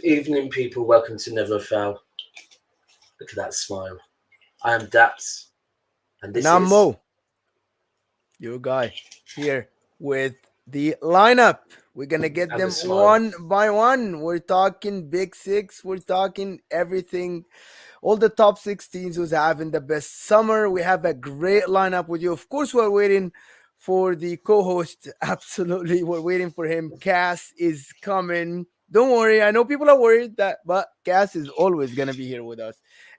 evening, people. Welcome to Never a Foul. Look at that smile. I am Daps, and this I'm is Mo, your guy, here with the lineup. We're gonna get And them the smile. one by one. We're talking Big Six. We're talking everything. All the top 16s who's having the best summer. We have a great lineup with you. Of course, we're waiting for the co-host. Absolutely, we're waiting for him. Cass is coming. Don't worry. I know people are worried but Cass is always gonna be here with us.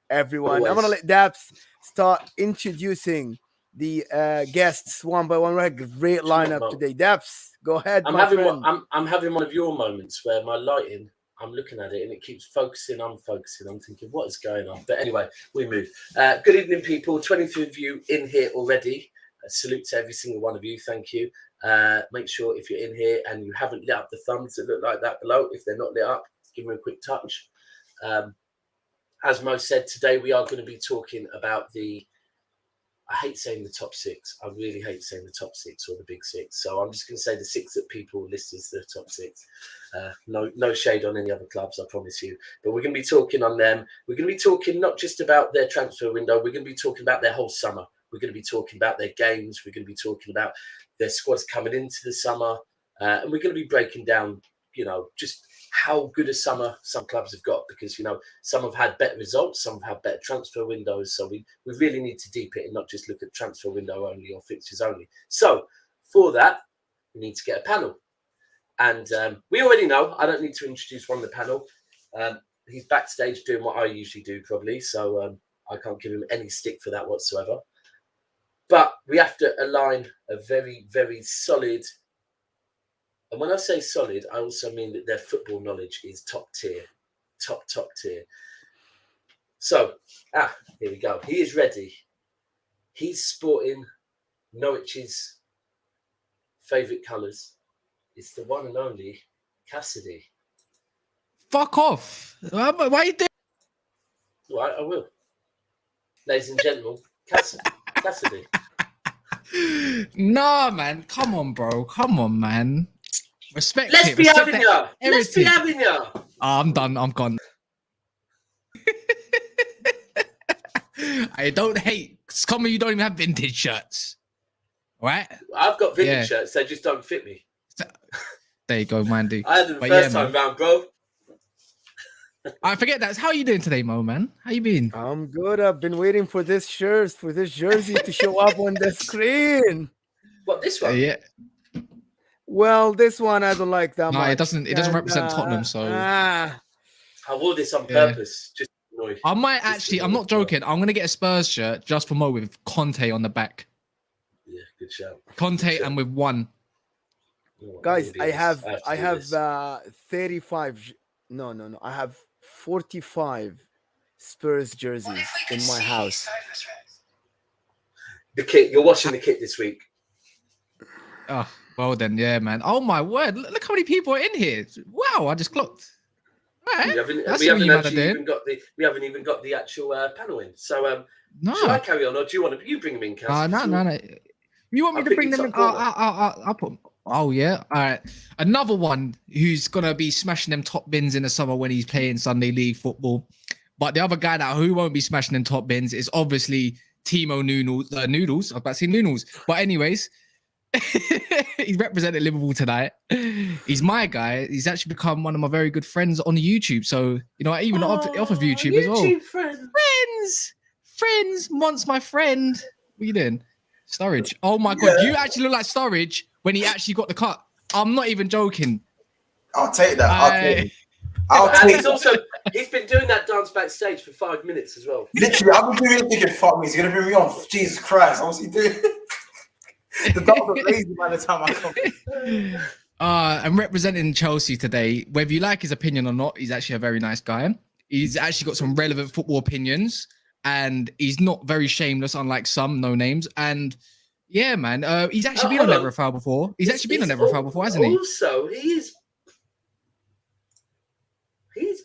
Everyone, I'm gonna Always. let Daps start introducing the guests one by one. We have a great lineup today. Daps, go ahead, I'm my having friend. I'm having one of your moments where my lighting, I'm looking at it and it keeps focusing, unfocusing. I'm thinking, what is going on? But anyway, we move. Good evening, people. 23 of you in here already. Salute to every single one of you. Thank you. Make sure if you're in here and you haven't lit up the thumbs that look like that below, if they're not lit up, give them a quick touch. As Mo said, today we are going to be talking about I hate saying the top six. I really hate saying the top six or the big six. So I'm just going to say the six that people list as the top six. No shade on any other clubs, I promise you. But we're going to be talking on them. We're going to be talking not just about their transfer window. We're going to be talking about their whole summer. We're going to be talking about their games. We're going to be talking about their squads coming into the summer. And we're going to be breaking down, just how good a summer some clubs have got, because some have had better results, some have had better transfer windows, so we really need to deep it and not just look at transfer window only or fixtures only. So for that, we need to get a panel, and we already know. I don't need to introduce one of the panel. He's backstage doing what I usually do, probably, so I can't give him any stick for that whatsoever. But we have to align a very, very solid. And when I say solid, I also mean that their football knowledge is top tier. Top tier. So, here we go. He is ready. He's sporting Norwich's favourite colours. It's the one and only Cassidy. Fuck off. Why are you doing? Right, I will. Ladies and gentlemen, Cassidy. Nah, man. Come on, bro. Come on, man. Respect Let's it. be Respect having ya. Let's be heritage. having ya. I'm done. I'm gone. I don't hate. Some of you don't even have vintage shirts. All right? I've got vintage shirts. They just don't fit me. There you go, Mandy. I had them the first time round, bro. I forget that. How you doing today, Mo, man? How you been? I'm good. I've been waiting for this jersey to show up on the screen. What, this one? Yeah. Well, this one I don't like that much. No, it doesn't represent Tottenham, so I wore this on purpose. Just annoyed. I might actually, I'm not joking. I'm gonna get a Spurs shirt just for Mo with Conte on the back. Yeah, good shout. Conte and with one. Guys, I have 35. No. I have 45 Spurs jerseys in my house. The kit. You're washing the kit this week. Oh, well then, yeah, man. Oh my word! Look how many people are in here. Wow, I just clocked. Right. We haven't even got the actual panel in. So, should I carry on, or do you want to? You bring them in, Cass? No. You want me to bring them in? I'll put. Oh yeah. All right. Another one who's gonna be smashing them top bins in the summer when he's playing Sunday League football. But the other guy who won't be smashing them top bins is obviously Timo Noodles. I was about to say Noodles. But anyways. He's represented Liverpool tonight. He's my guy. He's actually become one of my very good friends on YouTube. So, I even off of YouTube as well. Friends. Monts, my friend. What are you doing? Sturridge. Oh my God. You actually look like Sturridge when he actually got the cut. I'm not even joking. I'll take that. He's been doing that dance backstage for 5 minutes as well. Literally, I've been doing it thinking, fuck me, he's going to bring me on. Jesus Christ. What's he doing? The dog was lazy by the time I come. I'm representing Chelsea today. Whether you like his opinion or not, he's actually a very nice guy. He's actually got some relevant football opinions, and he's not very shameless, unlike some no names. And yeah, man, he's actually been on Never a Foul before. He's actually been on Never a Foul before, hasn't he? Also, he's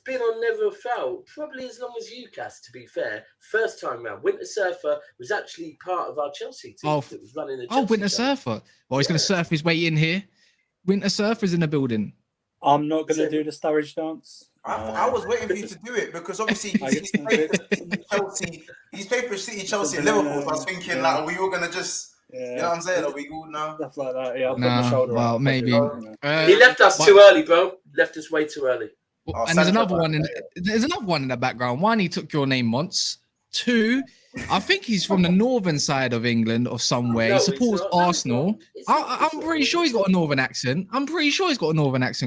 been on Never a Foul probably as long as you, Cass, to be fair. First time round. Winter Surfer was actually part of our Chelsea team that was running the Chelsea Winter Surfer. Well, he's going to surf his way in here. Winter Surfer's in the building. I'm not going to do the Sturridge dance. I was waiting for you to do it because obviously he's played for City, Chelsea. He's played for City, Chelsea, and Liverpool. So I was thinking, like, are we all gonna just, you know what I'm saying? Are we all now? Stuff like that. Yeah, I'll put my shoulder well, out. maybe. He left us too early, bro. Left us way too early. And there's another one in the background. One, he took your name once. Two, I think he's from the northern side of England or somewhere. No, he supports it's not. Arsenal. I'm pretty sure he's got a northern accent.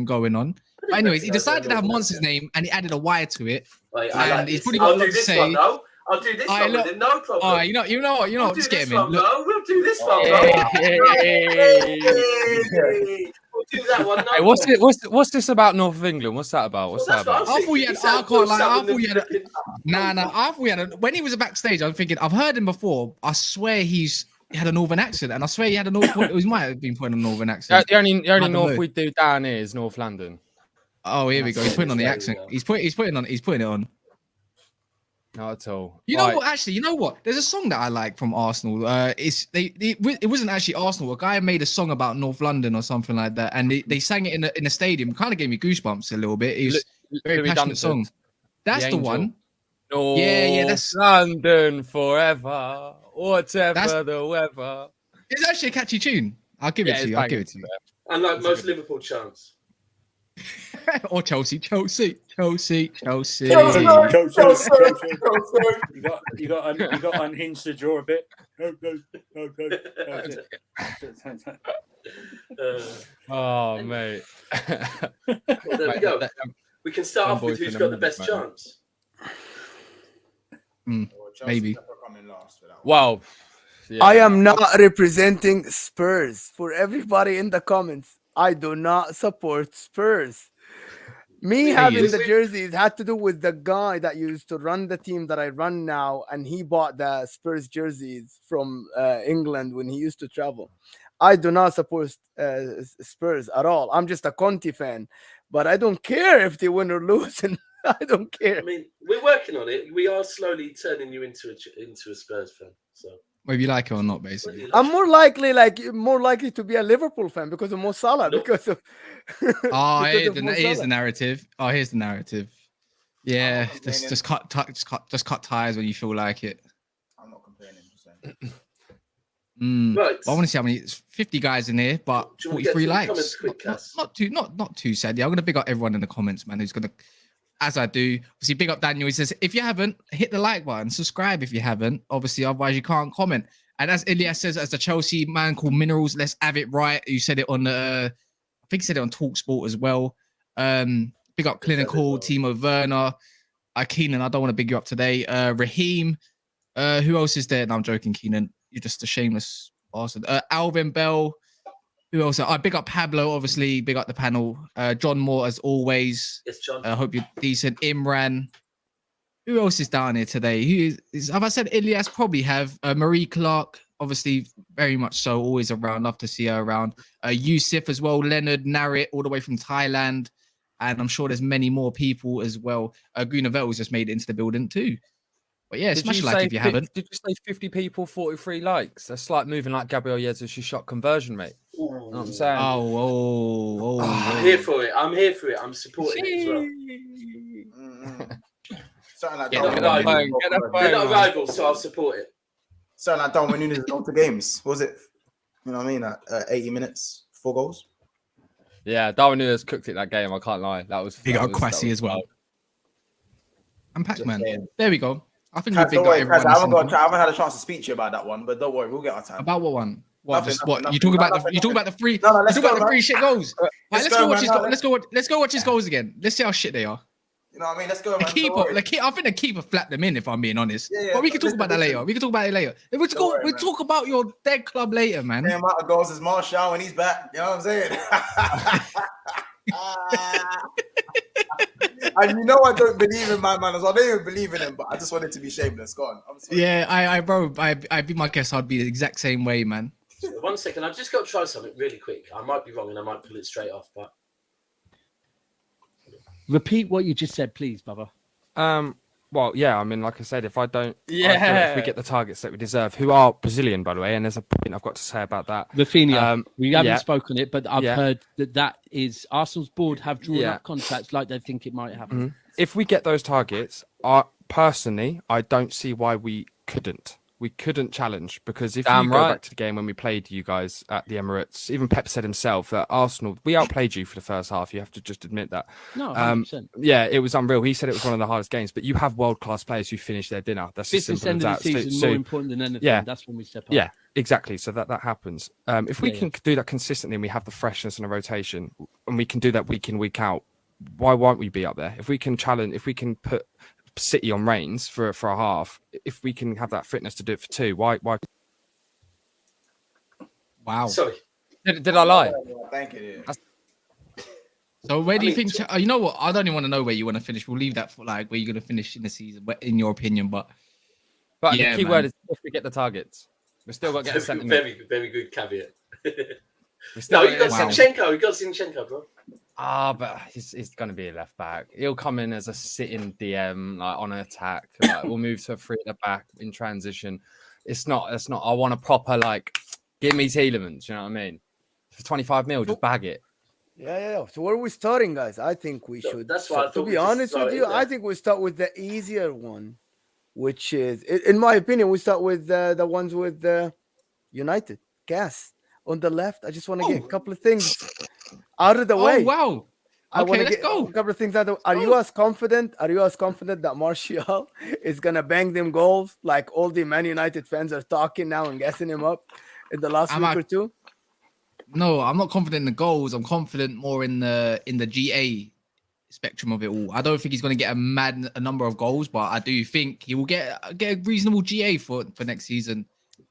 Going on. But anyways, he decided to have Monts' name and he added a Y to it. Wait, and he's probably I'll got do to this say. one, though. I'll do this one with him, no problem. Oh, you know what? Just get him in. Look. We'll do this one, bro. We'll do that one. Hey, what's this about North of England? What's that about? What's that about? I thought you had when he was backstage, I was thinking, I've heard him before. I swear he had a northern accent, and I swear he had a northern. He might have been putting a northern accent. The only north we do down here is North London. Oh, here we go. He's putting on the accent. He's putting it on. Not at all. You know what? Actually, you know what? There's a song that I like from Arsenal. It wasn't actually Arsenal. A guy made a song about North London or something like that, and they sang it in a stadium. Kind of gave me goosebumps a little bit. It was a very passionate song. That's the one. North that's London forever, whatever the weather. It's actually a catchy tune. I'll give it to you. Unlike most Liverpool chants. Or Chelsea. You got unhinged to draw a bit. Oh, mate. Well, there we go. We can start off with who's got the best chance. Maybe. Well, yeah. I am not representing Spurs. For everybody in the comments, I do not support Spurs. Me having the jerseys had to do with the guy that used to run the team that I run now, and he bought the Spurs jerseys from England when he used to travel. I do not support Spurs at all. I'm just a Conte fan, but I don't care if they win or lose, and I don't care. I mean, we're working on it. We are slowly turning you into a Spurs fan. So whether you like it or not, basically. I'm more likely to be a Liverpool fan because of Mo Salah. Because of here's the narrative. Here's the narrative. Yeah, just cut ties when you feel like it. I'm not complaining. Right. I want to see how many. It's 50 guys in here, but 43 likes. Not too sad. Yeah, I'm gonna big up everyone in the comments, man. Who's gonna, as I do, obviously big up Daniel. He says, if you haven't, hit the like button, subscribe if you haven't. Obviously, otherwise you can't comment. And as Ilyas says, as a Chelsea man called Minerals, let's have it right. You said it on I think he said it on TalkSport as well. Big up Clinical, Timo Werner, Keenan. I don't want to big you up today. Raheem. Who else is there? No, I'm joking, Keenan. You're just a shameless bastard. Alvin Bell. Who else? I big up Pablo, obviously. Big up the panel. John Moore, as always. Yes, John. I hope you're decent. Imran. Who else is down here today? Who is have I said Ilyas? Probably have. Marie Clark, obviously, very much so. Always around. Love to see her around. Yusuf as well. Leonard Narrit, all the way from Thailand. And I'm sure there's many more people as well. Gunavel's just made it into the building too. But yeah, smash a like if you haven't. Did you say 50 people, 43 likes? That's like moving like Gabriel Jesus' shot conversion rate. You know what I'm saying? I'm here for it. I'm supporting it as well. Something like They're not rivals, so I'll support it. Something like Darwin Nunez going to games. What was it? You know what I mean? 80 minutes, 4 goals. Yeah, Darwin Nunez cooked it that game. I can't lie. That was big up Kwasi as well. And Pac-Man. There we go. I think Kaz, don't worry, Kaz, I haven't had a chance to speak to you about that one, but don't worry, we'll get our time. About what one? Nothing. You talk about the free. No, let's go. About the free shit goals. Let's go watch his goals again. Let's see how shit they are. You know what I mean? Let's go. I think the keeper flapped them in. If I'm being honest, but we can talk about that later. We'll talk about your dead club later, man. The amount of goals is Martial when he's back. You know what I'm saying? And you know I don't believe in my man as well. I don't even believe in him, but I just wanted to be shameless. Go on. I'm sorry. Yeah, I'd be my guess. I'd be the exact same way, man. 1 second, I've just got to try something really quick. I might be wrong and I might pull it straight off, but repeat what you just said, please, brother. Well, yeah, I mean, like I said, if I don't, I feel if we get the targets that we deserve, who are Brazilian, by the way, and there's a point I've got to say about that. Rafinha, we haven't yeah. spoken it, but I've heard that is Arsenal's board have drawn up contracts like they think it might happen. Mm-hmm. If we get those targets, personally, I don't see why we couldn't. We couldn't challenge, because if you go back to the game when we played you guys at the Emirates, even Pep said himself that Arsenal, we outplayed you for the first half. You have to just admit that. No, 100%. Yeah, it was unreal. He said it was one of the hardest games, but you have world-class players who finish their dinner. That's as simple as that. Business end of the season, more important than anything. Yeah, that's when we step up. Yeah, exactly. So that happens. If we can do that consistently and we have the freshness and the rotation, and we can do that week in, week out, why won't we be up there? If we can challenge, if we can put City on reins for a half, if we can have that fitness to do it for 2, why? Wow. Sorry. Did I lie? Thank you. So where do you think? You know what? I don't even want to know where you want to finish. We'll leave that for like where you're going to finish in the season, in your opinion. But the key word is if we get the targets. We still got to get a centre. Very good caveat. You got Zinchenko. You got Zinchenko, bro. But he's going to be a left back. He'll come in as a sitting DM, like on an attack. Like, we'll move to a 3 at the back in transition. It's not. I want a proper give me Tielemans. You know what I mean? For 25 mil, just bag it. Yeah. So where are we starting, guys? I think we should. That's why. To be honest with you, I think we start with the easier one, which is, in my opinion, we start with the ones with United. Gas on the left. I just want to get a couple of things out of the way. Oh wow! I want to get a couple of things out of. Are you as confident that Martial is gonna bang them goals like all the Man United fans are talking now and gassing him up in the last week or two? No, I'm not confident in the goals. I'm confident more in the GA spectrum of it all. I don't think he's going to get a number of goals, but I do think he will get a reasonable GA for next season.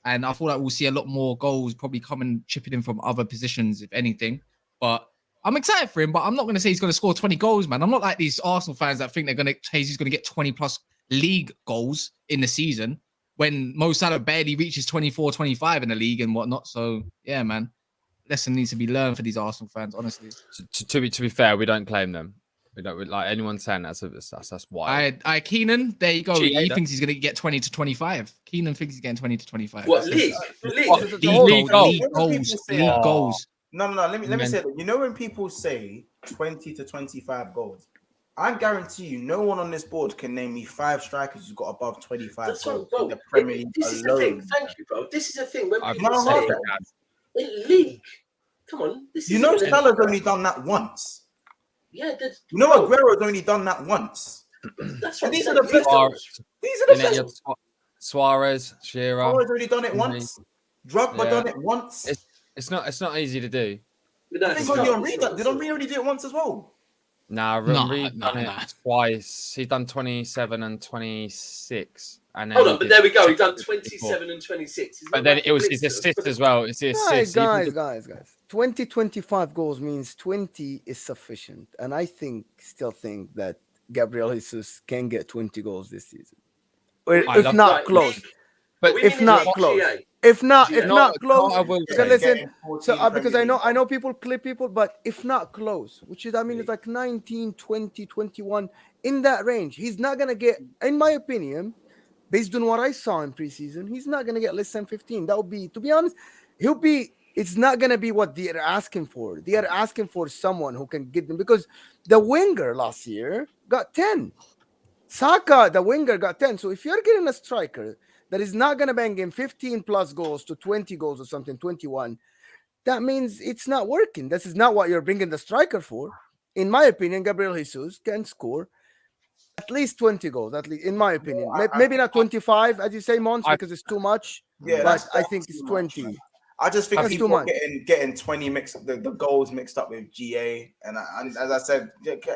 And I thought that we'll see a lot more goals probably coming, chipping in from other positions, if anything. But I'm excited for him, but I'm not going to say he's going to score 20 goals, man. I'm not like these Arsenal fans that think he's going to get 20 plus league goals in the season when Mo Salah barely reaches 24, 25 in the league and whatnot. So, yeah, man. Lesson needs to be learned for these Arsenal fans, honestly. To be fair, we don't claim them. We don't like anyone saying that's why. Keenan, there you go. He thinks he's going to get 20 to 25. Keenan thinks he's getting 20 to 25. What league? League goals. No. Let me say that. You know when people say 20 to 25 goals, I guarantee you, no one on this board can name me 5 strikers who's got above 25 goals in the Premier League This is alone. the thing. Thank you, bro. This is the thing. When people say in league, come on. Salah's only done that once. Yeah, Aguero's only done that once. That's what these are the best. These are the best. Suarez, Shearer. Suarez already done it once. Drogba done it once. It's not easy to do. I think Henry already did it once as well. Henry done it twice. He's done 27 and 26. And hold on, but there we go. He's done 27 and 26. But then it was his assist as well. It's his assist. Guys. 25 goals means 20 is sufficient. And I still think that Gabriel Jesus can get 20 goals this season. If not close. But if not close. If not close. Listen, because I know people clip people, but if not close, which is, it's like 19, 20, 21, in that range. He's not going to get, in my opinion, based on what I saw in preseason, he's not going to get less than 15. That would be, to be honest, it's not going to be what they're asking for. They are asking for someone who can get them, because the winger last year got 10. Saka, the winger, got 10. So if you're getting a striker that is not going to bang in 15 plus goals to 20 goals or something, 21, that means it's not working. This is not what you're bringing the striker for. In my opinion, Gabriel Jesus can score at least 20 goals, at least in my opinion. Maybe not 25, as you say, Monts, because it's too much. Yeah, but I think it's 20. I just think people are getting 20 the goals mixed up with GA, and as I said,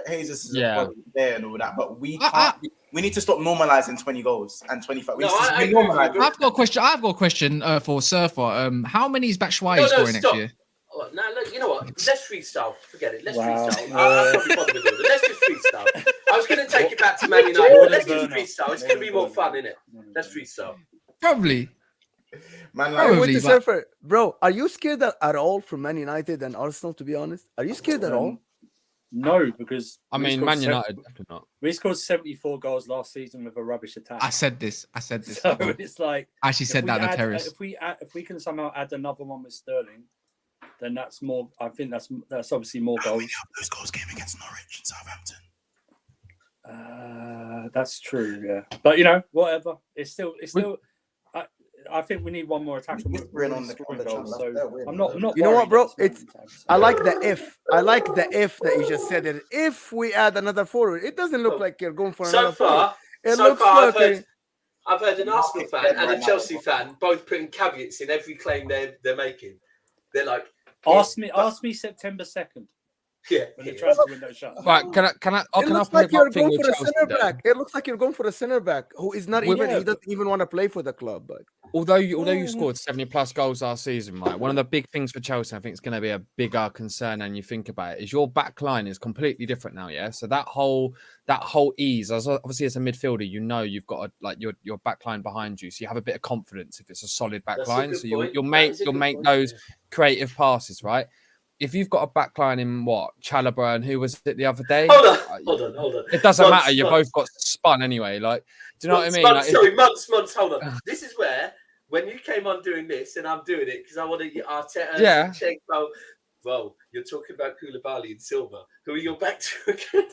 Jesus is a problem there and all that. But we can't. We need to stop normalizing 20 goals and 25. I've got a question. For Surfer. How many is Batshuayi scoring next year? Oh, now, look, you know what? Let's freestyle. Forget it. Let's freestyle. I can't be bothered with all that. Let's just freestyle. I was going to take it back to Man United, but let's just freestyle. It's going to be more fun, isn't it? Let's freestyle. Probably. Winter Surfer, bro, are you scared at all from Man United and Arsenal, to be honest? Are you scared at all? No, because I mean, Man United definitely not. We scored 74 goals last season with a rubbish attack. I said this. So it's like I actually said that on the terrace. If we can somehow add another one with Sterling, then that's more. I think that's obviously more goals. Those goals came against Norwich and Southampton. That's true, yeah. But you know, whatever. It's still. I think we need one more attack. I'm not. You know what, bro? I like the if. I like the if that you just said. That if we add another forward, it doesn't look like you're going for another forward. I've heard an Arsenal fan and a Chelsea fan both putting caveats in every claim they're making. They're like, ask me September 2nd. Yeah. When the transfer window shuts. Right, can I it looks like you're going for a centre back. It looks like you're going for a centre back who is not even. He doesn't even want to play for the club. But although you scored 70+ goals last season, right? One of the big things for Chelsea, I think, it's going to be a bigger concern. And you think about it, is your back line is completely different now. Yeah, so that whole ease, obviously as a midfielder, you know you've got your back line behind you, so you have a bit of confidence if it's a solid back line. So you'll make those creative passes, right? If you've got a backline in Chalobah and who was it the other day? Hold on. It doesn't matter. You both got spun anyway. Like, do you know what I mean? Monts, hold on. This is where, when you came on doing this, and I'm doing it because I want to get Arteta. Yeah. Well, you're talking about Koulibaly and Silva. Who are your back to again?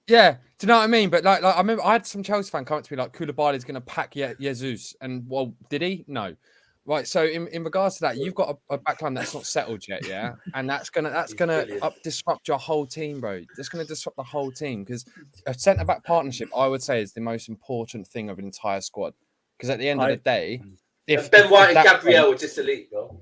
Yeah. Do you know what I mean? But like I remember I had some Chelsea fan come up to me like, Koulibaly's going to pack Jesus. And well, did he? No. Right, so in regards to that, you've got a backline that's not settled yet, yeah, and that's gonna disrupt your whole team, bro. That's gonna disrupt the whole team because a centre back partnership, I would say, is the most important thing of an entire squad. Because at the end of the day, if Ben White and Gabriel were just elite, bro,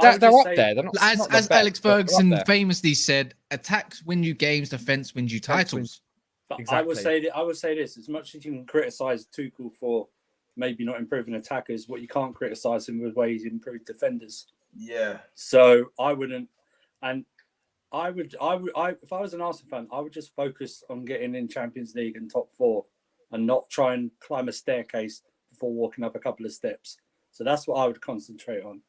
they're up there. They're not, as Alex Ferguson famously said, "Attacks win you games, defense wins you titles." But exactly. I would say this: as much as you can criticize Tuchel for maybe not improving attackers, what you can't criticize him with ways he's improved defenders. Yeah. So I wouldn't, and I would, if I was an Arsenal fan, I would just focus on getting in Champions League and top 4, and not try and climb a staircase before walking up a couple of steps. So that's what I would concentrate on.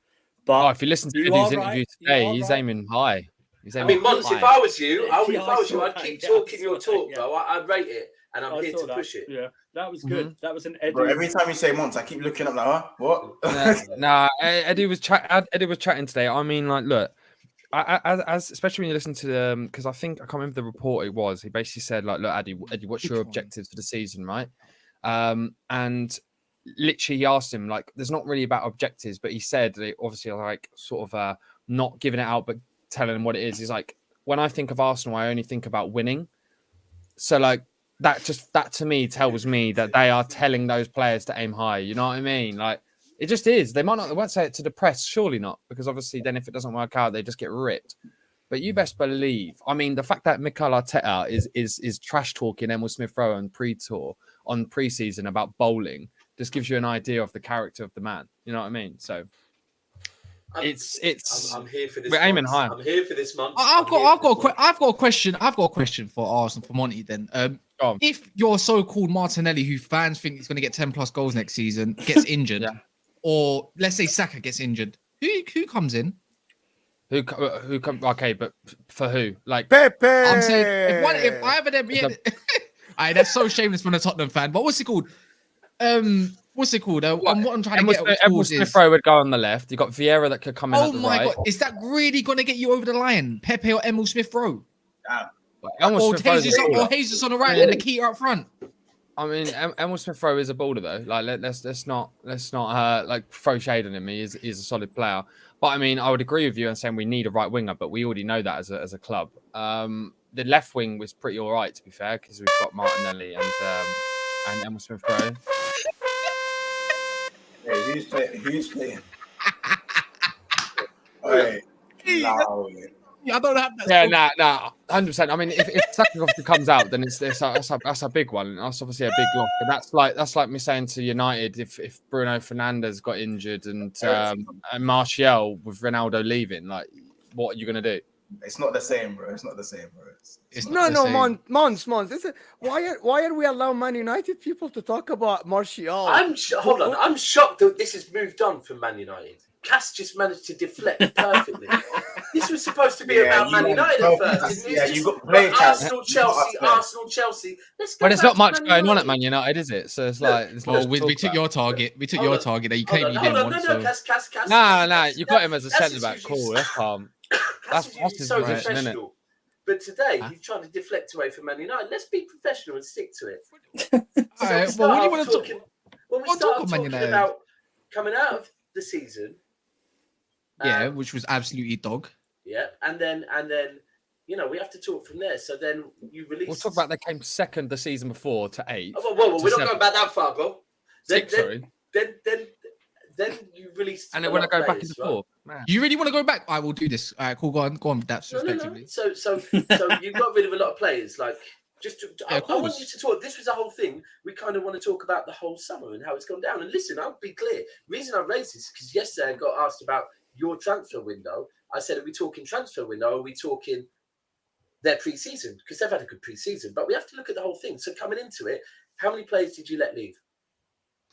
But if you listen to Eddie's interview today, he's aiming high. Monts, if I was you, I'd keep talking your talk, bro. I'd rate it. And I'm here to push it. Yeah, that was good. That was an Eddie. Bro, every time you say Monts, I keep looking up like, huh? What? Eddie was chatting today. I mean, like, look, as especially when you listen to them, because I can't remember the report it was. He basically said, like, look, Eddie, what's your objectives for the season, right? And literally, he asked him, like, there's not really about objectives, but he said, obviously, like, sort of not giving it out, but telling him what it is. He's like, when I think of Arsenal, I only think about winning. So, like, that to me tells me that they are telling those players to aim high. You know what I mean? Like, it just is. They won't say it to the press, surely not, because obviously then if it doesn't work out, they just get ripped. But you best believe. I mean, the fact that Mikel Arteta is trash talking Emil Smith Rowe on pre-tour on pre-season about bowling just gives you an idea of the character of the man. You know what I mean? So I'm here for this. We're aiming high. I'm here for this month. I've got a question. I've got a question for Arsenal, for Monty. Then, if your so-called Martinelli, who fans think is going to get 10+ goals next season, gets injured, or let's say Saka gets injured, who comes in? Who come? Okay, but for who? Like Pepe. I'm saying if either of them, that's so shameless from a Tottenham fan. But what's it called? What's it called? What I'm trying to get towards is Smith Rowe would go on the left. You got Vieira that could come in. Oh my god, is that really going to get you over the line? Pepe or Emil Smith Rowe? Or Jesus on the right and the Keita up front. I mean, Emil Smith Rowe is a baller though. Like let's not like throw shade on him. He's a solid player. But I mean, I would agree with you in saying we need a right winger, but we already know that as a club. The left wing was pretty all right, to be fair, because we've got Martinelli and Emil Smith Rowe. Hey, who's playing? Hey, I don't have that. Yeah, 100%. I mean, if Saka comes out, then that's a big one. That's obviously a big loss. But that's like me saying to United, if Bruno Fernandes got injured and Martial with Ronaldo leaving, like, what are you gonna do? It's not the same, bro. It's not the same, bro. Monts. Why are we allowing Man United people to talk about Martial? Hold on. I'm shocked that this has moved on from Man United. Cass just managed to deflect perfectly. This was supposed to be about Man United at first, didn't it? Yeah, you got play Arsenal, Chelsea. Let's go. But there's not much Man going on at United. Man United, is it? So it's like, well, we took your target. We took your target that you claimed you didn't want. No, you got him as a centre back. Cool, that's calm. That's his so position, isn't it? professional. But today he's trying to deflect away from Man United. Let's be professional and stick to it. All right. Well, when you want to talk, when we start talking about coming out of the season, which was absolutely dog. Yeah, and then we have to talk from there. So then you release. We'll talk about they came second the season before to 8th. Oh, whoa, we're not going back that far, bro. Sorry. Then you released. And then when I go back into 4th, you really want to go back? I will do this. All right, cool. Go on, Daps. No. So you got rid of a lot of players. Like, I want you to talk. This was a whole thing. We kind of want to talk about the whole summer and how it's gone down. And listen, I'll be clear. The reason I raised this is because yesterday I got asked about your transfer window. I said, are we talking transfer window? Or are we talking their pre-season? Because they've had a good pre-season. But we have to look at the whole thing. So coming into it, how many players did you let leave?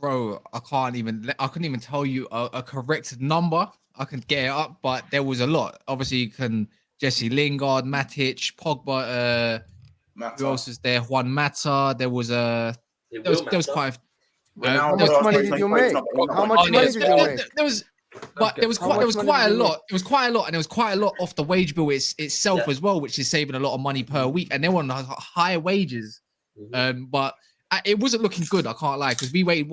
Bro, I couldn't even tell you a correct number. I can get it up, but there was a lot. Obviously, you can Jesse Lingard, Matic, Pogba. Who else is there? Juan Mata. There was there was quite. How much money did you make? How much money did you make? There was quite a lot. It was quite a lot, and there was quite a lot off the wage bill itself as well, which is saving a lot of money per week. And they were on higher wages, but it wasn't looking good. I can't lie, because we waited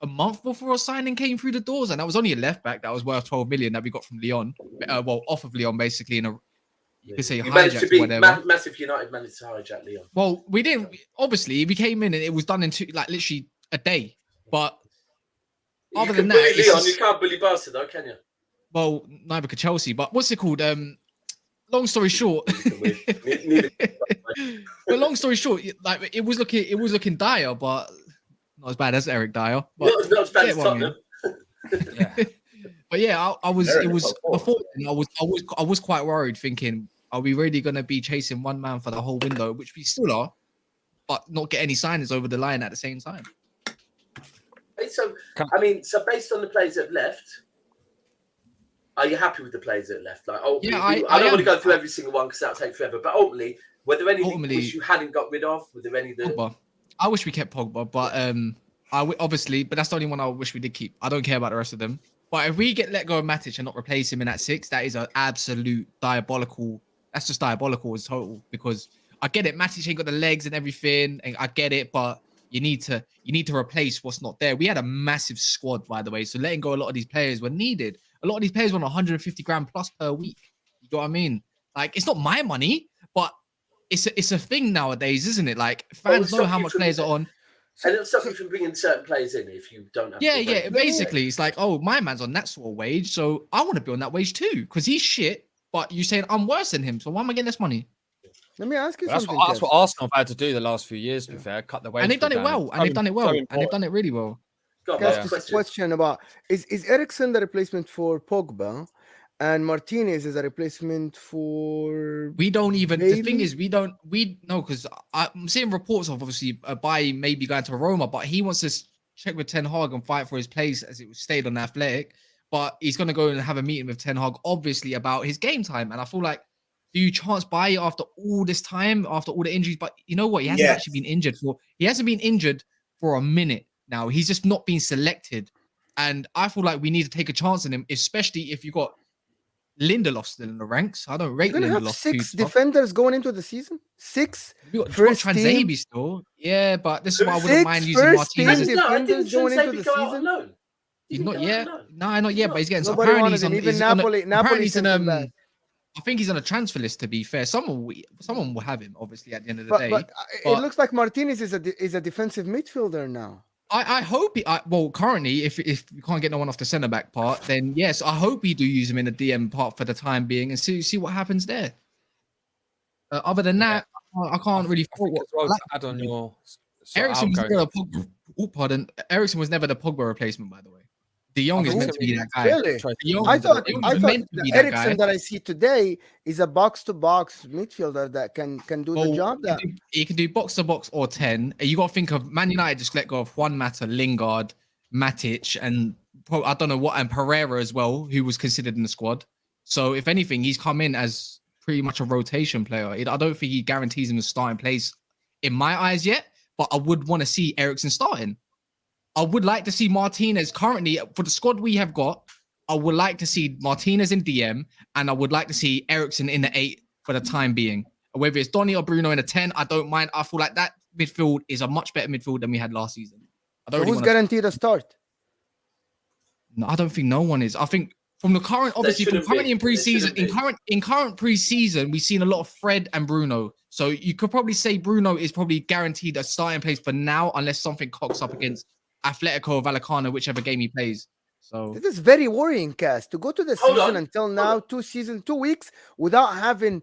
a month before a signing came through the doors, and that was only a left back that was worth 12 million that we got from Lyon. Off of Lyon, basically. You could say hijacked or whatever. Massive United managed to hijack Lyon. Well, we didn't. Obviously, we came in and it was done in literally a day. But other than that, Lyon, you can't bully Barca though, can you? Well, neither could Chelsea. But what's it called? Long story short, but long story short, like it was looking dire, but not as bad as Eric Dyer. But not as bad as Tottenham. But yeah, I was quite worried, thinking, are we really going to be chasing one man for the whole window, which we still are, but not get any signings over the line at the same time? So based on the players that have left, are you happy with the players that left? Like, I don't want to go through every single one because that'll take forever. But ultimately, were there any which you hadn't got rid of? Were there any that? Pogba. I wish we kept Pogba, but but that's the only one I wish we did keep. I don't care about the rest of them. But if we let go of Matic and not replace him in that 6, that is an absolute diabolical. That's just diabolical as total, because I get it. Matic ain't got the legs and everything, and I get it, but you need to replace what's not there. We had a massive squad, by the way, so letting go a lot of these players were needed. A lot of these players were on 150 grand plus per week. You know what I mean? Like, it's not my money, but it's a thing nowadays, isn't it? Like, fans know how much players are on. And it'll stop you from bringing certain players in if you don't have. Yeah. Basically, it's like, oh, my man's on that sort of wage, so I want to be on that wage too, because he's shit. But you saying I'm worse than him, so why am I getting this money? Let me ask you something. That's what Arsenal have had to do the last few years. To be fair, cut the wage. And they've done it well. And they've done it really well. Question about is Eriksen the replacement for Pogba, and Martinez is a replacement for? We don't even. Bailey? The thing is, we know, because I'm seeing reports of obviously Bailly maybe going to Roma, but he wants to check with Ten Hag and fight for his place as it stayed on Athletic. But he's going to go and have a meeting with Ten Hag, obviously, about his game time. And I feel like, do you chance Bailly after all this time, after all the injuries? But you know what? He hasn't actually been injured for a minute now. He's just not been selected. And I feel like we need to take a chance on him, especially if you got Lindelof still in the ranks. I don't rate Lindelof. Have 6 defenders going into the season. 6. We got Transabi still. Yeah, but this is why I wouldn't mind using Martinez. Defenders going into the season. He's not yet. No, not yet. But he's getting. Apparently, he's on. Even Napoli. I think he's on a transfer list. To be fair, someone will have him. Obviously, at the end of the day. But it looks like Martinez is a defensive midfielder now. I hope. Currently, if you can't get no one off the centre back part, then yes, I hope we do use him in the DM part for the time being and see what happens there. Other than that, I can't really. Add on your. Eriksen was never Eriksen was never the Pogba replacement, by the way. De Jong is meant to be that guy. Really? I thought the Eriksen that I see today is a box-to-box midfielder that can do the job. He can do box-to-box or 10. You got to think of Man United just let go of Juan Mata, Lingard, Matic, and I don't know what, and Pereira as well, who was considered in the squad. So if anything, he's come in as pretty much a rotation player. I don't think he guarantees him a starting place in my eyes yet, but I would want to see Eriksen starting. I would like to see Martinez currently, for the squad we have got, I would like to see Martinez in DM, and I would like to see Eriksen in the 8 for the time being. Whether it's Donny or Bruno in a 10, I don't mind. I feel like that midfield is a much better midfield than we had last season. Who's guaranteed a start? No, I don't think no one is. I think from the current, obviously, from currently in preseason, in current preseason, we've seen a lot of Fred and Bruno. So you could probably say Bruno is probably guaranteed a starting place for now, unless something cocks up against Atletico or Vallecano, whichever game he plays. So this is very worrying, Cass, to go to the season until now, 2 weeks without having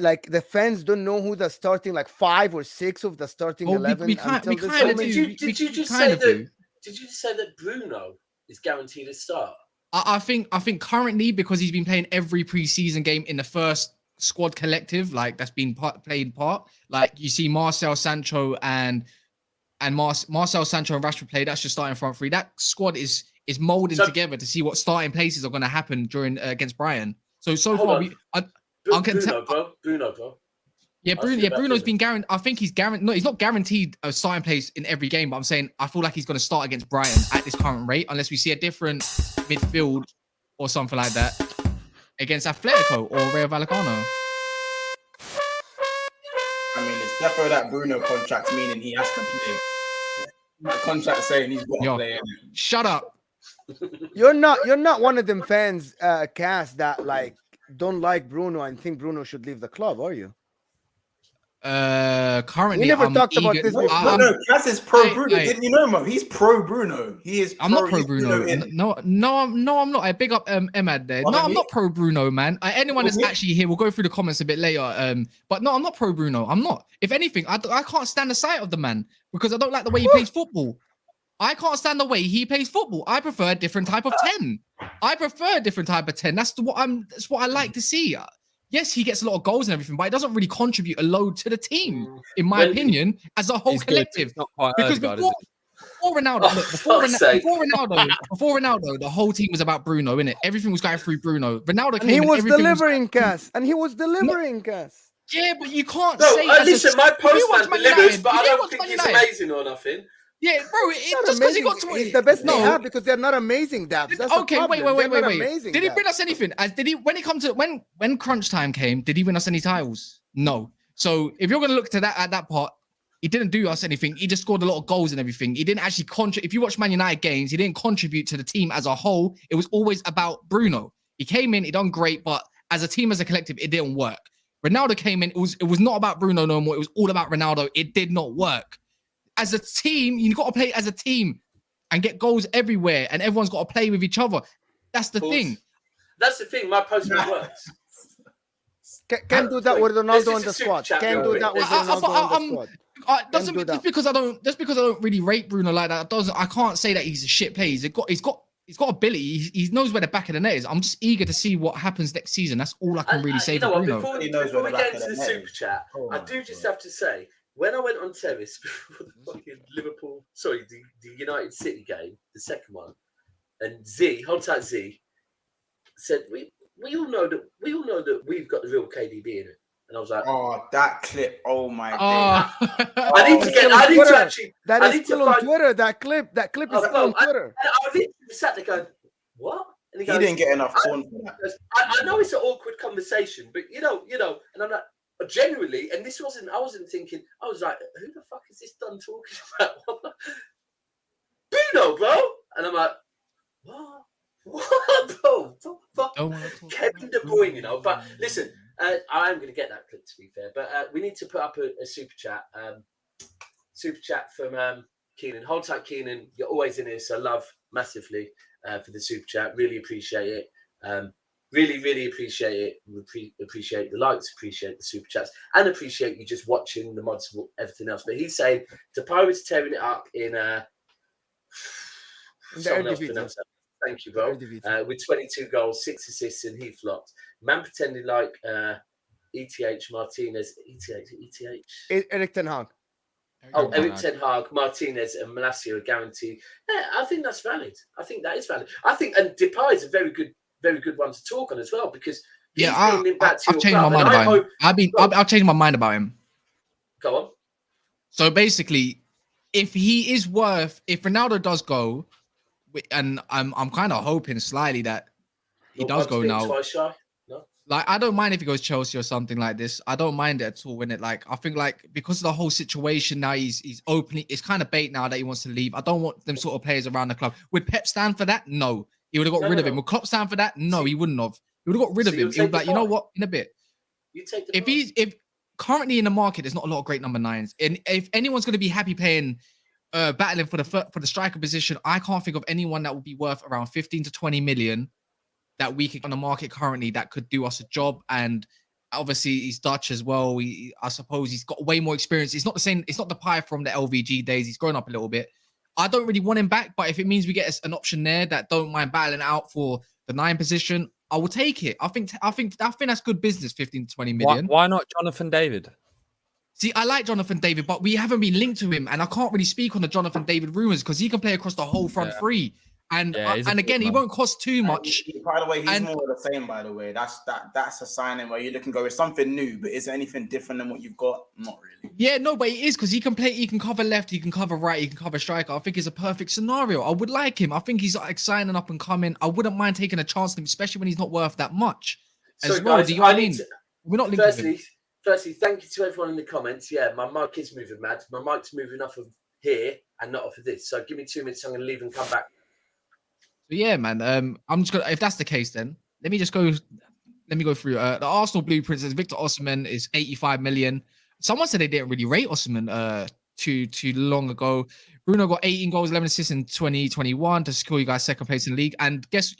like the fans don't know who the starting 5 or 6 of the starting 11. Did you just say that Bruno is guaranteed a start? I think currently, because he's been playing every preseason game in the first squad collective, like that's been played part. Like you see Marcel, Sancho, and Marcel, Sancho, and Rashford play. That's just starting front three. That squad is molding together to see what starting places are going to happen during against Brian. So far, Bruno, bro. Yeah, Bruno's been guaranteed. I think he's guaranteed. No, he's not guaranteed a starting place in every game. But I'm saying I feel like he's going to start against Brighton at this current rate, unless we see a different midfield or something like that against Atletico or Rayo Vallecano. I mean, it's definitely that Bruno contract, meaning he has to play. That contract saying he's got to play. Shut up. You're not one of them fans, Cass, that don't like Bruno and think Bruno should leave the club, are you? Currently, we never talked about this before. No, Cass is pro Bruno. Didn't you know, Mo? He's pro Bruno. He is. I'm not pro Bruno. No, I'm not. I big up Emad there. No, I'm not pro Bruno, man. Anyone that's actually here, we'll go through the comments a bit later. But no, I'm not pro Bruno. I'm not. If anything, I can't stand the sight of the man because I don't like the way he plays football. I can't stand the way he plays football. I prefer a different type of 10. That's what I like to see. Yes, he gets a lot of goals and everything, but it doesn't really contribute a load to the team, in my opinion, as a whole collective. Because before Ronaldo, the whole team was about Bruno, innit? Everything was going through Bruno. Ronaldo came and he was delivering, Cass. And he was delivering, Cass. Yeah, but you can't say. Listen, my postman delivers, but I don't think he's amazing or nothing. Yeah, bro, just because he got to he's the best they have because they're not amazing, Daps. That's okay, wait. Did he bring us anything? When crunch time came, did he win us any titles? No. So if you're gonna look to that at that part, he didn't do us anything. He just scored a lot of goals and everything. He didn't actually contribute. If you watch Man United games, he didn't contribute to the team as a whole. It was always about Bruno. He came in, he done great, but as a team, as a collective, it didn't work. Ronaldo came in, it was not about Bruno no more. It was all about Ronaldo. It did not work. As a team, you've got to play as a team and get goals everywhere, and everyone's got to play with each other. That's the thing. That's the thing. My postman works. Can't do that with Ronaldo on the squad. Can't do that with Ronaldo on the squad. Just because I don't really rate Bruno like that, I can't say that he's a shit player. He's got ability. He knows where the back of the net is. I'm just eager to see what happens next season. That's all I can really say for Bruno. Before we get into the super chat, I do just have to say, when I went on terrace before the fucking the United City game, the second one, and hold tight Z, said we all know that we've got the real KDB in it, and I was like, oh, that clip, oh my god, I need to still on Twitter. That clip is still on Twitter. I literally sat there going, what? And he didn't get enough corn for that. I know it's an awkward conversation, but you know, and I'm like. Genuinely, and I wasn't thinking, I was like, who the fuck is this done talking about? Bruno, bro. And I'm like, what, bro? Kevin De Bruyne, but listen, I am going to get that clip, to be fair, but we need to put up a super chat. Super chat from Keenan. Hold tight, Keenan. You're always in here, so love massively for the super chat. Really appreciate it. Really, really appreciate it. Appreciate the likes, appreciate the super chats, and appreciate you just watching the mods and everything else. But he's saying the Pirates tearing it up in someone else pronounced that. Thank you, bro. With 22 goals, 6 assists, and he flopped. Man pretending like ETH Martinez, Erik Ten Hag. Erik Ten Hag, Martinez, and Malacia are guaranteed. Yeah, I think that's valid. I think that is valid. I think, and Depay is a very good very good one to talk on as well, because he's Yeah, being linked back to I've your changed my club. mind And I about him. hope. I've changed my mind about him. Go on. So basically, if Ronaldo does go, and I'm kind of hoping slightly that he does go now. Twice shy. No. Like, I don't mind if he goes Chelsea or something like this. I don't mind it at all. When it, like, I think, like, because of the whole situation now, he's openly, it's kind of bait now that he wants to leave. I don't want them sort of players around the club. Would Pep stand for that? No. He would have got rid of him. Would Klopp stand for that? No, he wouldn't have. He would have got rid of him. He would be like, you know what? In a bit. You take the if currently in the market, there's not a lot of great number 9s. And if anyone's going to be happy playing, battling for the striker position, I can't think of anyone that would be worth around 15 to 20 million that we could on the market currently that could do us a job. And obviously he's Dutch as well. I suppose he's got way more experience. It's not the same. It's not the pie from the LVG days. He's grown up a little bit. I don't really want him back, but if it means we get an option there that don't mind battling out for the 9 position, I will take it. I think that's good business. 15 to 20 million. Why not Jonathan David? See, I like Jonathan David, but we haven't been linked to him, and I can't really speak on the Jonathan David rumors because he can play across the whole front three. And again, he won't cost too much. By the way, he's more of the same. By the way, that's a signing where you look and go, it's something new, but is there anything different than what you've got? Not really. Yeah, no, but it is because he can play. He can cover left. He can cover right. He can cover striker. I think it's a perfect scenario. I would like him. I think he's like signing up and coming. I wouldn't mind taking a chance on him, especially when he's not worth that much. So, guys, we're not linked to him. Firstly, thank you to everyone in the comments. Yeah, my mic is moving mad. My mic's moving off of here and not off of this. So give me 2 minutes. I'm going to leave and come back. Yeah, man. I'm just gonna. If that's the case, then let me go through. The Arsenal blueprint says Victor Osimhen is 85 million. Someone said they didn't really rate Osimhen too long ago. Bruno got 18 goals, 11 assists in 2021 to secure you guys second place in the league. And guess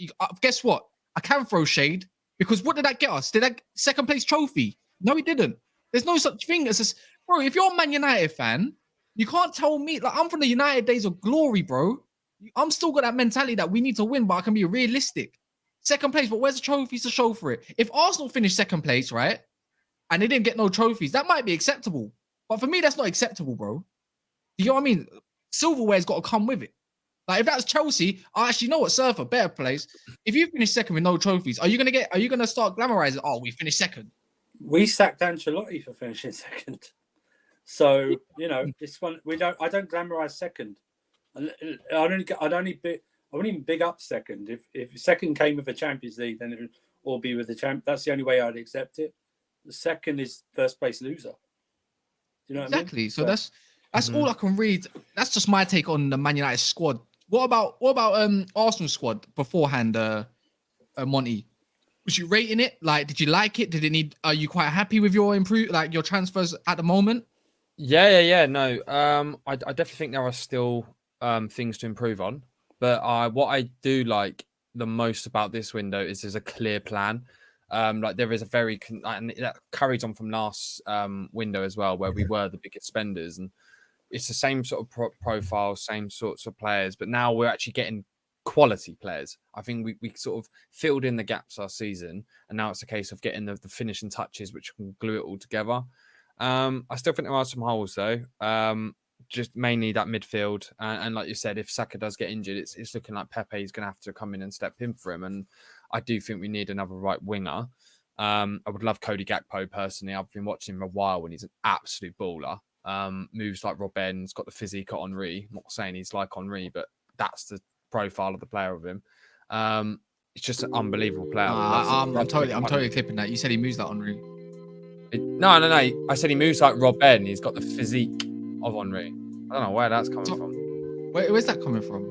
what? I can throw shade because what did that get us? Did that second place trophy? No, it didn't. There's no such thing as this, bro. If you're a Man United fan, you can't tell me like I'm from the United days of glory, bro. I'm still got that mentality that we need to win, but I can be realistic. Second place, but where's the trophies to show for it? If Arsenal finished second place, right, and they didn't get no trophies, that might be acceptable. But for me, that's not acceptable, bro. You know what I mean? Silverware's got to come with it. Like if that's Chelsea, I actually know what Surfer, better place. If you finish second with no trophies, are you gonna start glamorizing? Oh, we finished second. We sacked Ancelotti for finishing second. So this one I don't glamorize second. I wouldn't even big up second. If second came with the Champions League, then it would all be with the champ. That's the only way I'd accept it. The second is first place loser. You know what I mean? So that's all I can read. That's just my take on the Man United squad. What about Arsenal squad beforehand, Monty? Was you rating it? Like, did you like it? Are you quite happy with your your transfers at the moment? Yeah. No, I definitely think there are still things to improve on. But what I do like the most about this window is there's a clear plan. Like there is a very and that carries on from last window as well, where we were the biggest spenders, and it's the same sort of profile, same sorts of players. But now we're actually getting quality players. I think we sort of filled in the gaps last season, and now it's a case of getting the finishing touches which can glue it all together. I still think there are some holes though. Just mainly that midfield, and like you said, if Saka does get injured, it's looking like Pepe is going to have to come in and step in for him. And I do think we need another right winger. I would love Cody Gakpo personally. I've been watching him a while, and he's an absolute baller. Moves like Robben, he's got the physique of Henry. I'm not saying he's like Henry, but that's the profile of the player of him. It's just an unbelievable player. I'm totally clipping that. You said he moves like Henry. No. I said he moves like Robben. He's got the physique of Henry. I don't know where that's coming from. Where's that coming from?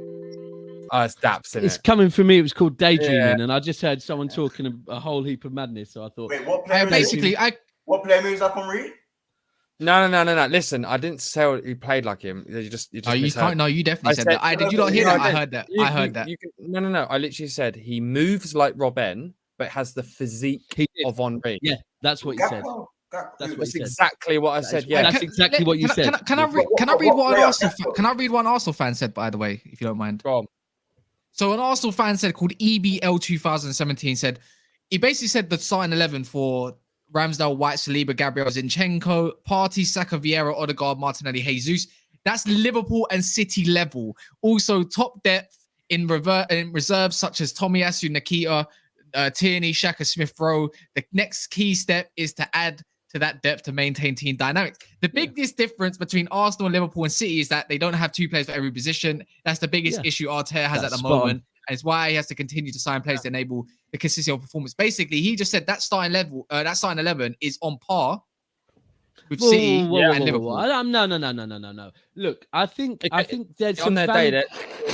It's Daps, isn't it's coming from me. It was called daydreaming, and I just heard someone talking a whole heap of madness. So I thought, wait, what player? What player moves like Henry? No. Listen, I didn't say he played like him. You just you can't. No, you definitely said that. Did you not hear that? I heard that. I heard that. No. I literally said he moves like Robben, but has the physique of Henry. Yeah, that's what you said. That's exactly what I said. Yeah, that's exactly what you said. Can I read what an Arsenal fan said? By the way, if you don't mind. Go on. So an Arsenal fan said called EBL 2017 said he basically said the starting 11 for Ramsdale, White, Saliba, Gabriel, Zinchenko, Partey, Saka, Vieira, Odegaard, Martinelli, Jesus. That's Liverpool and City level. Also top depth in reserves such as Tomiyasu, Nikita, Tierney, Xhaka, Smith Rowe. The next key step is to add to that depth to maintain team dynamics. The biggest difference between Arsenal, Liverpool, and City is that they don't have 2 players for every position. That's the biggest issue Arteta has at the moment. And it's why he has to continue to sign players to enable the consistency of performance. Basically, he just said that starting 11 is on par with City and Liverpool. No. Look, I think there's on some their valid... day that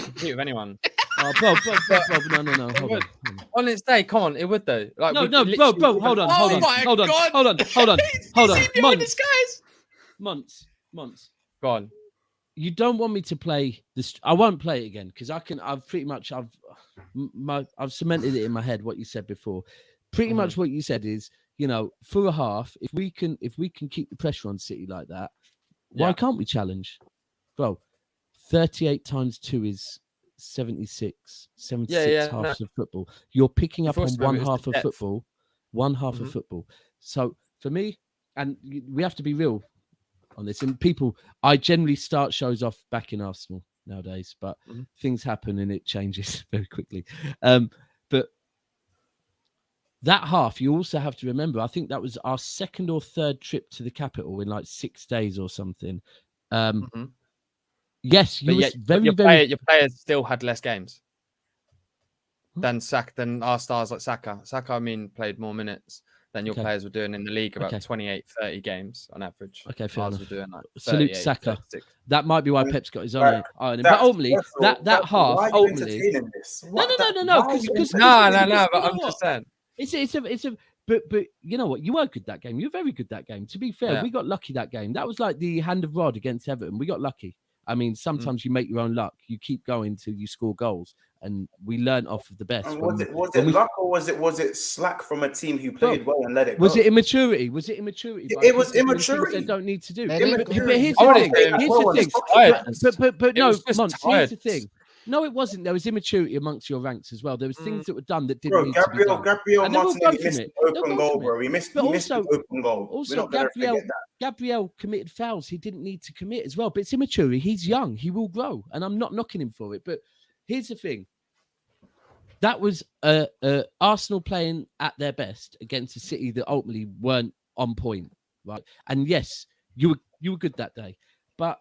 compete with anyone. Oh, bro, no. Hold on. On its day, come on, it would though. Like, No, bro, hold on. Monts. Go on. You don't want me to play this. I won't play it again because I've cemented it in my head what you said before. Pretty much what you said is, for a half, if we can keep the pressure on City like that, why can't we challenge? Bro, 38 times 2 is 76 halves of football. You're picking up on one half of football. So for me, and we have to be real on this, and people, I generally start shows off back in Arsenal nowadays, but things happen and it changes very quickly. But that half, you also have to remember, I think that was our 2nd or 3rd trip to the capital in like 6 days or something. Yes, your players still had less games than our stars like Saka. Saka, played more minutes than your players were doing in the league, about 28, 30 games on average. Okay, fair enough. Were doing like salute Saka. 36. That might be why Pep's got his own. But ultimately, that half, ultimately. No. But I'm just saying. It's a. But you know what? You were good that game. You were very good that game. To be fair, we got lucky that game. That was like the hand of Rod against Everton. We got lucky. Sometimes you make your own luck. You keep going till you score goals, and we learned off of the best. And was it luck or was it slack from a team who played well and let it go? Was it immaturity? It was immaturity. They don't need to do. But here's the thing. But no, Monts, here's the thing. No, it wasn't. There was immaturity amongst your ranks as well. There was things that were done that didn't need to be done. Gabriel Martinelli missed the open goal, bro. He missed the open goal. Also, Gabriel committed fouls he didn't need to commit as well. But it's immaturity. He's young. He will grow. And I'm not knocking him for it. But here's the thing. That was Arsenal playing at their best against a City that ultimately weren't on point, right? And yes, you were good that day. But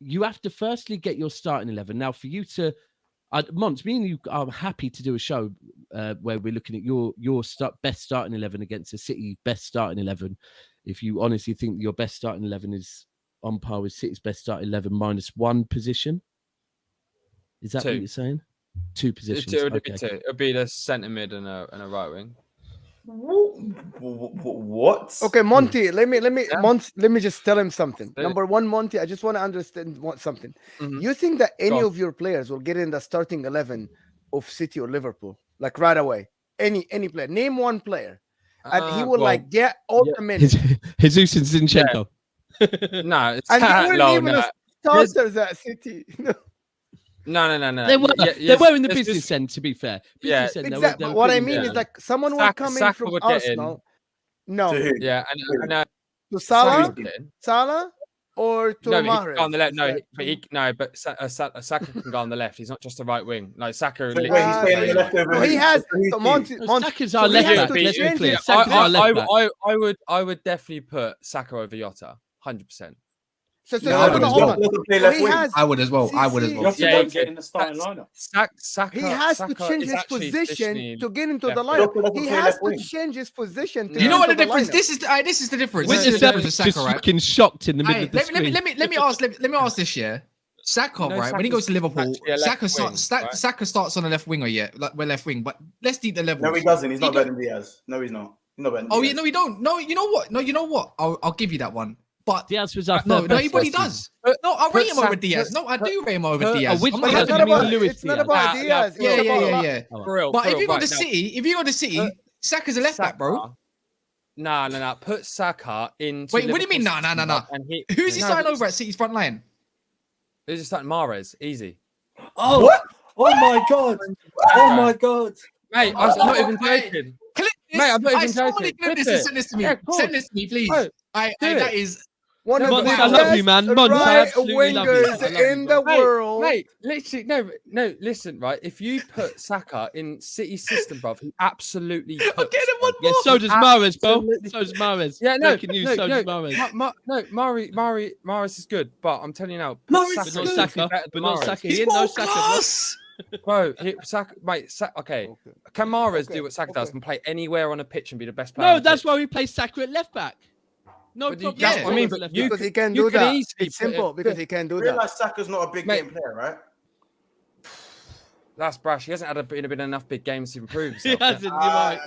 you have to firstly get your starting 11. Now, for you to, Monts, me and you are happy to do a show where we're looking at your best starting 11 against a City best starting 11. If you honestly think your best starting 11 is on par with City's best starting 11 minus 1 position. Is that what you're saying? 2 positions. It would be the centre mid and a right wing. What? Okay, Monty. Let me just tell him something. Number one, Monty, I just want to understand something. You think that any of your players will get in the starting 11 of City or Liverpool, like right away? Any player? Name one player, and he will get all the minutes. Jesus and Zinchenko. No, it's and that they low. weren't even starters at City. No. They were in the business end, to be fair. Exactly. What I mean is like someone will come in from Arsenal. No. Yeah, and to Salah or to Mahrez. On the left. But Saka can go on the left. He's not just a right wing. Like Saka. He has. Saka's our left back. I would definitely put Saka over Jota, 100%. I would as well. Yeah, get in the starting lineup. He has to change his position to get into the lineup. He has to change his position. You know what the difference? This is the difference. We're just fucking shocked in the middle of the screen. Let me ask this. Yeah, Saka, right? When he goes to Liverpool, Saka starts on the left winger. Yeah, like we're left wing. But let's deep the level. No, he doesn't. He's not better than Diaz. No, he's not. He's not better than Diaz. Yeah, no, we don't. No, you know what? I'll give you that one. But Diaz was our no, nobody does. No, I rate him over Diaz. No, I do rate him over Diaz. It's not about Diaz. Yeah. But if you go to City, Saka's a left back, bro. No. Put Saka into. Wait, what do you mean? No. Who's he starting over at City's front line? Who's he starting? Mahrez, easy. Oh, what? Oh my god! Oh my god! Mate, I'm not even joking. Mate, I'm not even joking. Send this to me. Send this to me, please. That is One of Monts, the I love you, man. best Monts, I right absolutely love you. wingers I love you, in bro. the world. Mate, literally, no, listen, right? If you put Saka in City's system, bruv, he absolutely I'm cooks, getting bro. one Yeah, more. so does Mahrez, bro. Absolutely. So does Mahrez. Yeah, no, Breaking news, so does Mahrez. Mahrez is good, but I'm telling you now, Mahrez But is not good. Saka. better But than not Mahrez. Saka. He's He ain't no world Saka, bro. class. Bro, Saka, mate, okay. Can Mahrez Okay, do what Saka okay. does and play anywhere on a pitch and be the best player? No, on the that's pitch? why we play Saka at left back. No But problem. that's Yeah. what I mean. at But left you back. Because he can you do could that. easily It's put it- simple because he can do that. Realize Saka's not a big Mate. game player, right? That's brash. He hasn't been enough big games to improve He himself. yet. hasn't, you're right.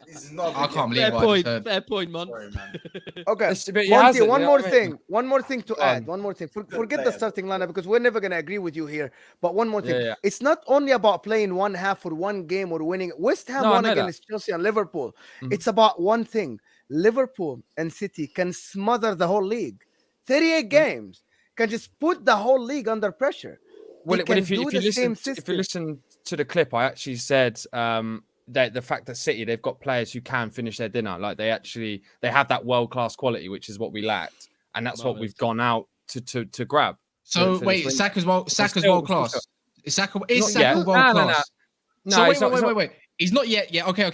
He's not. A I big can't game believe Fair what I just point. heard. Fair point, man. player. Sorry, man. Okay, But he Monty, hasn't, one you know more what I mean? thing. One more thing to Go on. add. One more thing. Good Forget the player. starting lineup because we're never gonna agree with you here. But one more thing. Yeah. It's not only about playing one half or one game or winning. West Ham No, I won know that. against Chelsea and Liverpool. Mhm. It's about one thing. Liverpool and City can smother the whole league. 38 games can just put the whole league under pressure. Well, They can if you do the same listen system. to the clip, I actually said that the fact that City they've got players who can finish their dinner, like they have that world class quality, which is what we lacked, and that's what we've gone out to grab. So for wait, this Saka's world still- class. Is Saka Not Saka yet. world No, no, class? No, So it's not- wait. He's not yet. Yeah. Okay. I'm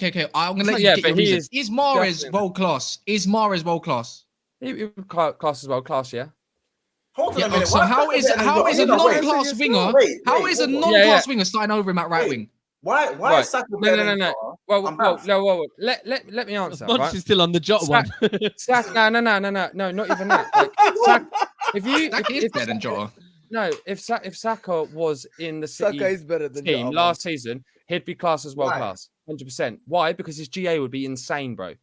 gonna Not let you yet, get but your he reason. is Is Mahrez definitely- world class? Is Mahrez world class? He class as world class, yeah. Hold on Yeah. a minute. So why how is Saka better how than is a Jordan? non-class winger? Wait, How is a hold on. non-class winger starting over him at right Wait. wing? Why Right. is Saka No. better than Jota? Well, I'm baffed. let me answer. Monts Right? is still on the Jota one. Saka, no, not even that. Like, Saka, Saka is better than Jota. No, if Saka was in the City Saka is better than team Jota. last season, he'd be classed as world Why? class, 100%. Why? Because his GA would be insane, bro.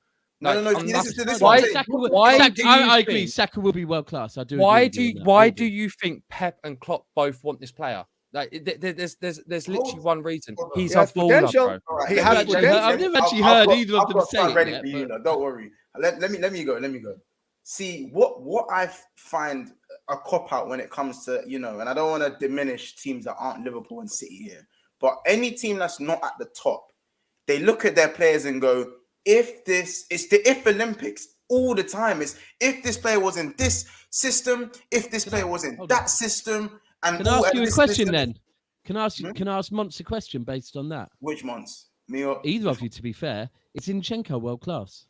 No. I'm See, not- this is why- what I'm saying. why do you I agree. think- Saka will be world class. I do. Why agree do with you, on that. why Will do be. you think Pep and Klopp both want this player? Like, there's literally one reason. Hold on. He's He a has baller, potential. bro. All right, He let has me- let me- potential. I've never actually I've heard got- either of I've them got say something it ready yet, for you. but- No, don't worry. Let me go. See what I find a cop out when it comes to, and I don't want to diminish teams that aren't Liverpool and City here, but any team that's not at the top, they look at their players and go, it's the if Olympics all the time. It's if this player was in this system, if this player was in that system, and Can I ask you a this question system- then? Can I ask Monts a question based on that? Which months? Me or Either of you, to be fair, is Zinchenko world class?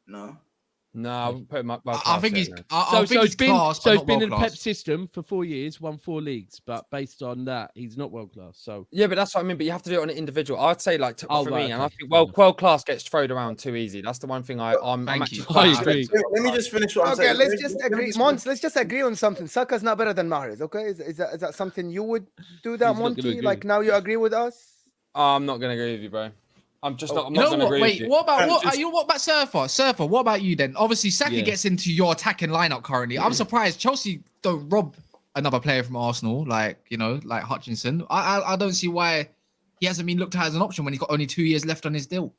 no? No, I wouldn't put him up. I think he's. no. I think he's class, so but he's not been world in Pep class. system for 4 years, won 4 leagues, but based on that, he's not world class. So Yeah, but that's what I mean. But you have to do it on an individual. I'd say, like, Oh, for right, me, and I okay. think Fair enough. world class gets thrown around too easy. That's the one thing I'm Thank actually you. quite I strict agree. with. Let me just finish what I'm Okay, saying. let's just Let me agree. Monts, let's just agree on something. Saka's not better than Mahrez, okay? Is that something you would do that, He's not gonna Monty? agree. Like now you agree with us? I'm not gonna agree with you, bro. I'm just not. I'm You not know gonna what? agree Wait, with you. what about And what? just- What about Surfer? Surfer, what about you then? Obviously, Saka Yeah. gets into your attacking lineup currently. I'm surprised Chelsea don't rob another player from Arsenal, like Hutchinson. I don't see why he hasn't been looked at as an option when he's got only 2 years left on his deal.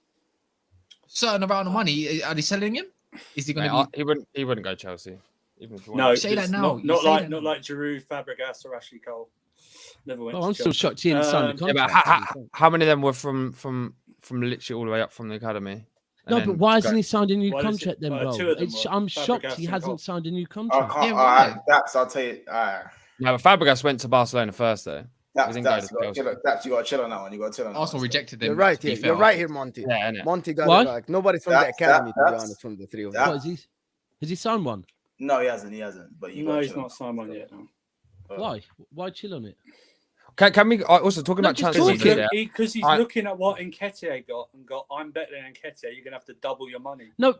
Certain amount of money, are they selling him? Is he going to Mate, be? he wouldn't go Chelsea. Even if he No, wanted. Say that it's now. You Not say like that not now. like Giroud, Fabregas, or Ashley Cole. Never went. oh, to I'm still Chelsea. shocked he didn't sign the Um, Yeah, contract. but how many of them were from literally all the way up from the academy? No, And but then why go- hasn't he signed a new Well, it's- contract then, well, bro? 2 of them were I'm shocked Fabregas he and hasn't Cole. signed a new I contract. can't. Yeah, why? Daps, I'll tell you. No, but Fabregas went to Barcelona first, though. Daps, didn't go Daps, to you got Chelsea. you got to chill on that one. You got to chill on that Arsenal one. rejected them. You're right to be here. fair. You're right here, Monty. Yeah, innit? Monty got Why? it back. Nobody from the That's- academy, to be that's- honest, from the three of that- them. What is he? Has he signed one? No, he hasn't. But you No, got he's not signed one yet. No. Why? Why chill on it? Can we also talking No, about just transfers? talking. Yeah. Because he's I- looking at what Nketiah got and got. I'm better than Nketiah. You're gonna have to double your money. No,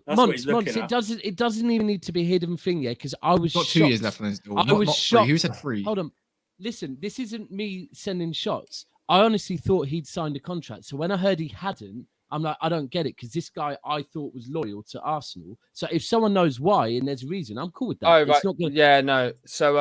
what Monts, he's looking at. it doesn't even need to be a hidden thing, yeah. Because I was He's got shocked. 2 years left on his deal. I Not was 3. shocked. Who said 3? Hold on. Listen, this isn't me sending shots. I honestly thought he'd signed a contract. So when I heard he hadn't, I'm like, I don't get it because this guy I thought was loyal to Arsenal. So if someone knows why and there's a reason, I'm cool with that. Oh, It's right. not gonna... Yeah, no. So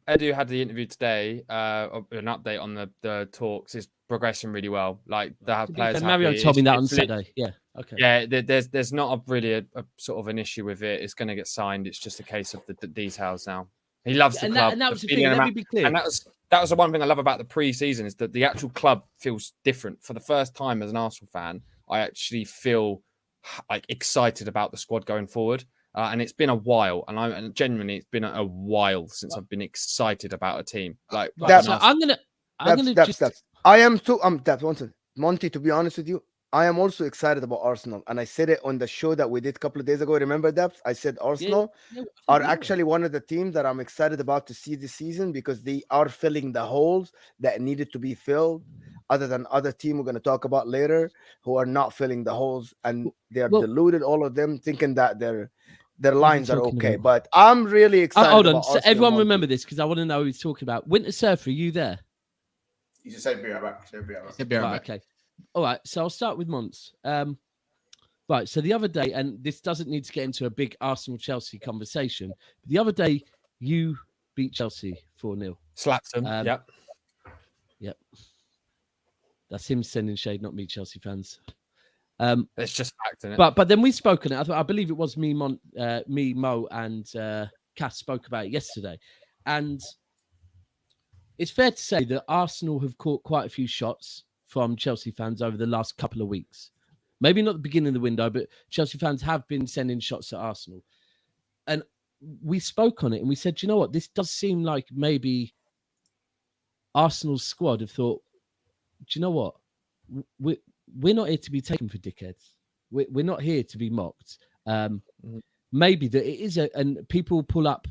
Edu had the interview today, an update on the talks. It's progressing really well. Like the To be players fair, Mario happy. told me that on It's lit- Saturday. Yeah. Okay. Yeah, there's not really a sort of an issue with it. It's going to get signed. It's just a case of the details now. He loves the And club. that was the feeling thing. Let about- me be clear. And that was the one thing I love about the pre-season is that the actual club feels different. For the first time as an Arsenal fan, I actually feel like excited about the squad going forward. And it's been a while, and genuinely, it's been a while since I've been excited about a team. Like, Daps, just. I am too. Daps, Monty. To be honest with you, I am also excited about Arsenal, and I said it on the show that we did a couple of days ago. Remember, Daps? I said Arsenal are actually one of the teams that I'm excited about to see this season because they are filling the holes that needed to be filled. Other than other team we're going to talk about later, who are not filling the holes, and they are deluded, all of them, thinking that their lines are okay. About? But I'm really excited. Hold on, about so Arsenal, everyone Monty. remember this because I want to know who he's talking about. Winter Surfer, are you there? You just said be right back. Right, okay. All right, so I'll start with Monts. Right, so the other day, and this doesn't need to get into a big Arsenal-Chelsea conversation, but the other day you beat Chelsea 4-0. Slapped them, Yep. That's him sending shade, not me, Chelsea fans. It's just fact, isn't it? But then we spoke on it. I believe it was me, Mo, and Cass spoke about it yesterday. And it's fair to say that Arsenal have caught quite a few shots from Chelsea fans over the last couple of weeks. Maybe not the beginning of the window, but Chelsea fans have been sending shots at Arsenal. And we spoke on it and we said, you know what? This does seem like maybe Arsenal's squad have thought, do you know what? We're not here to be taken for dickheads. We're not here to be mocked. Maybe that it is and people pull up,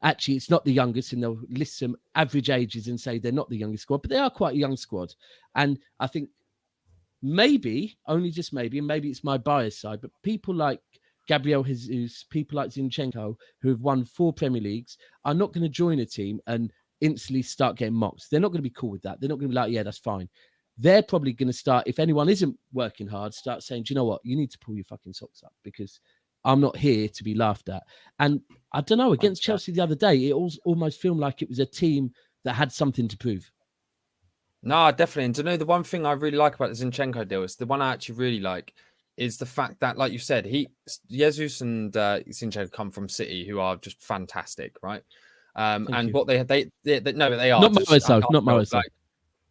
actually it's not the youngest, and they'll list some average ages and say they're not the youngest squad, but they are quite a young squad. And I think maybe, only just maybe, and maybe it's my bias side, but people like Gabriel Jesus, people like Zinchenko, who have won 4 Premier Leagues, are not going to join a team and instantly start getting mocked. They're not going to be cool with that. They're not going to be like, yeah, that's fine. They're probably going to start, if anyone isn't working hard, start saying, do you know what? You need to pull your fucking socks up because I'm not here to be laughed at. And I don't know, against Chelsea the other day, it almost filmed like it was a team that had something to prove. No, definitely. And to know the one thing I really like about the Zinchenko deal is the one I actually really like is the fact that, like you said, Jesus and Zinchenko come from City, who are just fantastic, right? And what they are not myself.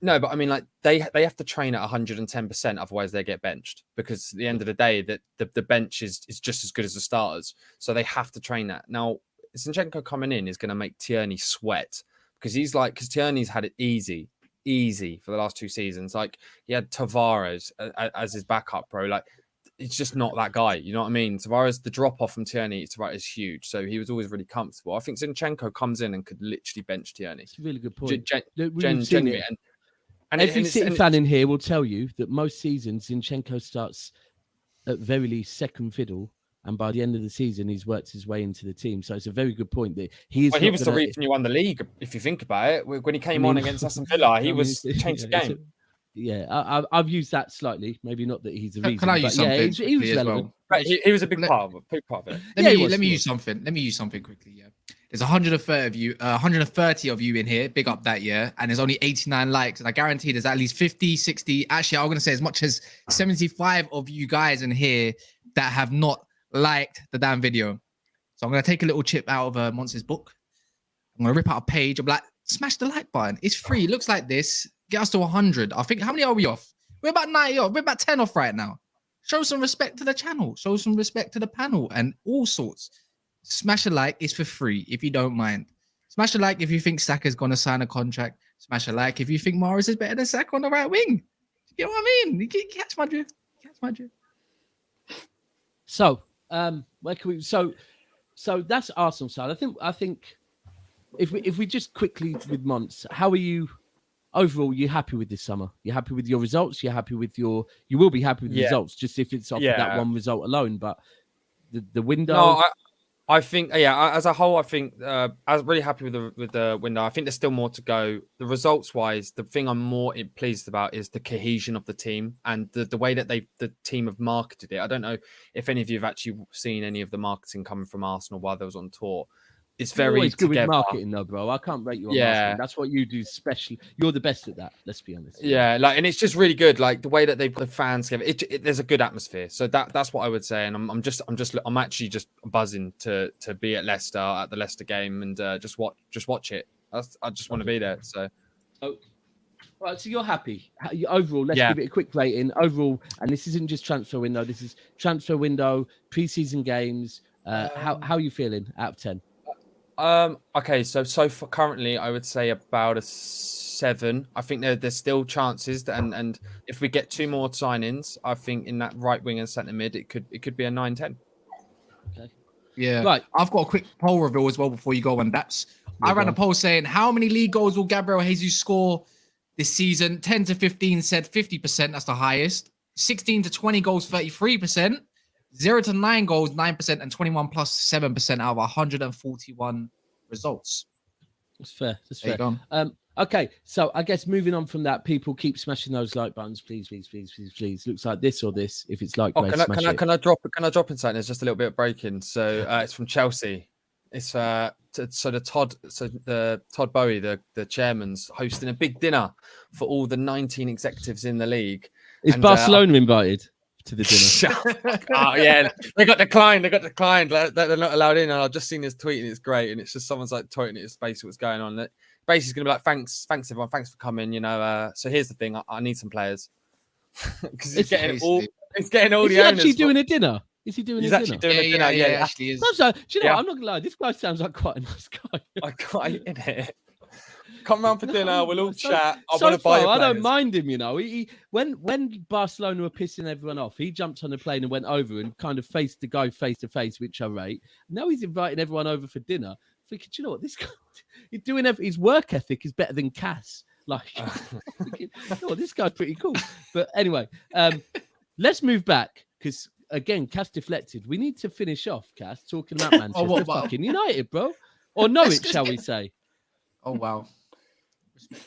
No, but I mean, like they have to train at 110%, otherwise they get benched. Because at the end of the day, that the bench is just as good as the starters, so they have to train that. Now, Zinchenko coming in is going to make Tierney sweat because Tierney's had it easy for the last 2 seasons. Like he had Tavares as his backup, bro. Like it's just not that guy. You know what I mean? Tavares, the drop off from Tierney is huge. So he was always really comfortable. I think Zinchenko comes in and could literally bench Tierney. It's a really good point. Genuinely. And every City fan in here will tell you that most seasons Zinchenko starts at very least second fiddle, and by the end of the season he's worked his way into the team. So it's a very good point that he is. Well, he was the reason you won the league, if you think about it. When he came on against Aston Villa, he changed the game. Yeah, I've used that slightly. Maybe not that he's the reason. Can I use something? He was relevant. Well. Right, he was a big part of it. Let me use something. Let me use something quickly. Yeah, there's 130 of you in here. Big up that, yeah. And there's only 89 likes, and I guarantee there's at least 50, 60. Actually, I'm gonna say as much as 75 of you guys in here that have not liked the damn video. So I'm gonna take a little chip out of Monts' book. I'm gonna rip out a page. I'm like, smash the like button. It's free. It looks like this. Get us to 100. I think, how many are we off? We're about 90 off. We're about 10 off right now. Show some respect to the channel. Show some respect to the panel and all sorts. Smash a like. It's for free if you don't mind. Smash a like if you think Saka's going to sign a contract. Smash a like if you think Morris is better than Saka on the right wing. You know what I mean? You catch my drift. So, where can we? So that's Arsenal side. I think if we just quickly with Monts, how are you? Overall, you happy with this summer? You're happy with your results? You're happy with you will be happy with the results, just if it's off that one result alone. But the window. No, I think as a whole, I think I was really happy with the window. I think there's still more to go. The results wise, the thing I'm more pleased about is the cohesion of the team and the way that the team have marketed it. I don't know if any of you have actually seen any of the marketing coming from Arsenal while they was on tour. It's very good with marketing, though, bro. I can't rate you on marketing. That's what you do specially. You're the best at that. Let's be honest. Yeah, and it's just really good. Like the way that they put the fans together. There's a good atmosphere. So that's what I would say. And I'm actually just buzzing to be at Leicester at the Leicester game and just watch it. I just want to be there. So. All right, so you're happy. Overall, let's give it a quick rating. Overall, and this isn't just transfer window. This is transfer window, preseason games, How are you feeling out of 10? Okay, so far currently, I would say about a 7. I think there's still chances, and if we get 2 more signings, I think in that right wing and centre mid, it could be a 9-10. Okay. Yeah. Right. I've got a quick poll reveal as well before you go on Daps. I ran a poll saying how many league goals will Gabriel Jesus score this season? 10 to 15 said 50%. That's the highest. 16 to 20 goals, 33%. 0 to 9 goals, 9%, and 21 plus 7% out of 141 results. That's fair. That's There fair. you go. Okay, so I guess moving on from that, people keep smashing those like buttons, please. Looks like this or this. If it's like, can I drop in something? There's just a little bit of breaking. So it's from Chelsea. It's the Todd Bowie, the chairman's hosting a big dinner for all the 19 executives in the league. Is Barcelona invited to the dinner? Oh yeah, they got declined. They're not allowed in. And I've just seen his tweet, and it's great. And it's just someone's like tweeting at his space what's going on. Basically, going to be like, thanks everyone, thanks for coming. So here's the thing, I need some players because he's getting all the owners. Actually doing a dinner? Is he doing He's a actually dinner? doing a dinner. Yeah, actually is. Do you know what? I'm not gonna lie. This guy sounds like quite a nice guy. I got in it. Come round for dinner. We'll all chat. I so want to buy far, your I players. don't mind him. When Barcelona were pissing everyone off, he jumped on a plane and went over and kind of faced the guy face to face, which I rate. Now he's inviting everyone over for dinner. Thinking, do you know what? This guy, he's doing his work ethic is better than Cass. Like, this guy's pretty cool. But anyway, let's move back because again, Cass deflected. We need to finish off, Cass, talking about Manchester fucking United, bro, or Norwich, shall we say? Oh wow.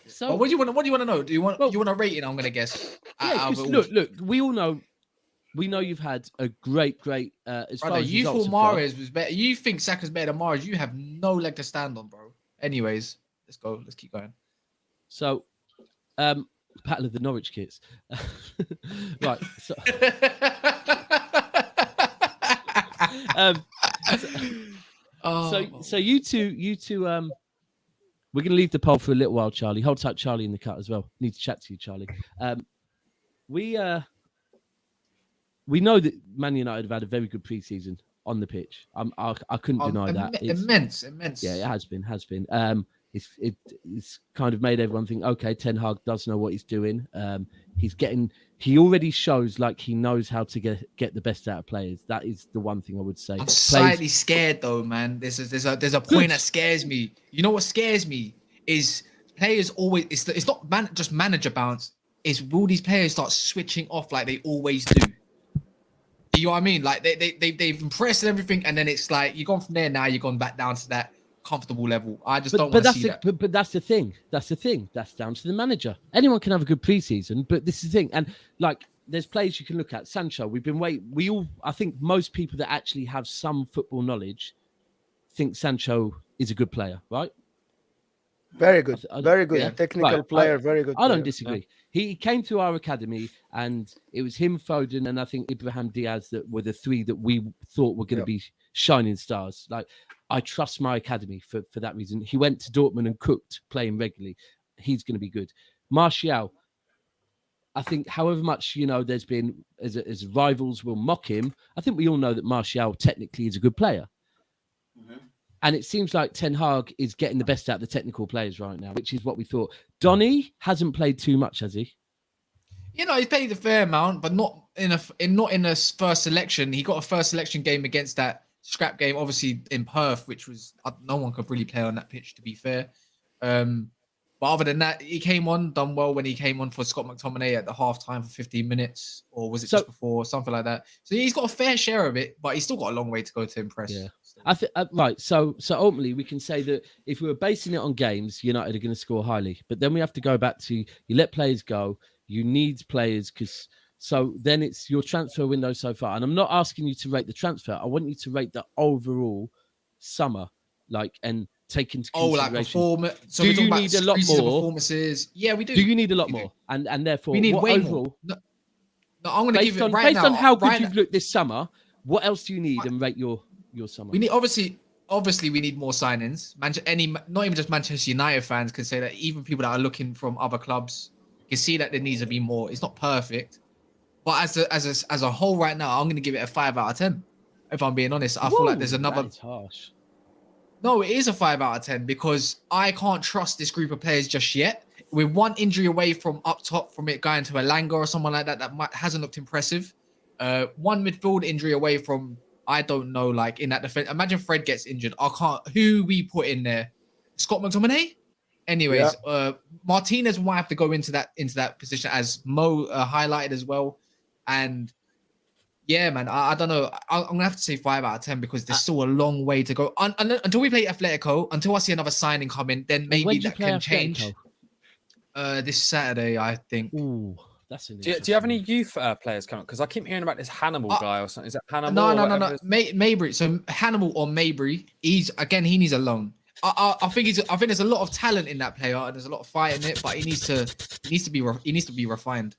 So, well, what do you want to know? Do you want a rating? I'm gonna guess. Yeah, look. We all know. We know you've had a great. As far as you thought Mahrez was better. You think Saka's better than Mahrez. You have no leg to stand on, bro. Anyways, let's go. Let's keep going. So, Battle of the Norwich kits. Right. So, so you two. We're going to leave the poll for a little while, Charlie. Hold tight, Charlie, in the cut as well. Need to chat to you, Charlie. We know that Man United have had a very good pre-season on the pitch. I couldn't deny that. Immense. Yeah, it has been. It's kind of made everyone think, okay, Ten Hag does know what he's doing. He already shows like he knows how to get the best out of players. That is the one thing I would say. I'm slightly scared though, man. There's a point that scares me. You know what scares me is players always. It's not just manager bounce. It's will these players start switching off like they always do. You know what I mean? Like they've impressed and everything, and then it's like you've gone from there. Now you've gone back down to that comfortable level. I just don't want to see that. But that's the thing. That's down to the manager. Anyone can have a good preseason, but this is the thing. And like, there's players you can look at. Sancho, I think most people that actually have some football knowledge think Sancho is a good player, right? Very good. Very good. Yeah. Technical player. Very good. I don't disagree. Yeah. He came to our academy and it was him, Foden, and I think Ibrahim Diaz that were the 3 that we thought were going to be shining stars. Like, I trust my academy for that reason. He went to Dortmund and cooked playing regularly. He's going to be good. Martial, I think however much, there's been, as rivals will mock him, I think we all know that Martial technically is a good player. Mm-hmm. And it seems like Ten Hag is getting the best out of the technical players right now, which is what we thought. Donny hasn't played too much, has he? He's played a fair amount, but not in a first selection. He got a first selection game against that scrap game, obviously in Perth, which was no one could really play on that pitch, to be fair. But other than that, he came on, done well when he came on for Scott McTominay at the half-time for 15 minutes, or was it just before, something like that. So he's got a fair share of it, but he's still got a long way to go to impress. Yeah, I think right. So ultimately, we can say that if we were basing it on games, United are going to score highly. But then we have to go back to you let players go. You need players because. So then it's your transfer window so far. And I'm not asking you to rate the transfer. I want you to rate the overall summer, and take into consideration. So do you need a lot more performances? Yeah, we do. Do you need a lot more? And therefore, we need way more. No, I'm going to give it right now. Based on how good you've looked this summer, what else do you need and rate your summer? We need obviously we need more signings. Not even just Manchester United fans can say that. Even people that are looking from other clubs can see that there needs to be more. It's not perfect. But as a whole right now, I'm going to give it a 5 out of 10. If I'm being honest, I feel like there's another. That's harsh. No, it is a 5 out of 10 because I can't trust this group of players just yet. We're one injury away from up top from it going to Elanga or someone like that hasn't looked impressive. One midfield injury away from, I don't know, like in that defense. Imagine Fred gets injured. Who we put in there? Scott McTominay? Anyways, Martinez might have to go into that position as Mo highlighted as well. And yeah, man, I don't know. I'm gonna have to say 5 out of 10 because there's still a long way to go. Until we play Atletico, until I see another signing coming, then maybe that can change. This Saturday, I think. Ooh, that's an. Do you have any youth players coming? Because I keep hearing about this Hannibal guy or something. Is that Hannibal? No. Maybury. So Hannibal or Maybury, he needs a loan. I think there's a lot of talent in that player and there's a lot of fight in it, but he needs to be refined.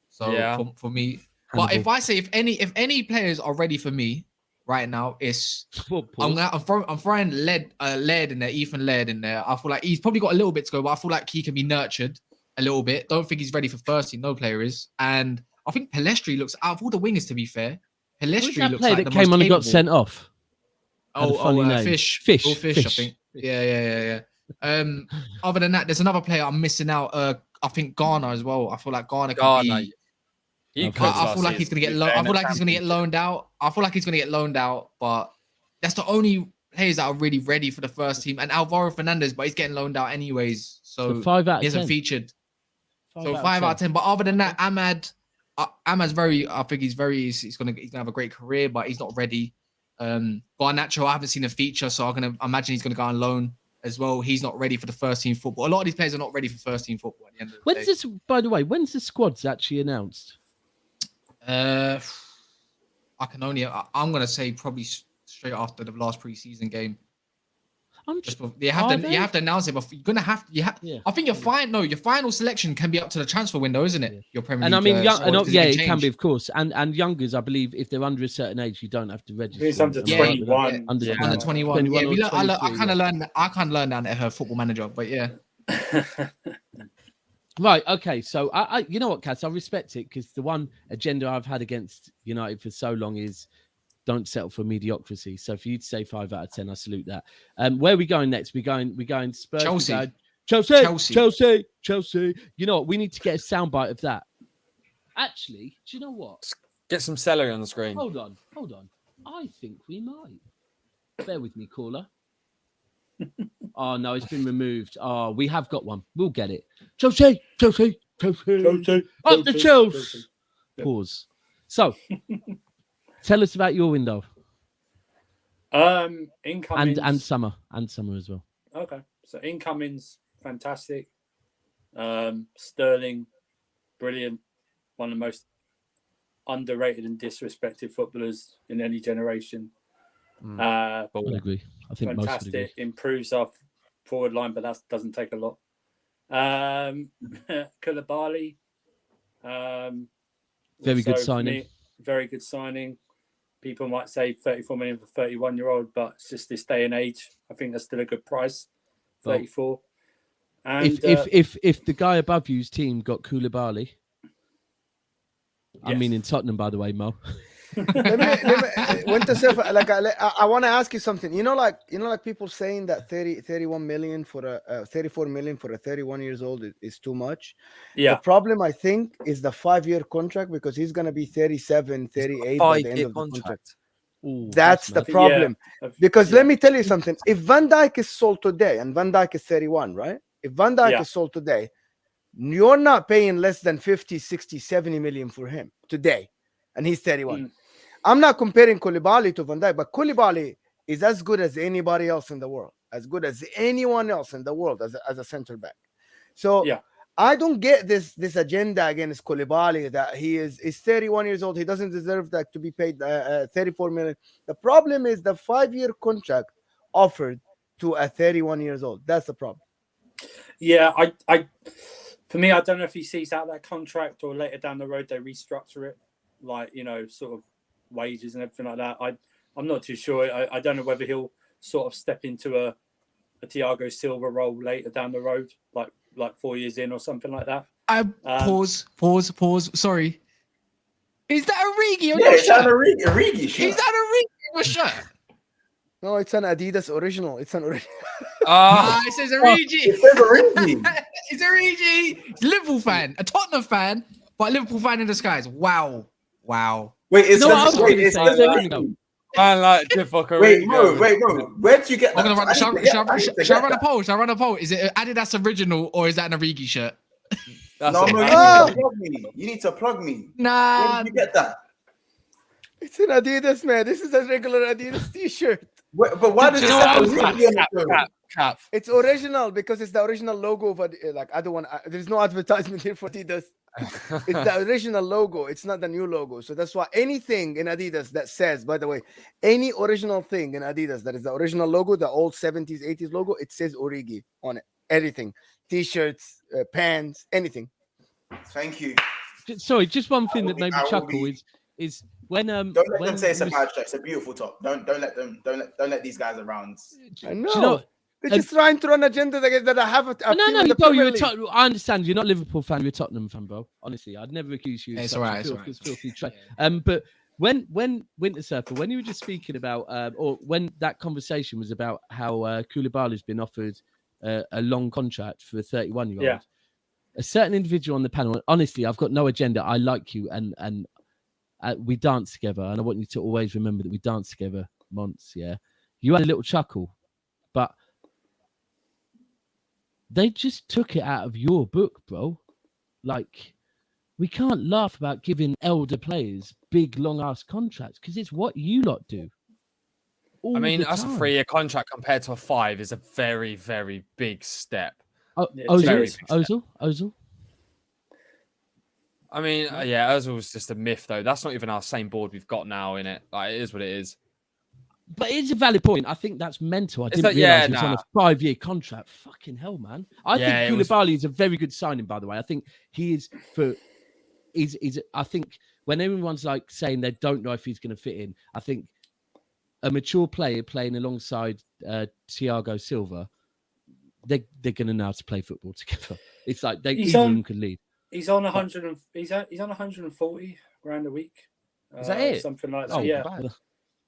So yeah. for me. But if I say if any players are ready for me right now, it's I'm throwing Laird in there, Ethan Laird in there. I feel like he's probably got a little bit to go, but I feel like he can be nurtured a little bit. Don't think he's ready for first team. No player is, and I think Pelestri looks out of all the wingers. To be fair, Pelestri looks like the came on and got sent off. Fish. I think. Yeah. Other than that, there's another player I'm missing out. I think Ghana as well. I feel like Ghana can be. I feel like he's gonna get loaned. I feel like he's gonna get loaned out. But that's the only players that are really ready for the first team. And Alvaro Fernandez, but he's getting loaned out anyways. So 5 out of 10. He hasn't featured. 5 out of 10. But other than that, Amad's very. I think he's gonna have a great career, but he's not ready. Garnacho, I haven't seen a feature, so I'm gonna imagine he's gonna go on loan as well. He's not ready for the first team football. A lot of these players are not ready for first team football at the end of the day. By the way, when's the squads actually announced? I'm gonna say probably straight after the last preseason game. You have to announce it, but you're gonna have. I think your final selection can be up to the transfer window, isn't it? Your Premier League. And I mean, it can be, of course. And youngers, I believe, if they're under a certain age, you don't have to register. It's under 21. Under 21. Yeah, I kind of learned that at her Football Manager, but yeah. Right. Okay. So I you know what, Cass, I respect it because the one agenda I've had against United for so long is don't settle for mediocrity. So for you to say 5 out of 10, I salute that. Where are we going next? We're going Spurs. Chelsea. You know what? We need to get a soundbite of that. Actually, do you know what? Get some celery on the screen. Hold on. I think we might. Bear with me, caller. Oh no, it's been removed. Oh, we have got one. We'll get it. Chelsea. Up the Chelsea. Pause. So, tell us about your window. Incomings and summer as well. Okay, so incomings fantastic. Sterling, brilliant. One of the most underrated and disrespected footballers in any generation. I would agree. I think fantastic. Most would agree. Improves our forward line, but that doesn't take a lot. Koulibaly. Very good signing. Very good signing. People might say 34 million for 31-year-old, but it's just this day and age. I think that's still a good price. 34. And if the guy above you's team got Koulibaly, I mean in Tottenham, by the way, Mo. Winter Surfer, I want to ask you something. Like people saying that 31 million for a 34 million for a 31 years old is too much. Yeah. The problem, I think, is the 5-year contract because he's going to be 37, 38 by the end of the contract. Ooh, that's the problem. Yeah. Because let me tell you something. If Van Dijk is sold today, and Van Dijk is 31, right? If Van Dijk is sold today, you're not paying less than 50, 60, 70 million for him today. And he's 31. I'm not comparing Koulibaly to Van Dijk, but Koulibaly is as good as anybody else in the world, as good as anyone else in the world as a center back. So I don't get this agenda against Koulibaly that he's 31 years old. He doesn't deserve that to be paid 34 million. The problem is the 5-year contract offered to a 31 years old. That's the problem. Yeah, for me, I don't know if he sees out that contract or later down the road they restructure it, like sort of wages and everything like that. I'm not too sure. I don't know whether he'll sort of step into a Thiago Silva role later down the road, like 4 years in or something like that. Pause. Sorry. Is that Origi? Yeah, it's not Origi. Is that Origi? your shirt? No, it's an Adidas original. It's an original. It says Origi. It says Origi. It's Origi. He's a Liverpool fan, a Tottenham fan, but a Liverpool fan in disguise. Wow. Wait, it's I like difficult. Wait, Mo. Where'd you get that? I'm gonna shall I run a poll? Shall I run a poll? Is it an Adidas original or is that an Origi shirt? No, Mo, you need to plug me. Nah. Where did you get that? It's an Adidas, man. This is a regular Adidas T-shirt. But why does it say cap? It's original because it's the original logo of like I don't want. There's no advertisement here for Adidas. It's the original logo. It's not the new logo. So that's why anything in Adidas that says, by the way, any original thing in Adidas that is the original logo, the old 70s, 80s logo, it says Origi on it. Anything, T-shirts, pants, anything. Thank you. Sorry, just one thing that made me chuckle is when don't let them say it's a bad shirt. It's a beautiful top. Don't let these guys around. I know. Do you know, they're just trying to run agenda that I have. No, bro, I understand. You're not a Liverpool fan. You're a Tottenham fan, bro. Honestly, I'd never accuse you. It's all right. But when Winter Surfer, when you were just speaking about, or when that conversation was about how Koulibaly's been offered a long contract for a 31-year-old. Yeah. A certain individual on the panel. Honestly, I've got no agenda. I like you, and we dance together, and I want you to always remember that we dance together, Monts. Yeah, you had a little chuckle, but they just took it out of your book, bro. Like, we can't laugh about giving elder players big, long-ass contracts because it's what you lot do. I mean, that's a 3-year contract compared to a 5 is a very, very big step. Ozil. I mean, yeah, Ozil was just a myth, though. That's not even our same board we've got now in it. Like, it is what it is. But it's a valid point. I think that's mental. I didn't realize he was on a 5-year contract. Fucking hell, man. I think Koulibaly is a very good signing, by the way. I think he is I think when everyone's like saying they don't know if he's going to fit in, I think a mature player playing alongside Thiago Silva, they're going to know how to play football together. It's like either of them can lead. He's on 100. He's on 140 grand a week. Is that it? Something like that. Oh, yeah. bad.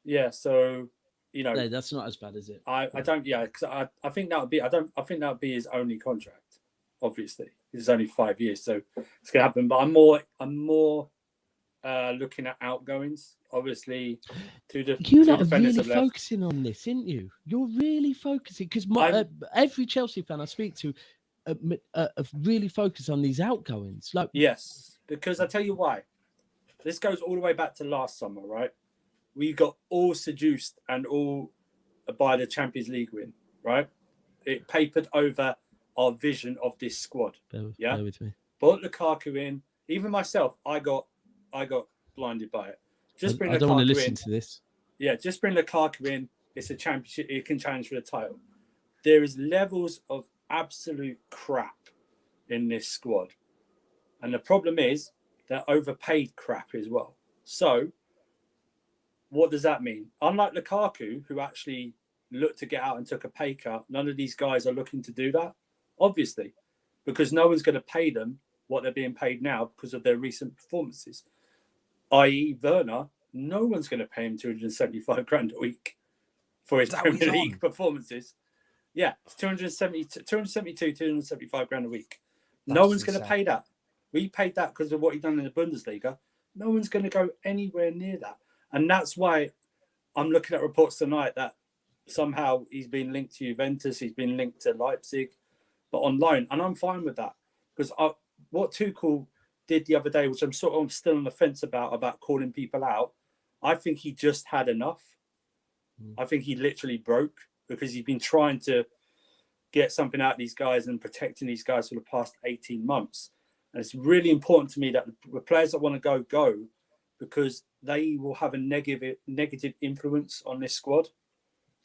Yeah. So no, that's not as bad, is it? I don't. Yeah, because I think that would be. I think that would be his only contract. Obviously, it's only 5 years, so it's gonna happen. But I'm more looking at outgoings. Obviously, you lot are really focusing on this, isn't you? You're really focusing because every Chelsea fan I speak to really focus on these outgoings. Like, yes, because I tell you why. This goes all the way back to last summer, right? We got all seduced and all by the Champions League win, right? It papered over our vision of this squad. Bear with me. Brought Lukaku in. Even myself, I got blinded by it. I don't want to listen to this. Yeah, just bring Lukaku in. It's a championship. It can challenge for the title. There is levels of absolute crap in this squad. And the problem is they're overpaid crap as well. So what does that mean? Unlike Lukaku, who actually looked to get out and took a pay cut, none of these guys are looking to do that, obviously, because no one's going to pay them what they're being paid now because of their recent performances. I.e. Werner, no one's going to pay him 275 grand a week for his Premier League performances. Yeah, it's 275 grand a week. No one's going to pay that. We paid that because of what he's done in the Bundesliga. No one's going to go anywhere near that. And that's why I'm looking at reports tonight that somehow he's been linked to Juventus, he's been linked to Leipzig, but on loan. And I'm fine with that. Because what Tuchel did the other day, which I'm sort of still on the fence about calling people out, I think he just had enough. I think he literally broke because he's been trying to get something out of these guys and protecting these guys for the past 18 months. And it's really important to me that the players that want to go, because they will have a negative influence on this squad.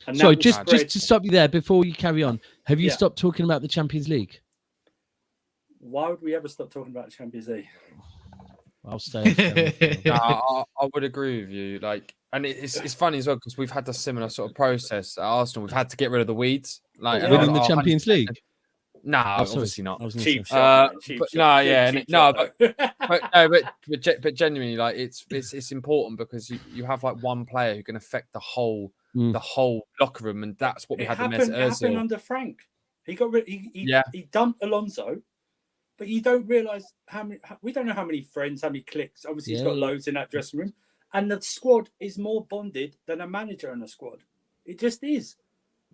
And sorry, just to stop you there before you carry on. Have you stopped talking about the Champions League? Why would we ever stop talking about the Champions League? I'll stay. I would agree with you. Like, and it's funny as well because we've had a similar sort of process at Arsenal. We've had to get rid of the weeds, like within the Champions League. No, Oh, sorry. obviously not. I was gonna Cheap say. shot, man, cheap But shot. no, Big yeah, cheap no, shot, but genuinely, like it's important because you have like one player who can affect the whole locker room, and that's what we it had happened, the it happened Ozil. under Frank. He got rid. He dumped Alonso, but you don't realize how many. We don't know how many friends, how many cliques. Obviously, he's got loads in that dressing room, and the squad is more bonded than a manager and a squad. It just is.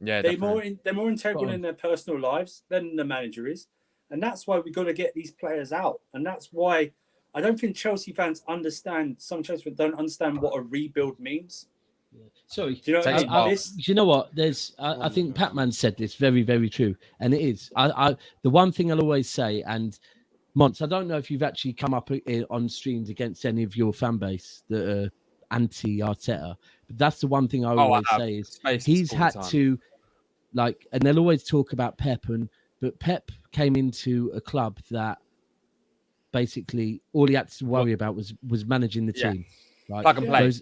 Yeah, they're more integral in their personal lives than the manager is, and that's why we've got to get these players out. And that's why I don't think Chelsea fans understand. Some Chelsea fans don't understand what a rebuild means. Sorry, do you know what I mean? Do you know what? I think Patman said this very, very true, and it is. The one thing I'll always say, and Monts, I don't know if you've actually come up on streams against any of your fan base that are anti-Arteta, but that's the one thing I always say is he's had to, like, and they'll always talk about Pep, but Pep came into a club that basically all he had to worry about was managing the team. Right? Plug and play.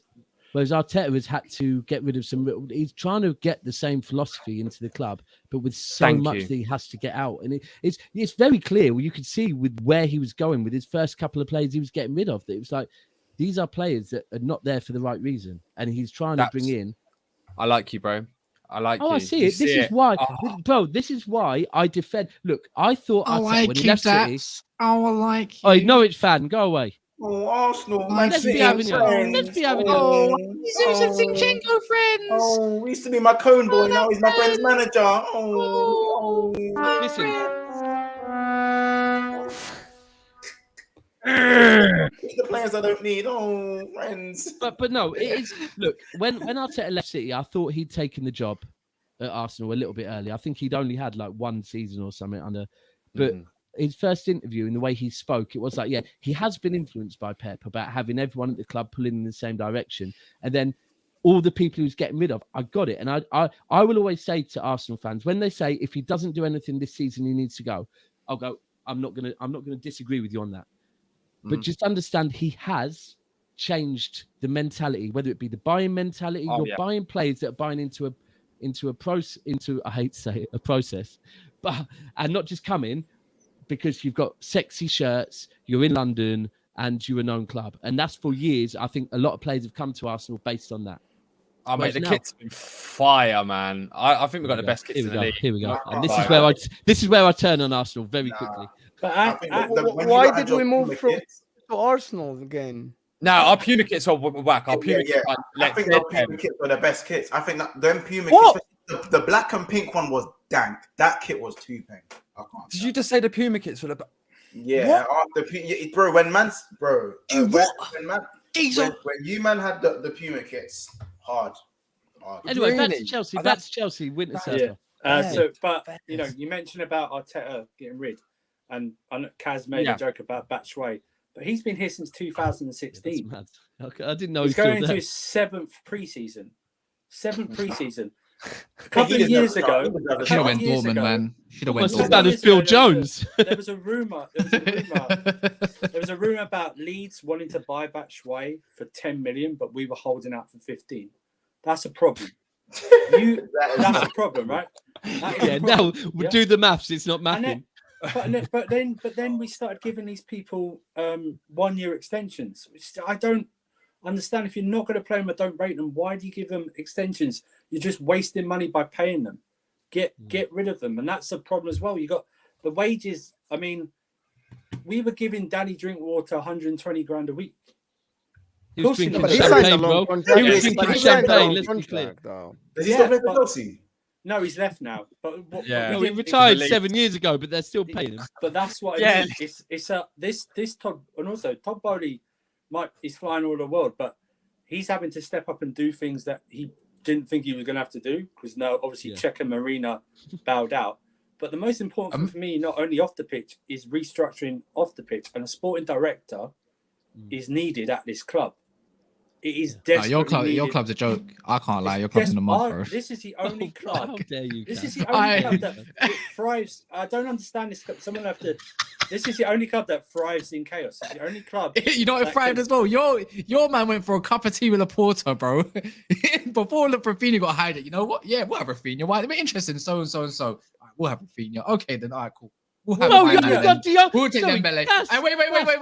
Whereas Arteta has had to get rid of some. He's trying to get the same philosophy into the club, but with so much that he has to get out, and it's very clear. You could see with where he was going with his first couple of players, he was getting rid of. It was like these are players that are not there for the right reason, and he's trying to bring in. I like you, bro. I like you. I see it. This is why, bro. This is why I defend. Look, I thought Arteta when he left City. I like you. Oh, Norwich fan, go away. Oh, Arsenal, let's be having you. Let's be having you. Zinchenko friends. Oh, he used to be my cone boy. Now he's my friend's manager. Listen. The players I don't need. Oh, friends. But no, it is. Look, when Arteta left City, I thought he'd taken the job at Arsenal a little bit early. I think he'd only had like one season or something under, but. His first interview and the way he spoke, it was like, yeah, he has been influenced by Pep about having everyone at the club pulling in the same direction. And then all the people he was getting rid of, I got it. And I will always say to Arsenal fans, when they say if he doesn't do anything this season, he needs to go, I'll go, I'm not gonna disagree with you on that. But just understand he has changed the mentality, whether it be the buying mentality, buying players that are buying into a process, but and not just come in. Because you've got sexy shirts, you're in London, and you're a known club. And that's for years. I think a lot of players have come to Arsenal based on that. Oh, mate, the kit's been fire, man. I think we've got the best kits in the league. Here we go. And this is where I turn on Arsenal very quickly. But why did we move to Arsenal again? No, our Puma kits are whack. Our Puma kits I think the Puma kits are the best kits. I think that them Puma kits, the black and pink one was dank. That kit was too pink. Did you just say the Puma kits were the? Yeah, bro. When you man had the Puma kits, hard. Anyway, that's Chelsea. That's Chelsea. Winter Surfer. But you know, you mentioned about Arteta getting rid, and Kaz made a joke about Batshuayi, but he's been here since 2016. Yeah, I didn't know he's going into his seventh preseason. A couple of years ago, should have went Dorman, man. Should have went Dorman. As Phil Jones. There was a rumor. There was a rumor about Leeds wanting to buy Batshuayi for 10 million, but we were holding out for 15. That's a problem. That's a problem, right? Now we'll do the maths. It's not mathing. But then we started giving these people 1 year extensions. I don't understand. If you're not going to play them or don't rate them, why do you give them extensions? You're just wasting money by paying them. Get rid of them, and that's a problem as well. You got the wages. I mean, we were giving Danny Drinkwater 120 grand a week. He was drinking champagne, bro. He was drinking champagne. Let's be clear. Does he still play for Chelsea? No, he's left now. But he retired 7 years ago, but they're still paying him. But that's what. I mean. It's this Todd, and also Todd Bowley. He's flying all over the world, but he's having to step up and do things that he didn't think he was going to have to do because now, obviously, Czech and Marina bowed out. But the most important thing for me, not only off the pitch, is restructuring off the pitch, and a sporting director is needed at this club. It is desperately your club's a joke. I can't lie. Your club's in the mud, bro. This is the only club. How dare you? This is the only club that thrives. I don't understand this club. Someone have to. This is the only club that thrives in chaos. It's the only club. You know what thrived as well? Your man went for a cup of tea with a porter, bro. Before Rafinha got hired. You know what? Yeah, whatever, Rafinha. Why? They're interested in so and so and so. we'll have Rafinha. Okay, then, all right, cool. We'll have No, my you man haven't then. got Dion. We'll take Sorry, Dembele. Gas.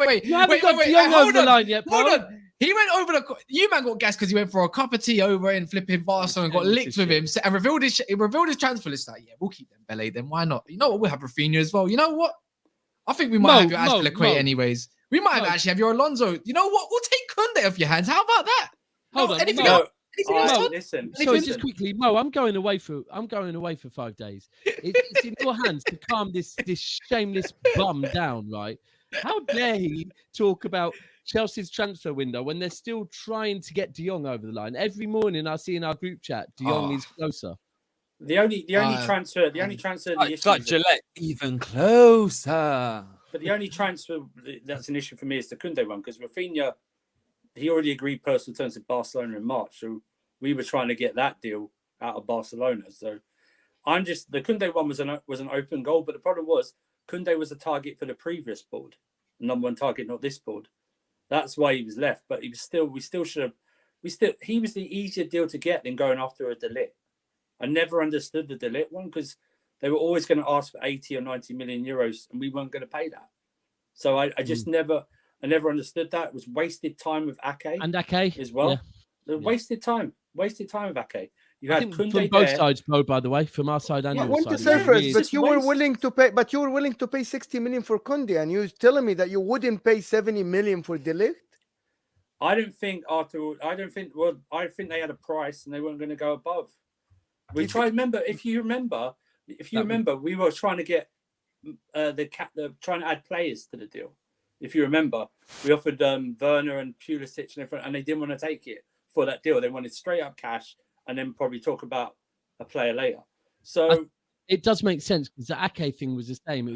Wait. You haven't got Dion over the line yet, bro. Hold on. He went over you man got gas because he went for a cup of tea over in flipping Barcelona and got licked with him and revealed his transfer list. Like, yeah, we'll keep Dembele then. Why not? You know what? We'll have Rafinha as well. You know what? I think we might have your Azpilicueta anyways. We might actually have your Alonso. You know what? We'll take Koundé off your hands. How about that? Hold on. Anything Mo. else? Listen. Sorry, just quickly, Mo. I'm going away for 5 days. It's in your hands to calm this shameless bum down, right? How dare he talk about Chelsea's transfer window when they're still trying to get De Jong over the line? Every morning I see in our group chat, De Jong is closer. The only transfer. It's like Gillette, even closer. But the only transfer that's an issue for me is the Koundé one, because Rafinha, he already agreed personal terms with Barcelona in March, so we were trying to get that deal out of Barcelona. So the Koundé one was an open goal, but the problem was Koundé was a target for the previous board, number one target, not this board. That's why he was left. But he was he was the easier deal to get than going after a De Ligt. I never understood the De Ligt one because they were always going to ask for 80 or 90 million euros and we weren't going to pay that. So I just never understood that. It was wasted time with Ake. And Ake as well. Yeah. Wasted time with Ake. You I had think Koundé from both there. sides, Mo, by the way, from our side and your Winter side. Surfers, but you were willing to pay 60 million for Koundé, and you were telling me that you wouldn't pay 70 million for De Ligt. I think they had a price and they weren't going to go above. If you remember, we were trying to get trying to add players to the deal. If you remember, we offered Werner and Pulisic and they didn't want to take it for that deal. They wanted straight up cash and then probably talk about a player later. So it does make sense because the Ake thing was the same.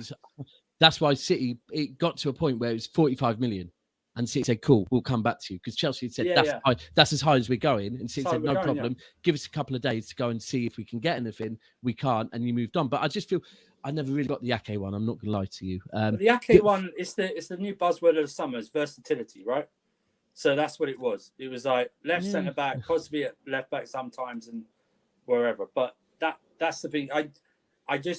That's why City, it got to a point where it was 45 million. And City said, cool, we'll come back to you. Because Chelsea said, that's as high as we're going. And City said, no problem. Give us a couple of days to go and see if we can get anything. We can't. And you moved on. But I just feel I never really got the Ake one. I'm not going to lie to you. The Ake one, it's the new buzzword of the summer. It's versatility, right? So that's what it was. It was like left centre back, possibly at left back sometimes and wherever. But that's the thing.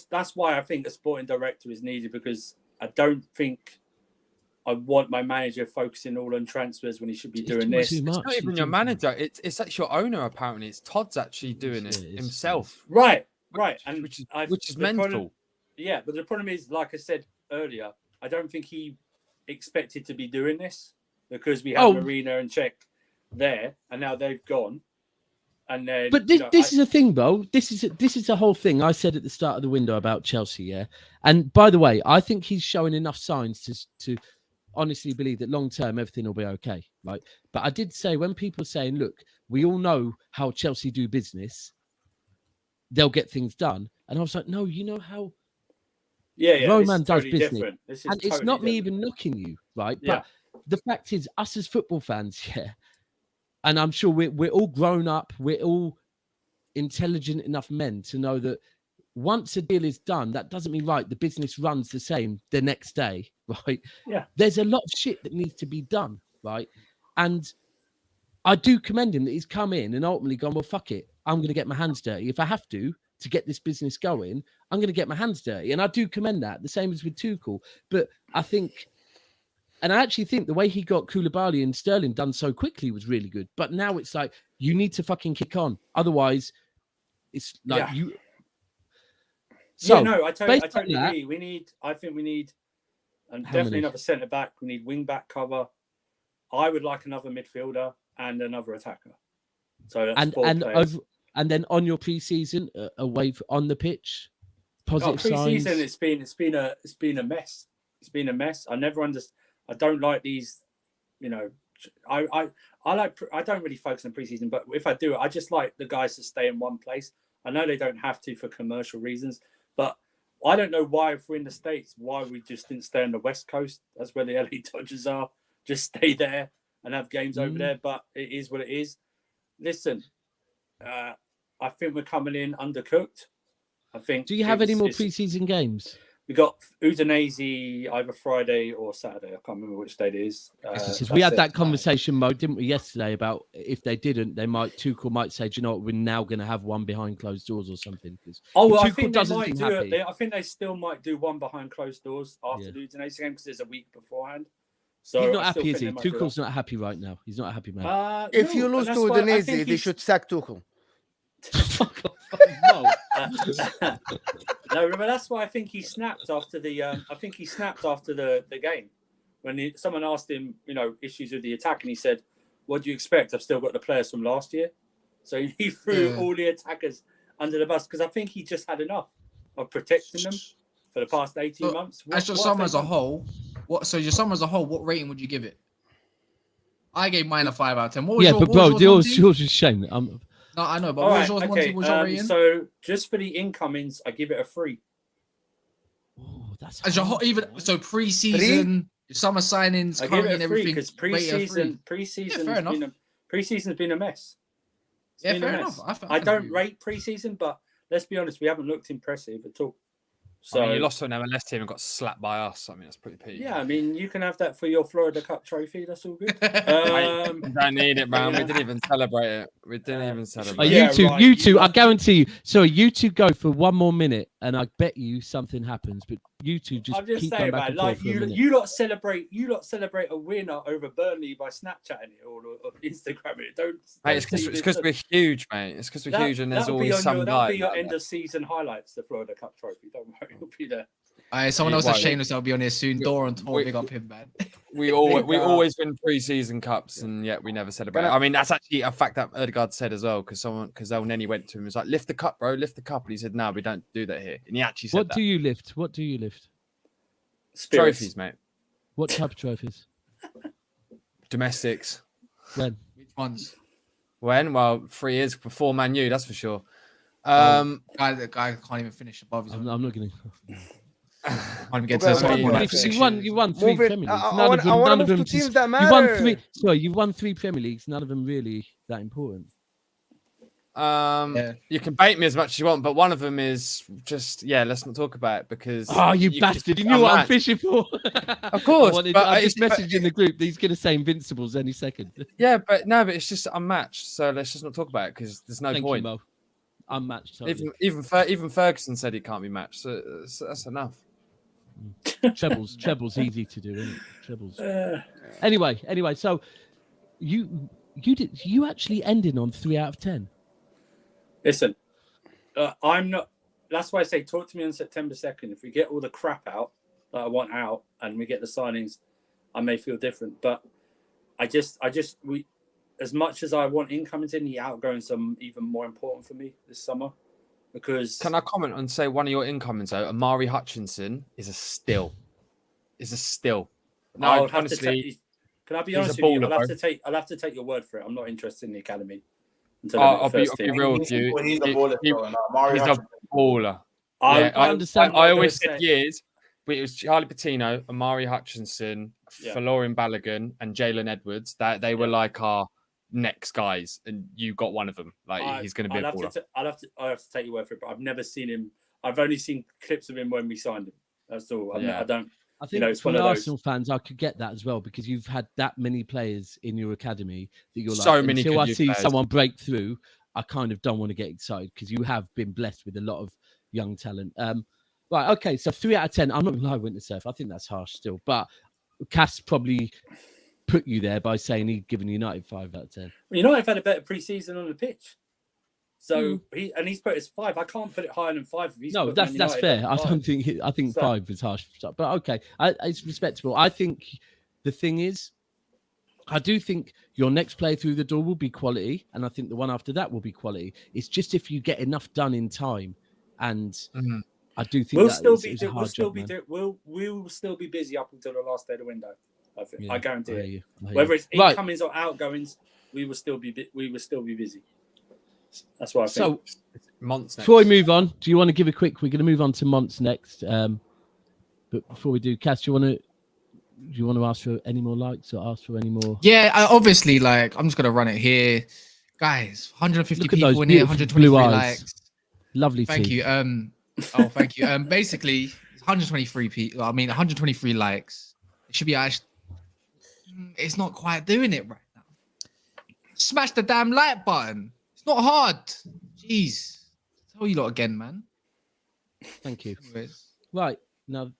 That's why I think a sporting director is needed, because I don't think I want my manager focusing all on transfers when he should be doing this. It's not even your manager. It's actually your owner, apparently. It's Todd's actually doing it himself. Right. And which is mental. But the problem is, like I said earlier, I don't think he expected to be doing this because we had Marina and Czech there, and now they've gone. And then, but this is a thing, though. This is the whole thing I said at the start of the window about Chelsea, yeah. And by the way, I think he's showing enough signs to honestly believe that long term everything will be okay. Right? But I did say, when people are saying, look, we all know how Chelsea do business, they'll get things done. And I was like, no, you know how Roman does business. And it's not me even knocking you, right? But the fact is, us as football fans, and I'm sure we're all grown up, we're all intelligent enough men to know that once a deal is done, that doesn't mean the business runs the same the next day, right? Yeah. There's a lot of shit that needs to be done, right? And I do commend him that he's come in and ultimately gone, well, fuck it. I'm going to get my hands dirty. If I have to get this business going, I'm going to get my hands dirty. And I do commend that. The same as with Tuchel. But I think, and I actually think the way he got Koulibaly and Sterling done so quickly was really good. But now it's like, you need to fucking kick on. Otherwise, it's like you... So, I totally agree. I think we need definitely another centre back. We need wing back cover. I would like another midfielder and another attacker. So that's four players. And then on your pre-season, away on the pitch, positive signs. Pre-season, it's been a mess. It's been a mess. I don't like these. I don't really focus on pre-season, but if I do, I just like the guys to stay in one place. I know they don't have to for commercial reasons, but I don't know why, if we're in the States, why we just didn't stay on the West Coast. That's where the LA Dodgers are. Just stay there and have games over there. But it is what it is. Listen, I think we're coming in undercooked. I think. Do you have any more pre-season games? We got Udinese either Friday or Saturday. I can't remember which day it is. We had that conversation, Mo, didn't we, yesterday, about if they didn't, Tuchel might say, do you know what, we're now going to have one behind closed doors or something. I think they might do it. I think they still might do one behind closed doors after the Udinese game because there's a week beforehand. So he's not happy, is he? Tuchel's not happy right now. He's not a happy man. If you lose to Udinese, they should sack Tuchel. No, remember that's why I think he snapped after the. The game when someone asked him, issues with the attack, and he said, "What do you expect? I've still got the players from last year." So he threw all the attackers under the bus because I think he just had enough of protecting them for the past 18 months. As your summer as a whole, what rating would you give it? I gave mine a 5 out of 10. Yours is a shame. No, I know, but what was yours, Monty? What was your rating? So just for the incomings, I give it a 3. Oh, that's as your whole, pre-season, summer signings, currently and everything. Because pre-season's been a mess. Fair enough. I don't rate pre-season, but let's be honest, we haven't looked impressive at all. So you lost to an MLS team and got slapped by us. I mean, that's pretty peak. Yeah, I mean, you can have that for your Florida Cup trophy. That's all good. Don't need it, man. We didn't even celebrate it. You two, I guarantee you. Sorry, you two go for one more minute, and I bet you something happens. But you two just keep going back and forth for a minute. You lot celebrate a winner over Burnley by Snapchatting it or Instagramming it. Don't. Mate, it's because we're huge, mate. It's because we're huge, and there's always some guy. That'll be your end of season highlights. The Florida Cup trophy. Don't worry. It'll be there. Someone else is shameless. I'll be on here soon. Doran told big up him, man. We always win pre-season cups, and yet we never celebrate. I mean, that's actually a fact that Ødegaard said as well, because El Neni went to him and was like, "Lift the cup, bro, lift the cup," and he said, "No, we don't do that here." And he actually said, What do you lift? Spirits. Trophies, mate. What type of trophies? Domestics. When? Which ones? When? Well, 3 years before Man U, that's for sure. The guy can't even finish above his. I'm not going to. You won 3 Premier Leagues. None of them teams that matter. You won 3 Premier Leagues. None of them really that important. You can bait me as much as you want, but one of them is just let's not talk about it because you bastard! You knew what I'm fishing for. Of course, I just messaged in the group. He's going to say Invincibles any second. Yeah, but it's just unmatched. So let's just not talk about it because there's no point. You, Mo. Unmatched. Totally. Even Ferguson said he can't be matched, so that's enough. Trebles easy to do, isn't it? Trebles. Anyway, so you actually ended on 3 out of 10. Listen, I'm not. That's why I say talk to me on September 2nd. If we get all the crap out that I want out and we get the signings, I may feel different. But we, as much as I want incomings in, the outgoings are even more important for me this summer. Because can I comment and say one of your incomings though? Amari Hutchinson is a still. No, honestly, can I be honest with you? I'll have to take your word for it. I'm not interested in the academy. I'll be real with you. He's a baller. He's a baller. I understand. I always said years. It was Charlie Patino, Amari Hutchinson, Florian Balogun, and Jalen Edwards. That they were like our next guys, and you got one of them. Like he's going to be a baller. I'll have to take your word for it, but I've never seen him. I've only seen clips of him when we signed him. That's all. I don't. I think for Arsenal fans, I could get that as well because you've had that many players in your academy that you're so like, many until I see players. someone break through, I kind of don't want to get excited because you have been blessed with a lot of young talent. Right, okay, so 3 out of 10. I'm not going to lie, Winter Surf. I think that's harsh still, but Cass probably put you there by saying he'd given United 5 out of 10. Well, United have had a better pre-season on the pitch. So he's put it as 5. I can't put it higher than 5. No, that's fair. I think 5 is harsh, but okay, it's respectable. I think the thing is, I do think your next play through the door will be quality, and I think the one after that will be quality. It's just if you get enough done in time, and I do think we'll still be busy up until the last day of the window. I think I guarantee it. Whether it's incomings or outgoings, we will still be busy. That's what I think. So, Monts next. Before we move on, do you want to give a quick? We're going to move on to Monts next. But before we do, Cass, do you want to ask for any more likes or ask for any more? Yeah, obviously, I'm just going to run it here, guys. 150 people in here, 123 likes. Lovely. Thank you. Thank you. Basically, 123 people. I mean, 123 likes. It should be actually. It's not quite doing it right now. Smash the damn like button. It's not hard. Jeez. Tell you lot again, man. Thank you. Right now,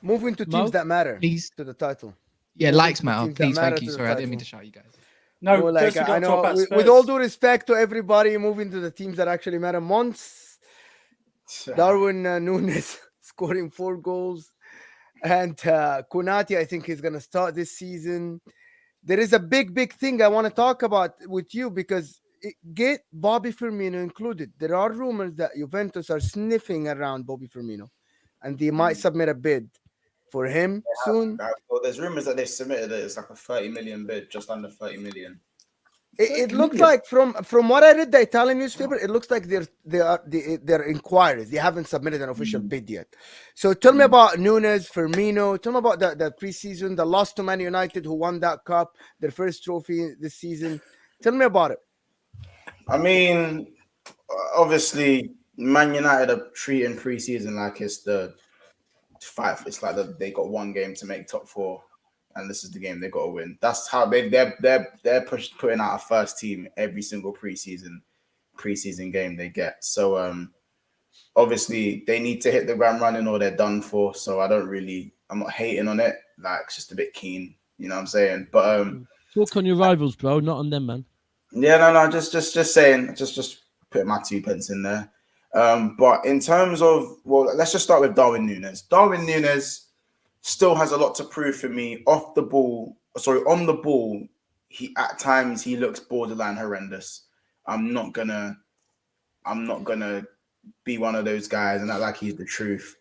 moving to teams that matter. Please. To the title. Yeah, Moving likes to matter. teams that Please, matter thank you. to the Sorry, I didn't mean title. to shout you guys. No, More first like, we got I to talk know, about Spurs. with all due respect to everybody, moving to the teams that actually matter. Monts, Darwin Nunez scoring 4 goals, and Konate, I think, is going to start this season. There is a big thing I want to talk about with you because get Bobby Firmino included. There are rumors that Juventus are sniffing around Bobby Firmino, and they might submit a bid for him soon. Well, there's rumors that they submitted it. It's like a 30 million bid, just under 30 million. It looks like from what I read the Italian newspaper, it looks like they're inquiries. They haven't submitted an official bid yet. So tell me about Nunez, Firmino. Tell me about the preseason, the loss to Man United, who won that cup, their first trophy this season. Tell me about it. I mean, obviously, Man United are treating preseason like it's the fight. It's like they got one game to make top 4. And this is the game they got to win. That's how they're putting out a first team every single preseason game they get. So obviously they need to hit the ground running or they're done for. So I'm not hating on it. Like, it's just a bit keen, you know what I'm saying? But talk on your rivals, bro, not on them, man. Yeah, no, just saying, just put my 2 pence in there. But in terms of, well, let's just start with Darwin Nunez. Darwin Nunez still has a lot to prove for me on the ball. At times he looks borderline horrendous. I'm not gonna be one of those guys and act like he's the truth.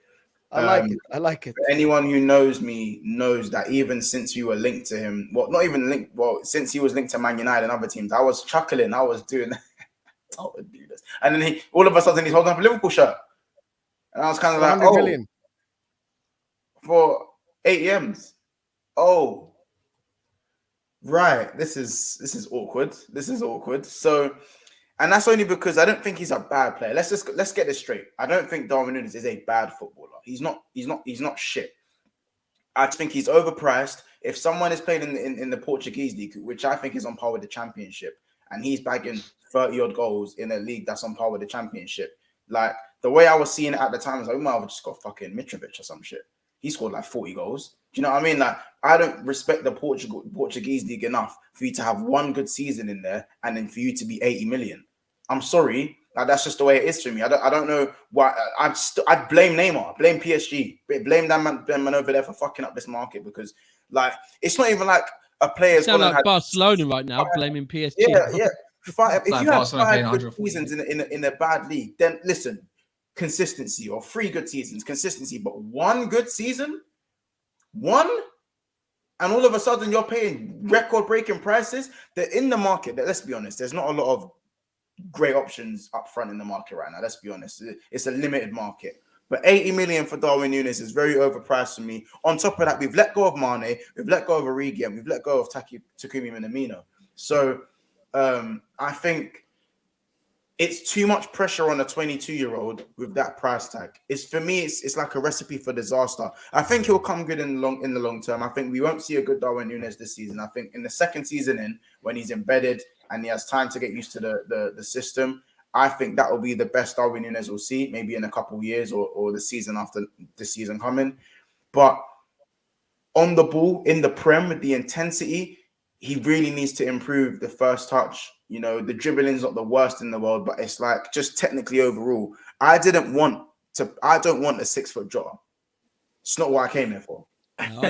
I like it. Anyone who knows me knows that even since we were linked to him, since he was linked to Man United and other teams, I was chuckling. I was doing I would do this. And then all of a sudden he's holding up a Liverpool shirt. And I was kind of like, million. For 8 M's. Oh, right. This is awkward. This is awkward. So, and that's only because I don't think he's a bad player. Let's get this straight. I don't think Darwin Nunez is a bad footballer. He's not shit. I think he's overpriced. If someone is playing in the Portuguese league, which I think is on par with the Championship, and he's bagging 30 odd goals in a league that's on par with the Championship, like the way I was seeing it at the time, I was like, we might have just got fucking Mitrovic or some shit. He scored like 40 goals. Do you know what I mean? Like, I don't respect the Portuguese league enough for you to have one good season in there and then for you to be 80 million. I'm sorry. Like, that's just the way it is for me. I don't know why. I'd blame Neymar, blame PSG, blame that man over there for fucking up this market because, like, it's not even like a player's sound like Barcelona right now, blaming PSG. Yeah. If you have 5 good seasons in a bad league, then listen, consistency or 3 good seasons, consistency, but 1 good season, and all of a sudden you're paying record-breaking prices. They're in the market. Let's be honest, there's not a lot of great options up front in the market right now. Let's be honest, it's a limited market. But 80 million for Darwin Nunez is very overpriced for me. On top of that, we've let go of Mane, we've let go of Origi, and we've let go of Takumi Minamino. So I think it's too much pressure on a 22-year-old with that price tag. It's like a recipe for disaster. I think he'll come good in the long term. I think we won't see a good Darwin Nunez this season. I think in the second season when he's embedded and he has time to get used to the system, I think that will be the best Darwin Nunez we'll see, maybe in a couple of years or the season after this season coming. But on the ball, in the Prem, with the intensity, he really needs to improve the first touch. You know, the dribbling's not the worst in the world, but it's like just technically overall. I don't want a 6-foot Jota. It's not what I came here for.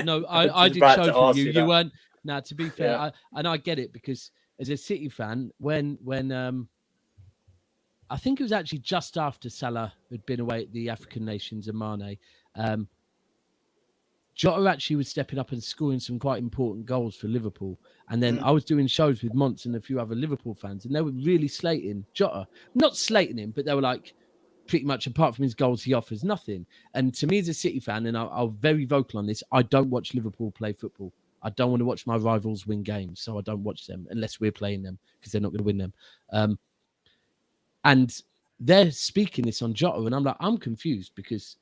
No, I did shows with you. You weren't. Now, to be fair, and I get it because as a City fan, when I think it was actually just after Salah had been away at the African nations and Mane, Jota actually was stepping up and scoring some quite important goals for Liverpool. And then I was doing shows with Monts and a few other Liverpool fans, and they were really slating Jota. Not slating him, but they were like, pretty much apart from his goals, he offers nothing. And to me as a City fan, and I'm very vocal on this, I don't watch Liverpool play football. I don't want to watch my rivals win games, so I don't watch them unless we're playing them because they're not going to win them. And they're speaking this on Jota, and I'm like, I'm confused because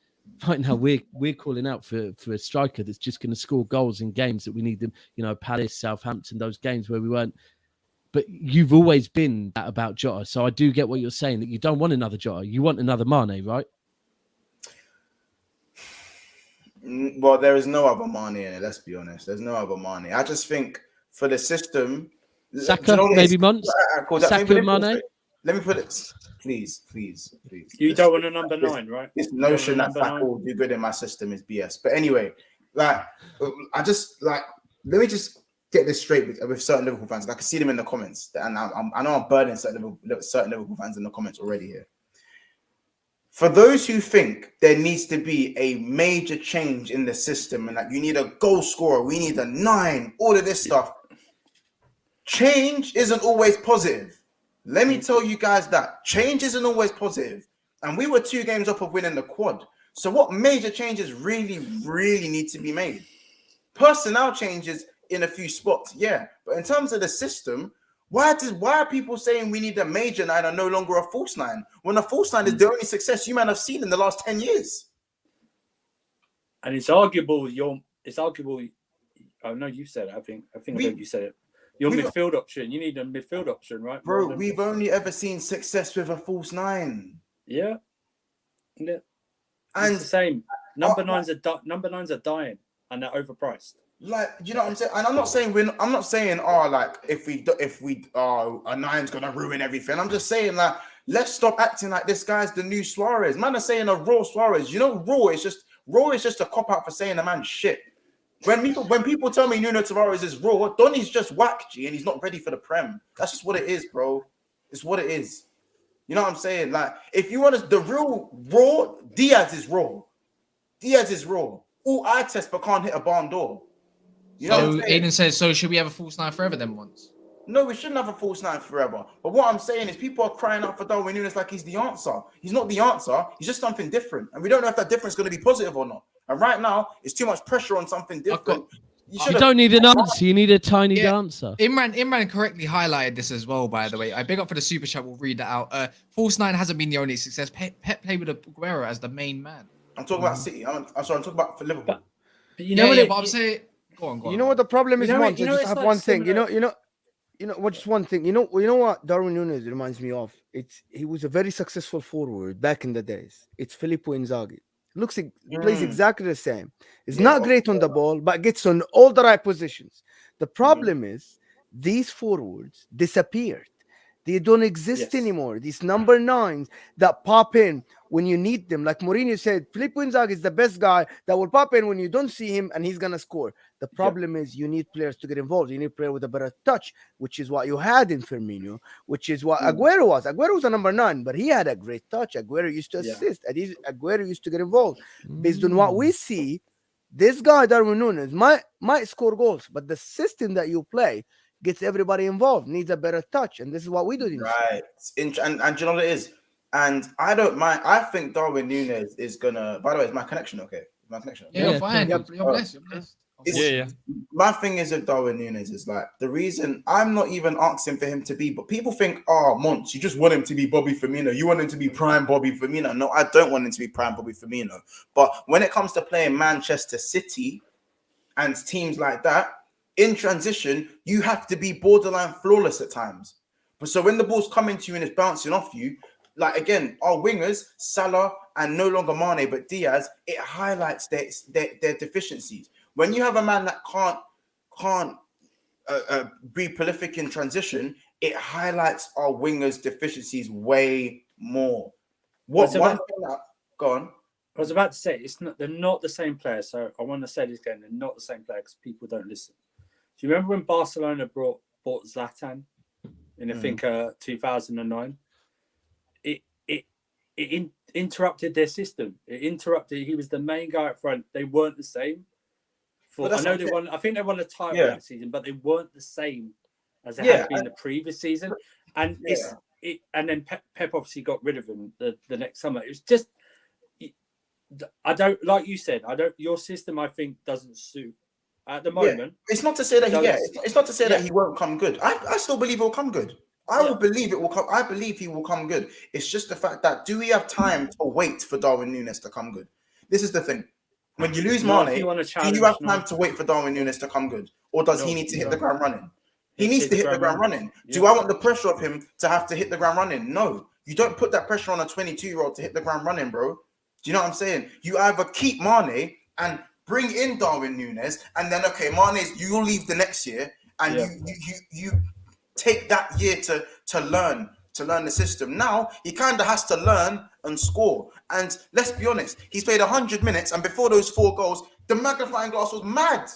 right now we're calling out for a striker that's just going to score goals in games that we need them. You know, Palace, Southampton, those games where we weren't. But you've always been that about Jota, so I do get what you're saying, that you don't want another Jota, you want another Mane, right? Well, there is no other Mane in it. Let's be honest. There's no other Mane. I just think for the system, Saka, maybe Monts. Saka, Mane. Let me put it. Please. You don't want a number 9, right? This notion that Saka will do good in my system is BS. But anyway, let me just get this straight with certain Liverpool fans. I can see them in the comments, and I know I'm burning certain Liverpool fans in the comments already here. For those who think there needs to be a major change in the system and that you need a goal scorer, we need a 9, all of this stuff, change isn't always positive. Let me tell you guys that change isn't always positive. And we were 2 games up of winning the quad. So what major changes really need to be made? Personnel changes in a few spots, yeah. But in terms of the system, why are people saying we need a major 9 and no longer a false 9? When a false 9 is the only success you might have seen in the last 10 years. And it's arguable. I know you said it. I think you said it. Your midfield option. You need a midfield option, right? Bro, we've only ever seen success with a false 9. Yeah. And it's the same. Number 9s are dying and they're overpriced. Like, you know what I'm saying? And I'm not saying if we a 9's gonna ruin everything. I'm just saying let's stop acting like this guy's the new Suarez. Man are saying a raw Suarez. You know, raw is just a cop out for saying a man's shit. When people tell me Nuno Tavares is raw, Donny's just whack, G, and he's not ready for the Prem. That's just what it is, bro. It's what it is. You know what I'm saying? Like, if you want the real raw, Diaz is raw. All eye test but can't hit a barn door. You know so Aiden says, so should we have a false 9 forever then once? No, we shouldn't have a false 9 forever. But what I'm saying is people are crying out for Darwin Nunez like he's the answer. He's not the answer. He's just something different. And we don't know if that difference is going to be positive or not. And right now, it's too much pressure on something different. You don't need an answer. You need a tiny answer. Imran correctly highlighted this as well, by the way. I big up for the super chat. We'll read that out. False 9 hasn't been the only success. Pep played with Aguero as the main man. I'm talking about City. I'm talking about for Liverpool. But you know but I'm saying... Go on. You know what the problem is, Monts? Just have one thing. Just one thing. You know what Darwin Nunez reminds me of? He was a very successful forward back in the days. It's Filippo Inzaghi. Plays exactly the same. He's not great on the ball, but gets on all the right positions. The problem is these forwards disappeared. They don't exist anymore. These number 9s that pop in when you need them. Like Mourinho said, Filippo Inzaghi is the best guy that will pop in when you don't see him and he's going to score. The problem is you need players to get involved. You need a player with a better touch, which is what you had in Firmino, which is what Aguero was. Aguero was a number 9, but he had a great touch. Aguero used to assist. Aguero used to get involved. Based on what we see, this guy, Darwin Nunez, might score goals, but the system that you play gets everybody involved, needs a better touch, and this is what we do. Right. And you know what it is? And I don't mind. I think Darwin Nunez is gonna. By the way, is my connection okay? My connection. Yeah, fine. You're blessed. My thing is with Darwin Nunez is like the reason I'm not even asking for him to be, but people think, Monts, you just want him to be Bobby Firmino. You want him to be prime Bobby Firmino. No, I don't want him to be prime Bobby Firmino. But when it comes to playing Manchester City and teams like that, in transition, you have to be borderline flawless at times. But so when the ball's coming to you and it's bouncing off you, like again, our wingers, Salah and no longer Mane but Diaz, it highlights their deficiencies. When you have a man that can't be prolific in transition, it highlights our wingers' deficiencies way more. Go on. I was about to say they're not the same player. So I want to say this again: they're not the same player because people don't listen. Do you remember when Barcelona bought Zlatan in I think 2009? It interrupted their system. It interrupted. He was the main guy up front. They weren't the same. I know they won. I think they won a title that season, but they weren't the same as they had been the previous season. And and then Pep obviously got rid of him the next summer. It was just I don't like you said. Your system I think doesn't suit. At the moment, it's not to say that it's not to say that he won't come good. I still believe it will come good. I will believe it will come. I believe he will come good. It's just the fact that do we have time to wait for Darwin Nunez to come good? this is the thing. When you lose Not if Mane, you want to do challenge, you have no. time to wait for Darwin Nunez to come good? Or does he need to hit the ground running? He needs to hit the ground running. Do I want the pressure of him to have to hit the ground running? No. You don't put that pressure on a 22-year-old to hit the ground running, bro. Do you know what I'm saying? You either keep Mane and bring in Darwin Nunez, and then, okay, Mane's, you'll leave the next year, and you take that year to learn the system. Now, he kind of has to learn and score. And let's be honest, he's played 100 minutes, and before those 4 goals, the magnifying glass was mad.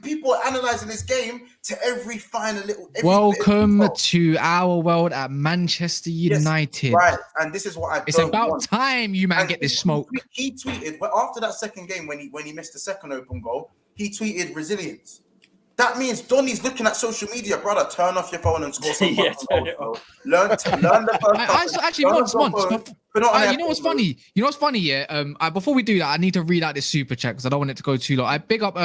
People are analysing this game to every final little... Welcome to our world at Manchester United. Yes, right, and this is what It's about time you man get this smoke. He tweeted, after that second game, when he missed the second open goal, he tweeted resilience. That means Donny's looking at social media, brother. Turn off your phone and score some goals, bro. Learn the first. Actually, Monts. You know what's funny? You know what's funny? Yeah. Before we do that, I need to read out this super chat because I don't want it to go too long. I big up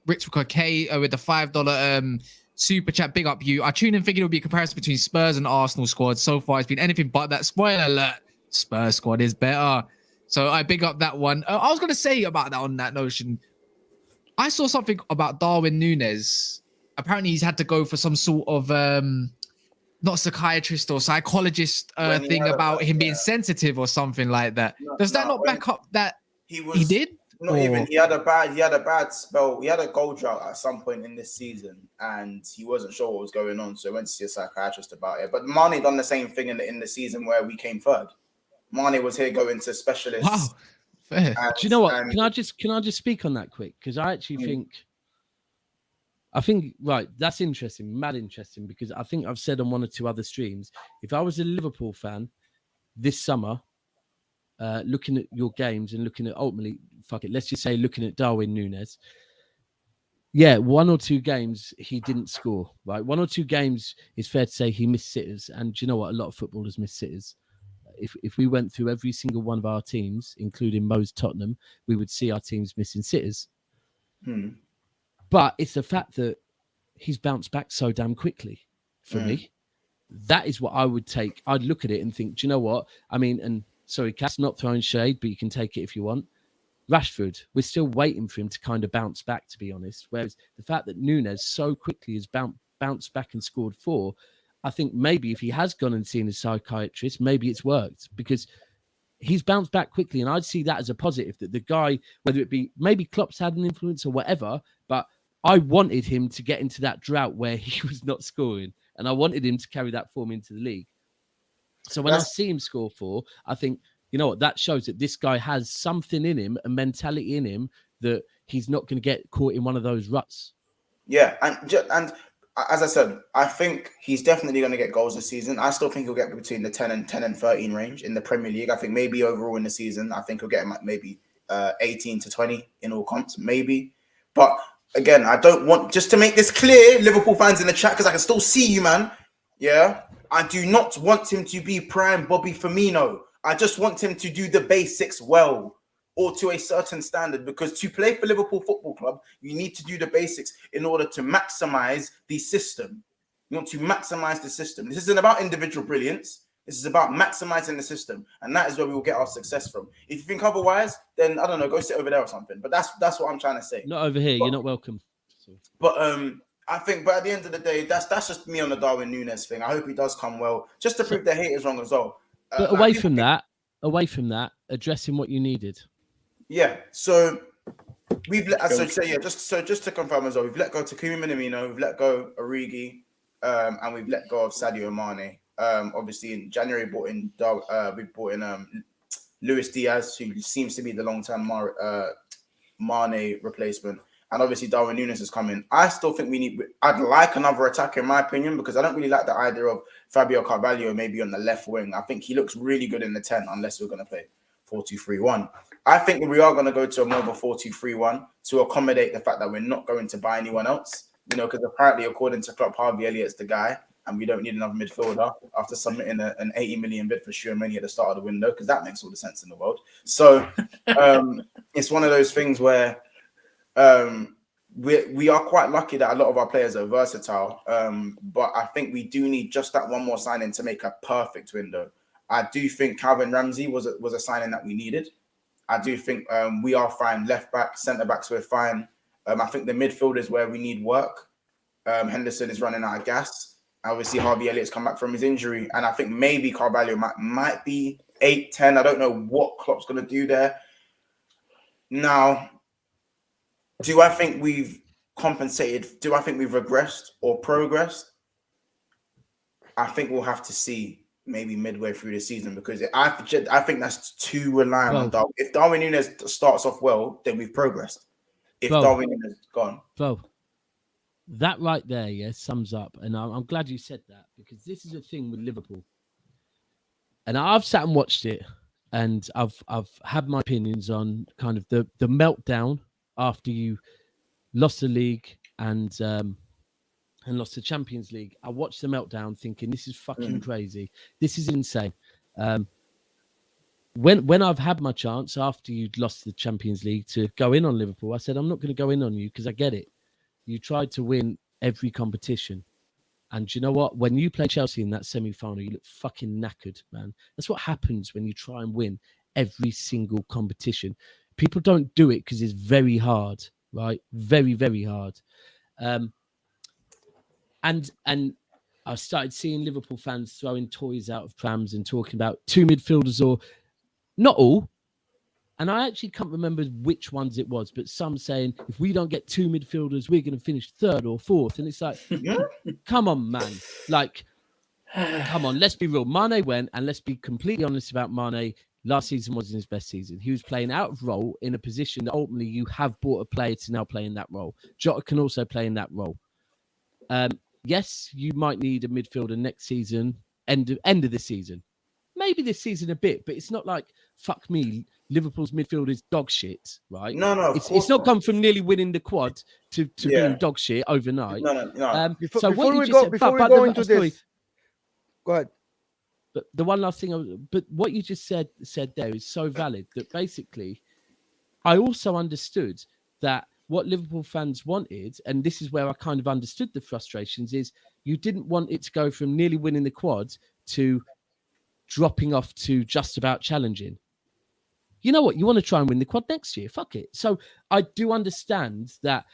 Rich K with the $5 super chat. Big up you. I tuned in, figured it would be a comparison between Spurs and Arsenal squad. So far, it's been anything but that. Spoiler alert: Spurs squad is better. So I big up that one. I was gonna say about that on that notion. I saw something about Darwin Nunez. Apparently, he's had to go for some sort of not psychiatrist or psychologist thing about him being sensitive or something like that. Does that not back up that he did? Not even. He had a bad spell. He had a goal drought at some point in this season, and he wasn't sure what was going on, so he went to see a psychiatrist about it. But Mane done the same thing in the season where we came third. Mane was here going to specialists. Wow. Fair. Do you know what? Can I just speak on that quick? Because I actually think right, that's interesting, mad interesting, because I think I've said on 1 or 2 other streams, if I was a Liverpool fan this summer, looking at your games and looking at ultimately, let's just say looking at Darwin Nunez, 1 or 2 games he didn't score, right? 1 or 2 games, it's fair to say he missed sitters, and do you know what? A lot of footballers miss sitters. If we went through every single one of our teams, including Mo's Tottenham, we would see our teams missing sitters. But it's the fact that he's bounced back so damn quickly for me. That is what I would take. I'd look at it and think, do you know what? I mean, and sorry, Cass, not throwing shade, but you can take it if you want. Rashford, we're still waiting for him to kind of bounce back, to be honest. Whereas the fact that Nunez so quickly has bounced back and scored 4, I think maybe if he has gone and seen a psychiatrist, maybe it's worked because he's bounced back quickly. And I'd see that as a positive, that the guy, whether it be maybe Klopp's had an influence or whatever, but I wanted him to get into that drought where he was not scoring. And I wanted him to carry that form into the league. So when I see him score 4, I think, you know what, that shows that this guy has something in him, a mentality in him that he's not going to get caught in one of those ruts. Yeah, and as I said, I think he's definitely going to get goals this season. I still think he'll get between the 10 and 13 range in the Premier League. I think maybe overall in the season, I think he'll get maybe 18 to 20 in all comps, maybe. But again, I don't want, just to make this clear, Liverpool fans in the chat, because I can still see you, man. Yeah, I do not want him to be prime Bobby Firmino. I just want him to do the basics well, or to a certain standard, because to play for Liverpool Football Club, you need to do the basics in order to maximize the system. You want to maximize the system. This isn't about individual brilliance. This is about maximizing the system, and that is where we will get our success from. If you think otherwise, then I don't know, go sit over there or something. But that's what I'm trying to say. Not over here. You're not welcome. But I think, but at the end of the day, that's just me on the Darwin Nunez thing. I hope he does come well, just to prove the haters wrong as well. But away from that, addressing what you needed. Yeah, so we've just to confirm as well, we've let go Takumi Minamino, we've let go Origi, and we've let go of Sadio Mane. Obviously in January we brought in Luis Diaz, who seems to be the long-term Mane replacement, and obviously Darwin Nunez is coming. I still think I'd like another attacker in my opinion, because I don't really like the idea of Fabio Carvalho maybe on the left wing. I think he looks really good in the 10 unless we're going to play 4-2-3-1. I think we are going to go to a more of a 4-2-3-1 to accommodate the fact that we're not going to buy anyone else. You know, because apparently, according to Klopp, Harvey Elliott's the guy, and we don't need another midfielder after submitting an 80 million bid for Tchouaméni at the start of the window, because that makes all the sense in the world. So it's one of those things where we are quite lucky that a lot of our players are versatile, but I think we do need just that one more signing to make a perfect window. I do think Calvin Ramsey was a signing that we needed. I do think we are fine. Left back, centre backs, we're fine. I think the midfield is where we need work. Henderson is running out of gas. Obviously, Harvey Elliott's come back from his injury, and I think maybe Carvalho might be 8, 10. I don't know what Klopp's going to do there. Now, do I think we've compensated? Do I think we've regressed or progressed? I think we'll have to see maybe midway through the season, because I think that's too reliant on Darwin. If Darwin Nunez starts off well, then we've progressed. If Darwin Nunez is gone. Bro, that right there, sums up. And I'm glad you said that, because this is a thing with Liverpool. And I've sat and watched it, and I've had my opinions on kind of the meltdown after you lost the league and lost the Champions League. I watched the meltdown thinking, this is fucking crazy. This is insane. When I've had my chance after you'd lost the Champions League to go in on Liverpool, I said, I'm not going to go in on you because I get it. You tried to win every competition. And you know what? When you play Chelsea in that semi-final, you look fucking knackered, man. That's what happens when you try and win every single competition. People don't do it because it's very hard, right? Very, very hard. And I started seeing Liverpool fans throwing toys out of prams and talking about 2 midfielders, or not all. And I actually can't remember which ones it was, but some saying, if we don't get 2 midfielders, we're going to finish 3rd or 4th. And it's like, come on, man. Like, come on, let's be real. Mane went, and let's be completely honest about Mane. Last season wasn't his best season. He was playing out of role in a position that ultimately you have bought a player to now play in that role. Jota can also play in that role. Yes, you might need a midfielder next season, end of the season. Maybe this season a bit, but it's not like, fuck me, Liverpool's midfield is dog shit, right? No, it's not come from nearly winning the quad to being dog shit overnight. No. Before we go into this, go ahead. But the one last thing, but what you just said there is so valid that basically, I also understood that what Liverpool fans wanted, and this is where I kind of understood the frustrations, is you didn't want it to go from nearly winning the quad to dropping off to just about challenging. You know what? You want to try and win the quad next year. Fuck it. So I do understand that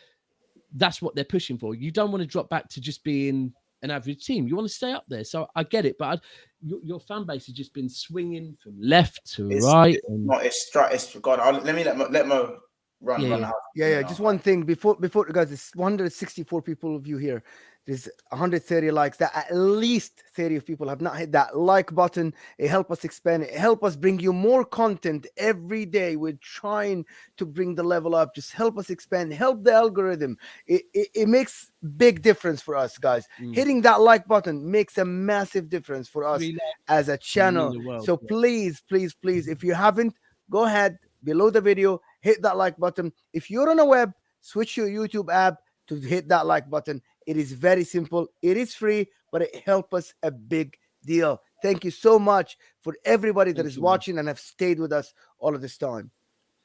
that's what they're pushing for. You don't want to drop back to just being an average team. You want to stay up there. So I get it. But your fan base has just been swinging from left to right. It's God. Let Mo run out. Yeah. Just one thing before guys, there's 164 people of you here. There's 130 likes. That at least 30 of people have not hit that like button. It helps us expand. It helps us bring you more content every day. We're trying to bring the level up. Just help us expand. Help the algorithm. It makes big difference for us, guys. Hitting that like button makes a massive difference for us as a channel. So please, if you haven't, go ahead below the video, hit that like button. If you're on a web, switch your YouTube app to hit that like button. It is very simple. It is free, but it helps us a big deal. Thank you so much for everybody that is watching and have stayed with us all of this time.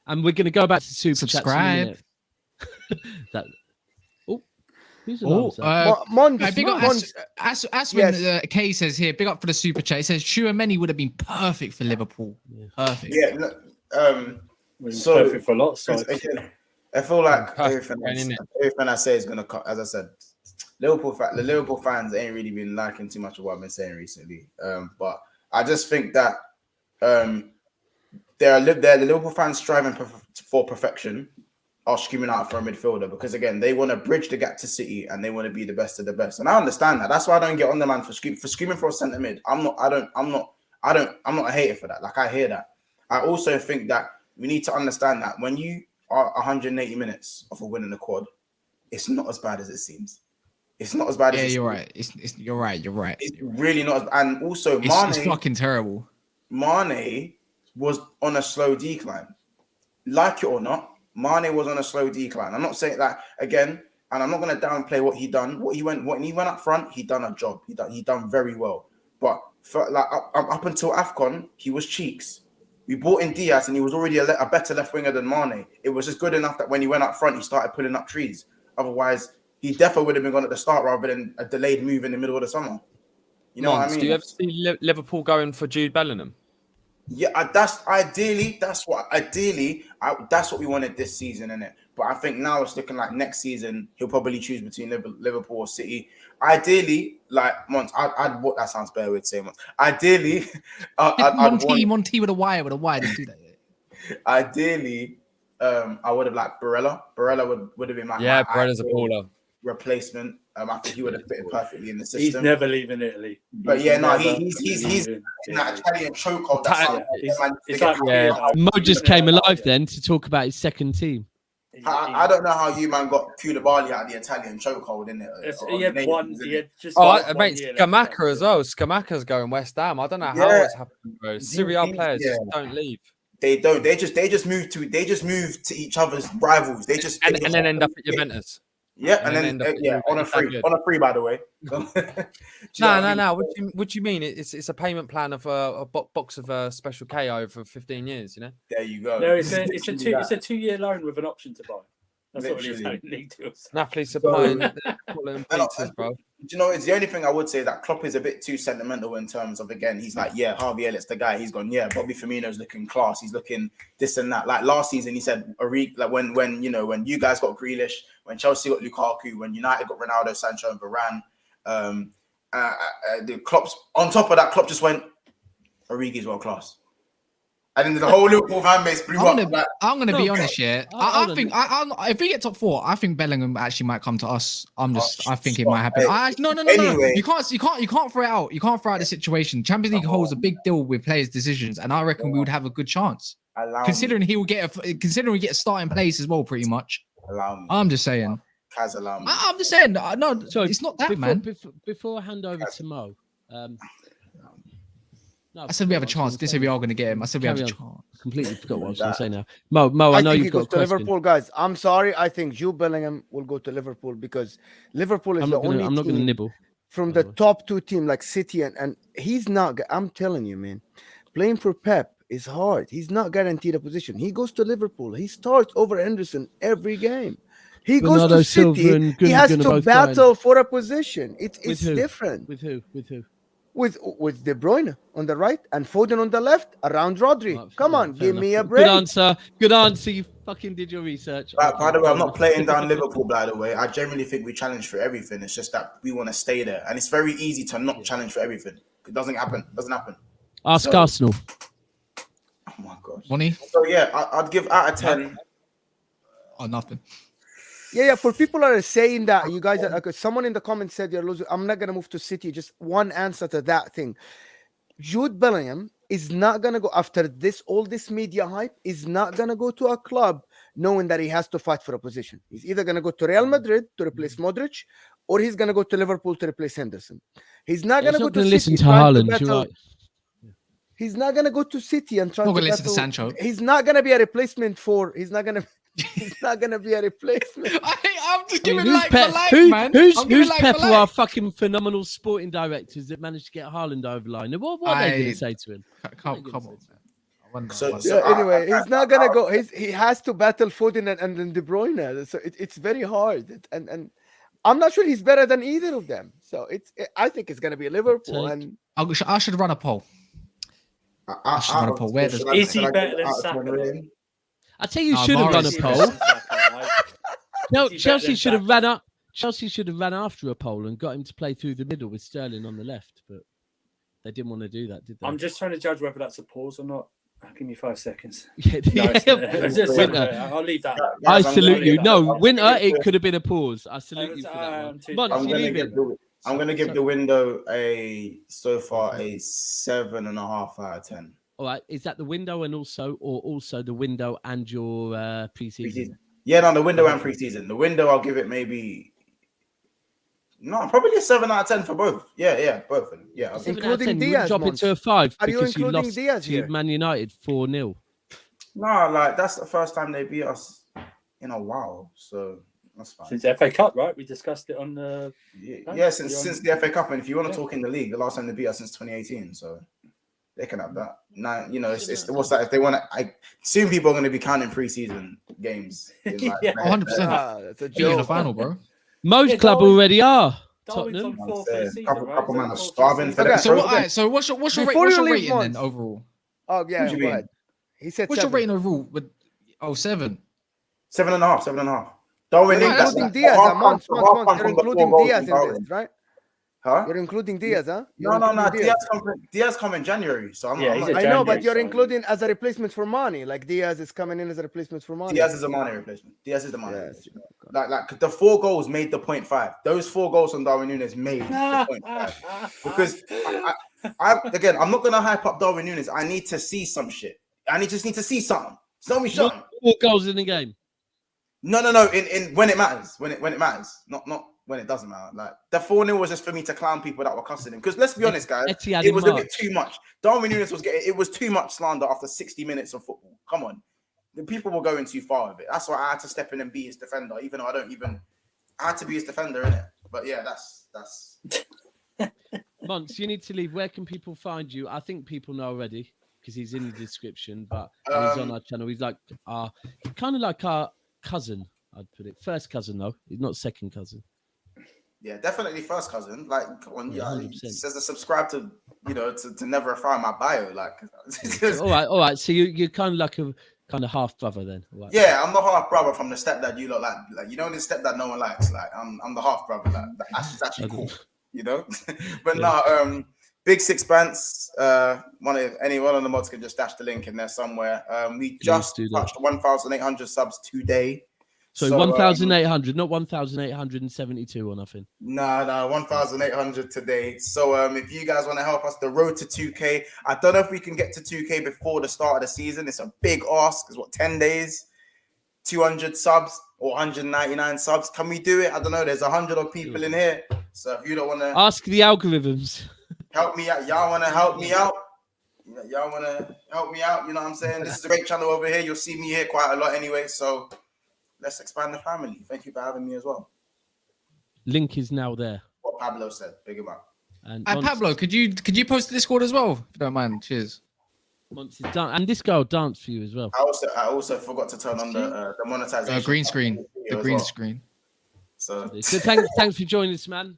And we're going to go back to super subscribe. Who's Monts? Aswin Kay says here, big up for the super chat. It says Tchouaméni would have been perfect for Liverpool. Perfect. Yeah. Perfect for lots. So I feel like everything I say is going to cut. As I said, the Liverpool fans ain't really been liking too much of what I've been saying recently. But I just think that the Liverpool fans striving for perfection are screaming out for a midfielder, because again, they want to bridge the gap to City and they want to be the best of the best. And I understand that. That's why I don't get on the man for screaming for a centre mid. I'm not a hater for that. Like, I hear that. I also think that we need to understand that when you are 180 minutes of a win in the quad, it's not as bad as it seems. It's not as bad as it seems. You're right. You're right. It's really not. And also, it's fucking terrible. Mane was on a slow decline. Like it or not, Mane was on a slow decline. I'm not saying that again, and I'm not going to downplay what he done. When he went up front, he done a job. He done very well. But for, like up until AFCON, he was cheeks. We brought in Diaz, and he was already a better left winger than Mane. It was just good enough that when he went up front, he started pulling up trees. Otherwise, he definitely would have been gone at the start rather than a delayed move in the middle of the summer. You know what I mean? Do you ever see Liverpool going for Jude Bellingham? Yeah, that's what we wanted this season, innit? But I think now it's looking like next season he'll probably choose between Liverpool or City. Ideally, like Monts, I'd what that sounds better with saying Monts. Ideally, Monty with a Y. Just do that. Ideally, I would have liked Barella. Barella would have been my Barella's a baller replacement. I think he would have fitted perfectly in the system. He's never leaving Italy. But he's in that Italian chokehold. Mo just came alive then to talk about his second team. I don't know how you man got Koulibaly out of the Italian chokehold, innit? He had one. Mate, Scamacca as well. Scamacca's going West Ham. I don't know how it's happening, bro. Serie A players just don't leave. They don't. They just move to each other's rivals. They just and then end up at Juventus. Yeah, and then on a free, by the way. No. What do you mean? It's a payment plan of a box of Special K over 15 years. You know. There you go. No, it's a 2-year loan with an option to buy. That's what it is. League deals. Napoli supplying pizzas, bro. Do you know, it's the only thing I would say that Klopp is a bit too sentimental in terms of, again, he's like, Harvey Elliott's the guy. He's gone, Bobby Firmino's looking class. He's looking this and that. Like last season, he said, like when you guys got Grealish, when Chelsea got Lukaku, when United got Ronaldo, Sancho, and Varane, the Klopp's on top of that, Klopp just went, Origi's world class. And then the whole Liverpool fan base blew up. I'm going to be honest, I think if we get top 4, I think Bellingham actually might come to us. I think it might happen. No. Anyway. You can't throw it out. You can't throw out the situation. Champions League holds a big deal with players' decisions, and I reckon we would have a good chance. Considering we get a starting place as well, pretty much. I'm just saying. I'm just saying. No, sorry, it's not that, man. Before I hand over to Mo. I said we have a chance. I didn't say we are going to get him. I said we have a chance. Completely forgot what I was going to say now. Mo, I know you've got a question. Liverpool, guys. I'm sorry. I think Jude Bellingham will go to Liverpool because Liverpool is I'm not going to nibble from the top 2 team like City and he's not. I'm telling you, man, playing for Pep is hard. He's not guaranteed a position. He goes to Liverpool. He starts over Henderson every game. He goes to City. He has to battle for a position. It's different. With who? With De Bruyne on the right and Foden on the left, around Rodri. Come on, give me a break. Good answer. You fucking did your research. By the way, I'm not playing down Liverpool, by the way. I genuinely think we challenge for everything. It's just that we want to stay there. And it's very easy to not challenge for everything. It doesn't happen. Ask Arsenal. Oh, my God. Money? So, I'd give out of 10. Oh, nothing. Yeah. For people that are saying that, you guys are, someone in the comments said you're losing. I'm not gonna move to City. Just one answer to that thing. Jude Bellingham is not gonna go after all this media hype. Is not gonna go to a club knowing that he has to fight for a position. He's either gonna go to Real Madrid to replace Modric, or he's gonna go to Liverpool to replace Henderson. He's not gonna go to City. Listen to Haaland. He's not gonna go to City and try to listen to Sancho. He's not gonna be a replacement for. He's not gonna be a replacement. I'm just giving like Pep? for like, man. Who's Pep who are fucking phenomenal sporting directors that managed to get Haaland over the line? What are they going to say to him? Come on. Anyway, he's not gonna go. He has to battle Foden and then De Bruyne. So it's very hard. And I'm not sure he's better than either of them. So I think it's gonna be Liverpool. And I should run a poll. I should run a poll. Where does is he better than Saka? I tell you, should have run a poll. No, Chelsea should have ran up. Chelsea should have ran after a poll and got him to play through the middle with Sterling on the left, but they didn't want to do that, did they? I'm just trying to judge whether that's a pause or not. Give me 5 seconds. I'll leave that. I salute you. No, Winter, it could have been a pause. I salute you for that one. I'm going to give the window so far a 7.5 out of 10. All right, is that the window and also the window and your pre-season? Yeah, no, the window and pre-season. The window, I'll give it probably a 7 out of 10 for both. Yeah, both. Yeah, including Diaz. Drop it to a 5 Are you including Diaz here? Man United 4-0. No, that's the first time they beat us in a while, so that's fine. Since the FA Cup, right? We discussed it on the. Yeah, since the FA Cup, and if you want to talk in the league, the last time they beat us since 2018, so. They can have that. Now, it's what's that? If they want to, I assume people are going to be counting preseason games. 100%. That's a joke. In the final, bro. Most club already are. Tottenham. Couple man are starving for that. So what's your rating then overall? Oh yeah, What do you go mean? ahead. He said What's 7. your rating overall? With 7. 7.5. 7.5. Darwin You're Nunez. including Diaz, Monts. You're including Diaz in this, right? Huh? You're including Diaz, huh? No. Diaz come in January, so I'm he's not. a I know, but January you're signing. including as a replacement for Mane. Like Diaz is coming in as a replacement for Mane. Diaz is a Mane replacement. Diaz is the Mane Yes. replacement. Like the 4 goals made the 0.5. Those 4 goals from Darwin Nunez made the 0.5. Because I'm not gonna hype up Darwin Nunez. I need to see some shit. Just need to see something. Tell me something. 4 goals in the game. No. In when it matters. When it matters. Not when it doesn't matter. Like the 4-0 was just for me to clown people that were cussing him. Because let's be honest, guys, it was a bit too much. Darwin Nunez it was too much slander after 60 minutes of football. Come on. The people were going too far with it. That's why I had to step in and be his defender, even though I had to be his defender, innit? But yeah, that's Monts, you need to leave. Where can people find you? I think people know already because he's in the description, but he's on our channel. He's like kind of like our cousin, I'd put it. First cousin, though. He's not second cousin. Yeah, definitely first cousin. Like, come on, Yeah, he says to subscribe to, to never refer my bio. Like, all right. So you're kind of like a kind of half brother then. Right. Yeah, I'm the half brother from the stepdad you look like the stepdad no one likes. Like, I'm the half brother. Like, that's actually cool, But no, Big Six Bands. Anyone on the mods can just dash the link in there somewhere. We just touched 1,800 subs today. So 1,800, not 1,872 or nothing. No, 1,800 today. So if you guys want to help us, the road to 2K. I don't know if we can get to 2K before the start of the season. It's a big ask. It's 10 days, 200 subs or 199 subs. Can we do it? I don't know. There's 100 odd people in here. So if you don't want to ask the algorithms, help me out. Y'all want to help me out? Y'all want to help me out? You know what I'm saying? This is a great channel over here. You'll see me here quite a lot anyway. So let's expand the family. Thank you for having me as well. Link is now there. What Pablo said. Big him up. And Pablo, could you post the Discord as well, if you don't mind? Cheers. Once it's done, and this girl danced for you as well. I also forgot to turn on the monetization. Green screen. The green screen. So thanks for joining us, man.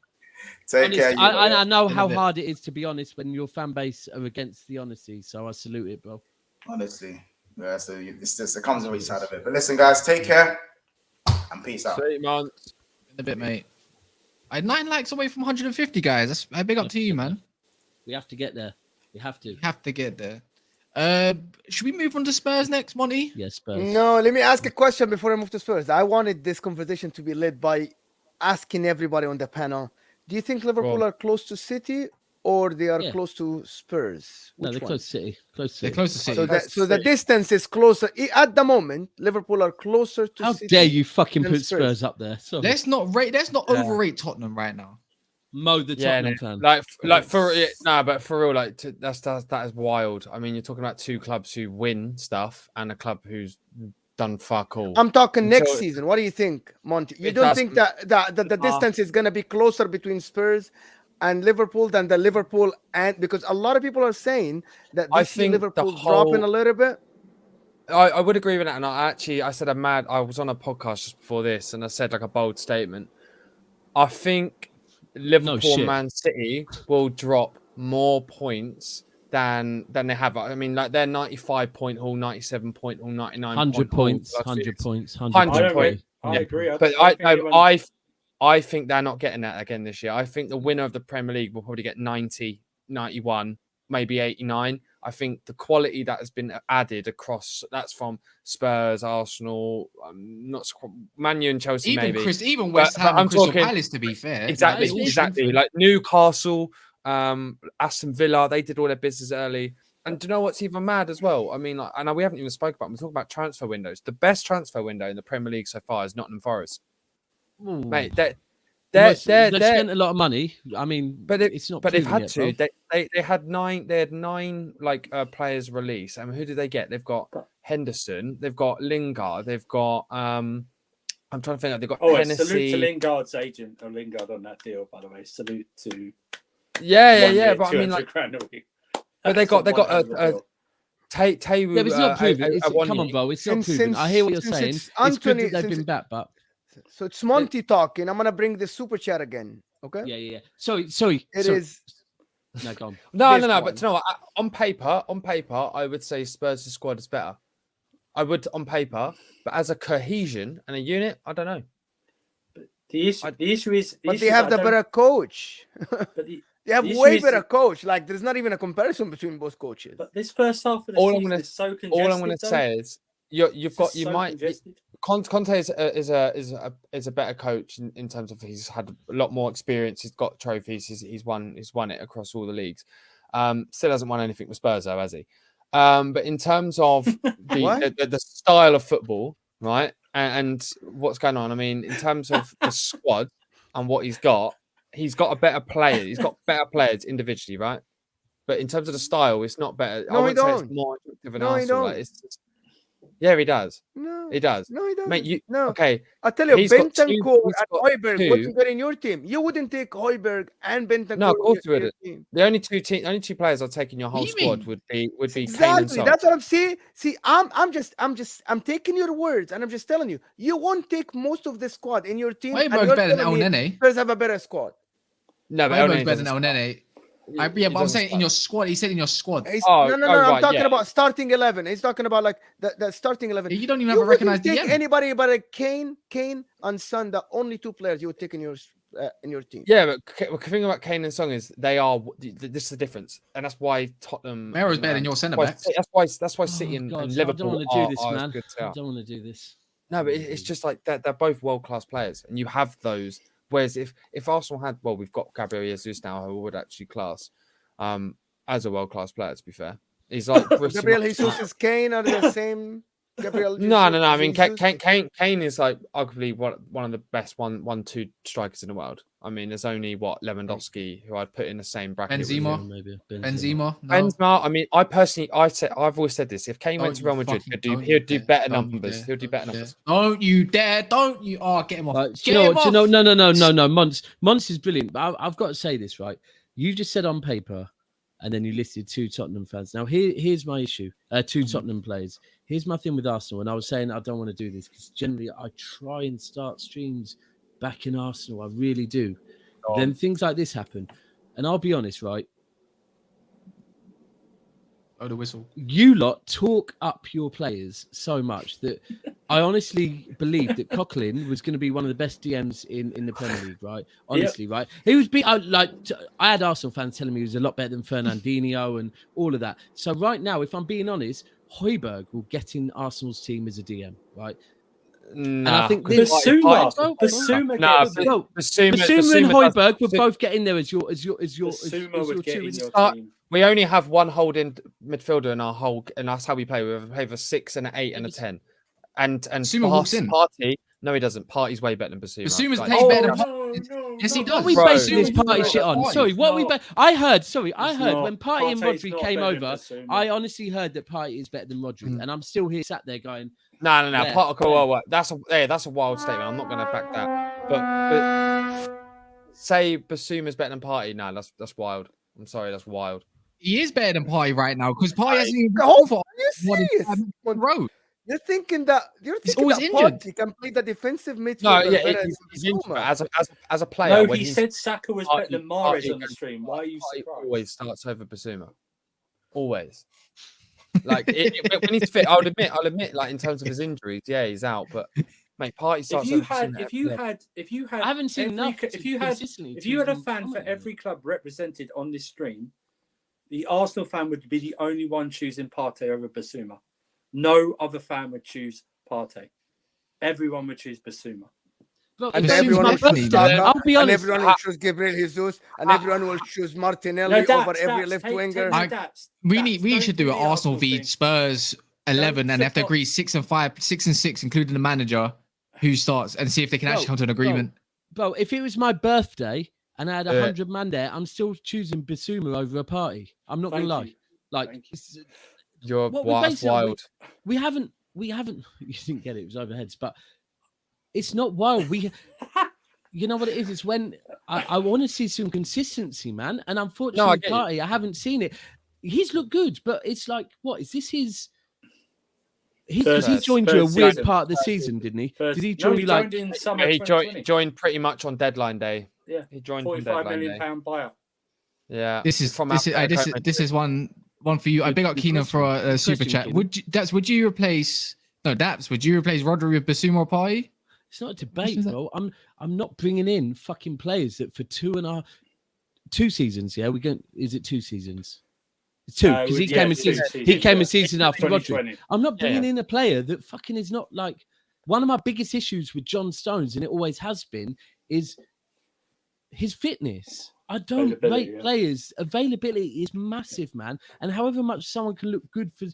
Take care. I know how hard it is to be honest when your fan base are against the honesty. So I salute it, bro. Honestly, yeah. So it comes on each side of it. But listen, guys, take care and peace out. 3 months. In a bit, mate. I'm 9 likes away from 150, guys. That's a big up to you, man. We have to get there. We have to. Get there. Should we move on to Spurs next, Monty? Yes, Spurs. No, let me ask a question before I move to Spurs. I wanted this conversation to be led by asking everybody on the panel. Do you think Liverpool are close to City or they are close to Spurs? No, they're close to City. They're close to City. So the distance is closer. At the moment, Liverpool are closer to How City. dare you fucking put Spurs. Spurs up there? Sorry. Let's not overrate Tottenham right now. Mo the Tottenham fan. But for real, that is wild. I mean, you're talking about 2 clubs who win stuff and a club who's done fuck all. I'm talking next season. What do you think, Monty? You don't think that the distance is going to be closer between Spurs and Liverpool than the Liverpool because a lot of people are saying that they see Liverpool dropping a little bit. I would agree with that, and I said I was on a podcast just before this, and I said like a bold statement. I think Liverpool, Man City will drop more points than they have. I mean, like they're 95 point haul, 97 point haul, 99 100 points, 100 points, 100 points. I agree. But I think they're not getting that again this year. I think the winner of the Premier League will probably get 90, 91, maybe 89. I think the quality that has been added across, that's from Spurs, Arsenal, Man U and Chelsea, even West Ham and Crystal Palace, to be fair. Exactly. Like Newcastle, Aston Villa, they did all their business early. And do you know what's even mad as well? I mean, I know we haven't even spoken about it. We're talking about transfer windows. The best transfer window in the Premier League so far is Nottingham Forest. Ooh. Mate, they've spent a lot of money. I mean, but it's not. But they've had to. They had 9. They had 9 players release. I mean, who did they get? They've got Henderson. They've got Lingard. They've got I'm trying to think. They've got Hennessy. Salute to Lingard's agent or Lingard on that deal, by the way. Salute to. Yeah. But I mean, grand a week. But they got Taiwo. Yeah, but it's not proven. Come on, Bo. It's not proven. I hear what you're saying. It's good that they've been back, but. So it's Monty talking. I'm gonna bring the super chat again. Okay. Yeah. Sorry. It is. No, go on. No. But you know what? On paper, I would say Spurs' squad is better. I would on paper, but as a cohesion and a unit, I don't know. But the issue is. But they have the better coach. But they have way better coach. Like there's not even a comparison between both coaches. But this first half of the season is so congested. All I'm going to say is Conte is a better coach in terms of he's had a lot more experience. He's got trophies. He's won it across all the leagues. Still hasn't won anything with Spurs though, has he? But in terms of the style of football, right, and what's going on, I mean, in terms of the squad and what he's got a better player. He's got better players individually, right? But in terms of the style, it's not better. No, I wouldn't say it's more attractive than Arsenal. Like, it's just, yeah, he does. No, he does. No, he doesn't. Mate, no. Okay. I tell you, Bentancur and Højbjerg wasn't good in your team. You wouldn't take Højbjerg and Bentancur. No, of course you wouldn't. The only two players I'll take in your whole squad would be Kane and Son. That's what I'm saying. See, I'm taking your words and I'm just telling you, you won't take most of the squad in your team. Højbjerg's better than El Nene. Spurs have a better squad. No, but Højbjerg's better than El Nene. Yeah, but I'm saying in your squad. He said in your squad. No. I'm talking about starting 11. He's talking about like the starting 11. You don't even have a recognized DM. Anybody but a Kane and Son, the only two players you would take in your team. Yeah, but the thing about Kane and Son is they are. This is the difference, and that's why Tottenham. Mero's better than your centre backs. That's why City and Liverpool I don't want to do this, man. I don't want to do this. No, but it's just like they're both world class players, and you have those. Whereas if Arsenal had, we've got Gabriel Jesus now, who would actually class as a world class player. To be fair, he's like Gabriel Jesus is Kane are the same. Gabriel Jesus, no. I mean, Kane is like arguably one of the best 1-2 strikers in the world. I mean, there's only Lewandowski who I'd put in the same bracket. Benzema. No. Benzema. I mean, I've always said this. If Kane went to Real Madrid, he'd do better numbers. He'll do better numbers. Don't you dare! Don't you? Oh, get him off. No. Monts is brilliant. But I've got to say this, right? You just said on paper, and then you listed two Tottenham fans. Now here's my issue. Two Tottenham players. Here's my thing with Arsenal. And I was saying I don't want to do this because generally I try and start streams back in Arsenal. I really do. Then things like this happen. And I'll be honest, right? Oh, the whistle. You lot talk up your players so much that I honestly believe that Coquelin was going to be one of the best DMs in the Premier League, right? Honestly, right? He was I had Arsenal fans telling me he was a lot better than Fernandinho and all of that. So right now, if I'm being honest, Højbjerg will get in Arsenal's team as a DM, right? And I think Basuma and Højbjerg would both get in there as your team. We only have one holding midfielder in that's how we play. We have a 6 and an 8 and a 10. And Basuma walks in. Party. No, he doesn't. Party's way better than Basuma. Basuma's playing better than Party. Yes, he does. What we basing this Party shit on? Sorry, I heard when Party and Rodri came over, I honestly heard that Party is better than Rodri, and I'm still here sat there going, No. Well, that's a wild statement. I'm not going to back that. But say Basuma's better than Party. No, that's wild. I'm sorry, that's wild. He is better than Party right now because Party hasn't even gone for road. You're thinking that Party can play the defensive midfield. No, yeah, he's injured as a player. No, he said Saka was better than Mahrez on the stream. Why are you surprised? Always starts over Basuma. Always. Like when he's fit, I'll admit, like in terms of his injuries, yeah, he's out. But mate, Party starts. If you had, I haven't seen enough. If you had a fan for every club represented on this stream, the Arsenal fan would be the only one choosing Partey over Basuma. No other fan would choose Partey. Everyone would choose Basuma. And everyone will choose Saka, and everyone will choose Gabriel Jesus, and everyone will choose Martinelli over every left winger. We should do an Arsenal v Spurs 11 and have to agree 6 and 6, including the manager who starts, and see if they can actually come to an agreement. Bro, if it was my birthday and I had 100 man there, I'm still choosing Basuma over a Party. I'm not gonna lie. Like you're wild. We haven't. You didn't get it. It was overheads, but it's not wild. You know what it is? It's when I want to see some consistency, man. And unfortunately, Party, I haven't seen it. He's looked good, but it's like, what is this? He joined you a weird part of the season, didn't he? Did he join in summer? He joined pretty much on deadline day. Yeah, he joined £45 million buyout. Yeah. This is from this is one for you. I big up Keenan for a super chat. Keenan. Would you replace Daps? Would you replace Rodri with Basuma or Partey? It's not a debate, bro. I'm not bringing in fucking players that for 2 seasons. Yeah, is it 2 seasons? It's 2 because he came a season after Rodri. I'm not bringing in a player that fucking is not like. One of my biggest issues with John Stones, and it always has been, is his fitness. I don't rate players. Availability is massive, man. And however much someone can look good for...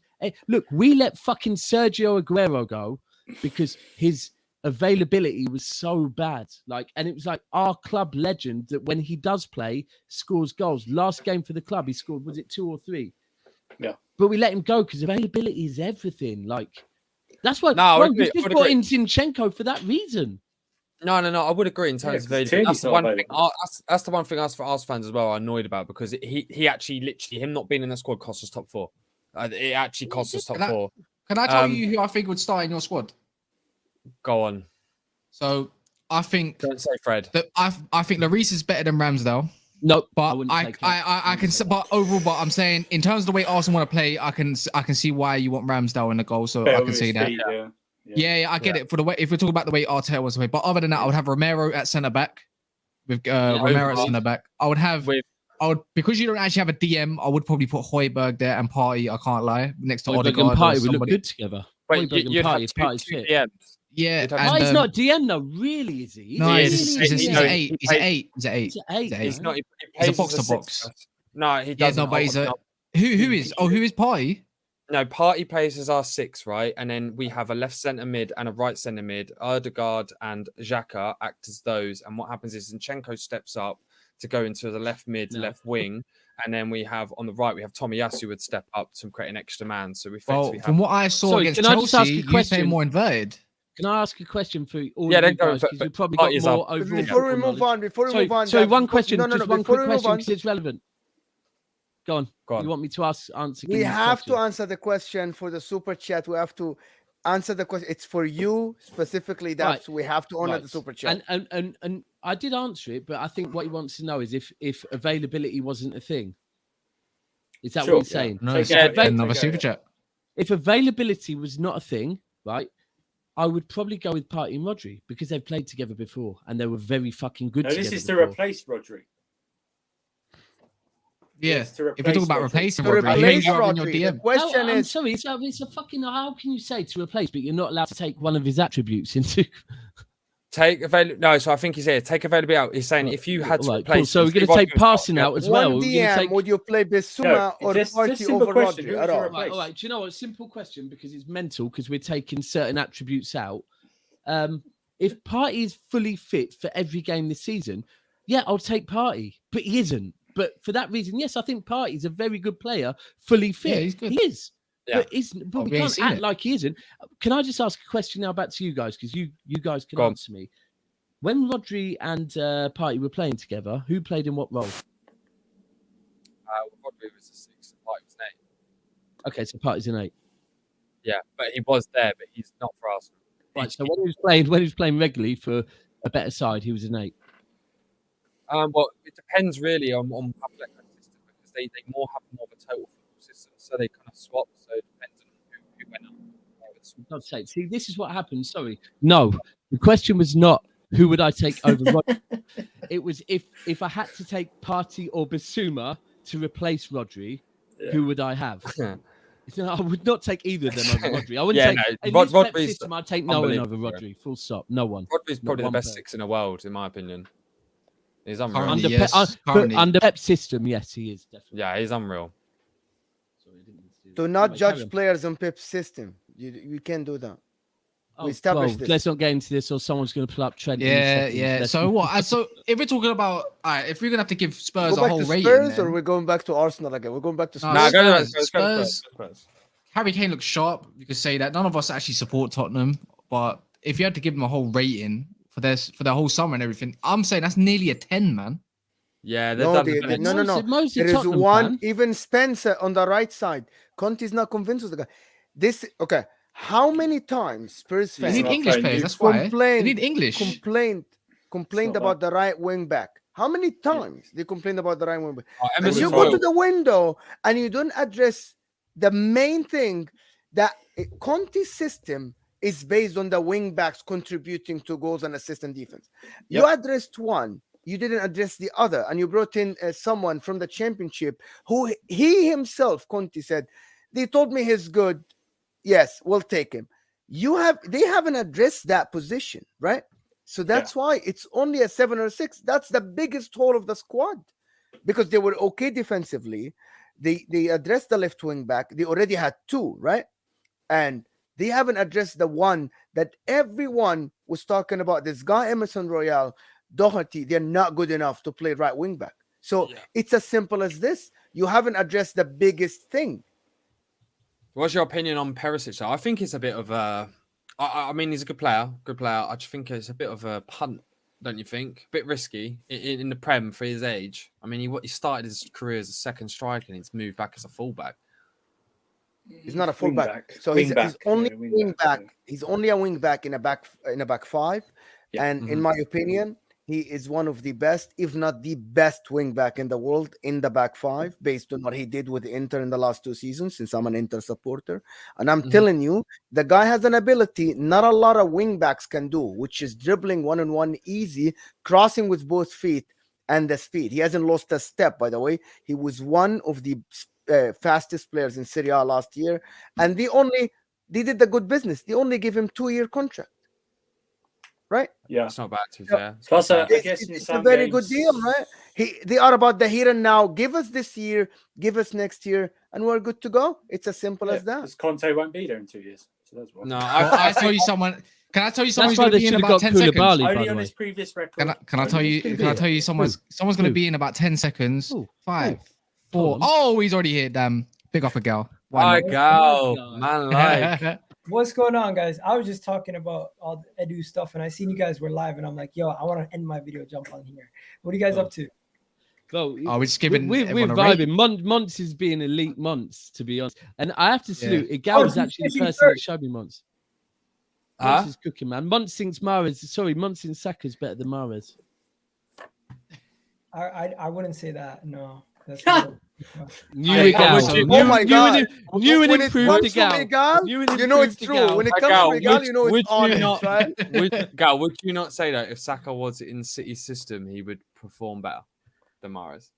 Look, we let fucking Sergio Aguero go because his availability was so bad. And it was like our club legend that when he does play, scores goals. Last game for the club, he scored, was it 2 or 3? Yeah. But we let him go because availability is everything. That's why we just brought in Zinchenko for that reason. No. I would agree in terms of availability. That's the one thing us for Arsenal fans as well are annoyed about, because he actually literally him not being in the squad cost us top 4. It actually cost us top 4. Can I tell you who I think would start in your squad? Go on. So I think don't say Fred. I think Lloris is better than Ramsdale. No, but I can. But overall, but I'm saying in terms of the way Arsenal want to play, I can see why you want Ramsdale in the goal. So I can see that. Yeah, I get it for the way. If we're talking about the way Arteta was playing, but other than that, I would have Romero at centre back with Romero at centre back. I would because you don't actually have a DM. I would probably put Højbjerg there and Partey. I can't lie, next to Odegaard and Partey. We look good together. Wait, you'd have two DMs. Yeah, he's not DM though. Really, is he? No, he's an 8. He's an 8. He's an 8. He's not. He's a box to box. No, he doesn't. Yeah, no, but he's a who is? Oh, who is Partey? No, Partey plays as our 6, right? And then we have a left centre mid and a right centre mid. Odegaard and Xhaka act as those. And what happens is Zinchenko steps up to go into the left mid, left wing. And then we have on the right, we have Tomiyasu would step up to create an extra man. So we effectively from what I saw against Chelsea, you play more inverted. Can I ask a question for all of you guys? Because you've probably got more overall. Before we move on, sorry, one question. Just one quick question because it's relevant. Go on. You want me to answer? We have to answer the question for the super chat. We have to answer the question. It's for you specifically. That's we have to honor the super chat. And I did answer it, but I think what he wants to know is if availability wasn't a thing. Is that what he's saying? No, another super chat. If availability was not a thing, right? I would probably go with Partey and Rodri because they've played together before and they were very fucking good together. This is to replace Rodri. Yes, if you're talking about replacing Rodri, the question is... I'm sorry, it's a fucking... How can you say to replace, but you're not allowed to take one of his attributes into... No, so I think he's here. Take availability out. He's saying if you had to replace... Cool. So we're going to take passing out as well. One DM, would you play Bissouma or Partey over Rodri at all? All right, do you know what? Simple question, because it's mental, because we're taking certain attributes out. If Partey is fully fit for every game this season, yeah, I'll take Partey, but he isn't. But for that reason, yes, I think Partey's a very good player, fully fit. Yeah, he's good. He is. Yeah. But we can't act like he isn't. Can I just ask a question now back to you guys? Because you guys can answer me. When Rodri and Partey were playing together, who played in what role? Rodri was a 6 and Partey was an 8. Okay, so Partey's an 8. Yeah, but he was there, but he's not for Arsenal. Right, so when he was playing regularly for a better side, he was an 8. Well, it depends really on public system because they more have more of a total football system, so they kind of swap. So it depends on who went up. God's sake. See, this is what happens. Sorry. No, the question was not who would I take over Rodri. It was if I had to take Partey or Bissouma to replace Rodri, who would I have? I would not take either of them over Rodri. I wouldn't take Rodri's system. I'd take no one over Rodri. Full stop. No one. Rodri's probably the best 6 in the world, in my opinion. He's unreal. Under Pep's system, yes, he is definitely. Yeah, he's unreal. Do not judge players on Pep's system. You can't do that. We established this. Let's not get into this, or someone's going to pull up Trent. Yeah. So what? So if we're talking about, if we're going to have to give Spurs a whole rating, Spurs, or we're going back to Arsenal again? We're going back to Spurs. No, go to Spurs. Harry Kane looks sharp. You could say that. None of us actually support Tottenham, but if you had to give them a whole rating for their whole summer and everything, I'm saying that's nearly a 10, man. Yeah, no. There is one. Even Spencer on the right side. Conte's not convinced of the guy. This okay. How many times Spurs fans need English players? That's why they need English. Complained about the right wing back. How many times they complain about the right wing back? Oh, And Emerson you Royal. go to the window and you don't address the main thing that Conte's system is based on the wing backs contributing to goals and assist and defense. You addressed one, you didn't address the other, and you brought in someone from the championship who he himself, Conte, said, they told me he's good. Yes, we'll take him. They haven't addressed that position, right? So that's why it's only a 7 or 6. That's the biggest hole of the squad, because they were okay defensively. They addressed the left wing back. They already had 2, right? And they haven't addressed the one that everyone was talking about. This guy, Emerson Royal, Doherty, they're not good enough to play right wing back. So it's as simple as this. You haven't addressed the biggest thing. What's your opinion on Perisic? I think it's a bit of a... I mean, he's a good player. I just think it's a bit of a punt, don't you think? A bit risky in the Prem for his age. I mean, he started his career as a second striker and he's moved back as a fullback. He's not a fullback, so he's only a wing back. He's only a wing back in a back 5, and in my opinion, he is one of the best, if not the best, wing back in the world in the back 5, based on what he did with Inter in the last 2 seasons. Since I'm an Inter supporter, and I'm telling you, the guy has an ability not a lot of wing backs can do, which is dribbling 1-on-1 easy, crossing with both feet, and the speed. He hasn't lost a step, by the way. He was one of the fastest players in Serie A last year, and they did the good business. They only give him 2-year contract, right? Yeah, it's not bad, to be fair. Plus, I guess it's a very good deal, right? They are about the here and now. Give us this year, give us next year, and we're good to go. It's as simple as that. Because Conte won't be there in 2 years, so that's why. No, I tell you someone. Can I tell you someone who's going to be in about 10 seconds? Only on his previous record. Can I tell you? Can I tell you someone's going to be in about 10 seconds? 5, 4. Oh, he's already here. Damn. Big off a girl. Why go, man? Like, what's going on, guys? I was just talking about all the Edu stuff, and I seen you guys were live, and I'm like, yo, I want to end my video, jump on here. What are you guys up to? Well, we're just giving. We're vibing. Monts is being elite Monts, to be honest, and I have to salute. Igal is actually the person that showed me Monts. Monts is cooking, man. Monts thinks Monts thinks Saka's better than Mahrez. I wouldn't say that. No. That's New Igal. Oh my God. New and improved Igal. You know it's true. When it comes to Igal, you know it's honest, right? Gal, would you not say that if Saka was in City's system, he would perform better than Mahrez?